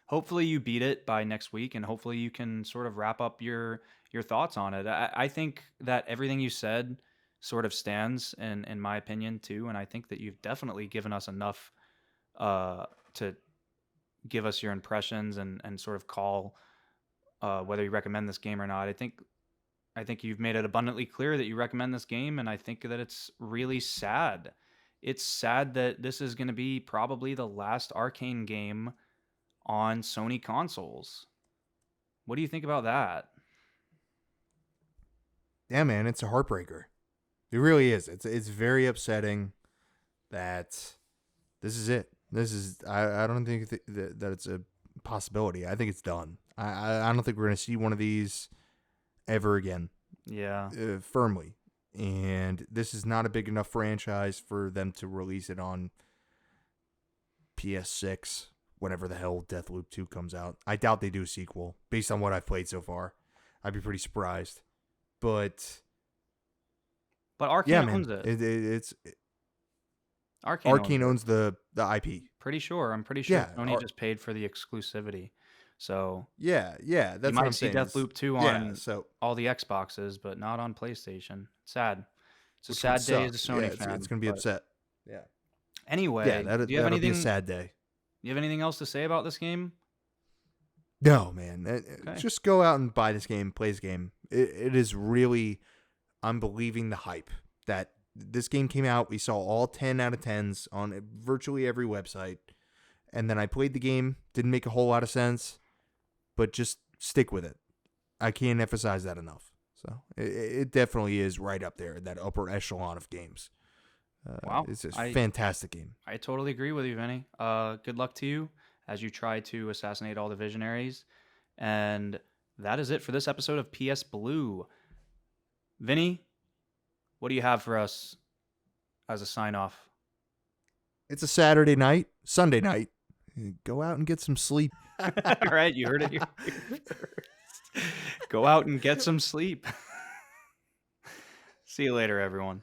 Hopefully you beat it by next week, and hopefully you can sort of wrap up your thoughts on it. I think that everything you said sort of stands in my opinion too, and I think that you've definitely given us enough to give us your impressions and sort of call whether you recommend this game or not. I think you've made it abundantly clear that you recommend this game, and I think that it's really sad. It's sad that this is going to be probably the last Arcane game on Sony consoles. What do you think about that? Yeah, man, it's a heartbreaker. It really is. It's very upsetting that this is it. This is I don't think that it's a possibility. I think it's done. I don't think we're gonna see one of these ever again. Yeah. Firmly. And this is not a big enough franchise for them to release it on PS6 whenever the hell Deathloop 2 comes out. I doubt they do a sequel based on what I've played so far. I'd be pretty surprised. But But Arcane yeah, owns man, it. it's Arcane owns Arcane it. owns the IP. Pretty sure. I'm pretty sure Yeah, Sony just paid for the exclusivity. So yeah. you That's what might I'm see saying. Deathloop 2 Yeah, on so all the Xboxes, but not on PlayStation. Sad. It's a which would sad day as suck. a Yeah, Sony it's fan. gonna be But upset. Yeah, yeah. anyway, do you have That'll be a anything? sad day. You have anything else to say about this game? No, man. Okay. Just go out and buy this game, play this game. It is really, I'm believing the hype that this game came out. We saw all 10 out of 10s on virtually every website. And then I played the game. Didn't make a whole lot of sense, but just stick with it. I can't emphasize that enough. So it definitely is right up there, that upper echelon of games. Wow. It's a I fantastic game. I totally agree with you, Vinny. Good luck to you as you try to assassinate all the visionaries. And that is it for this episode of PS Blue. Vinny, what do you have for us as a sign off? It's a Saturday night, Sunday night. Go out and get some sleep. All right, you heard it here first. Go out and get some sleep. See you later, everyone.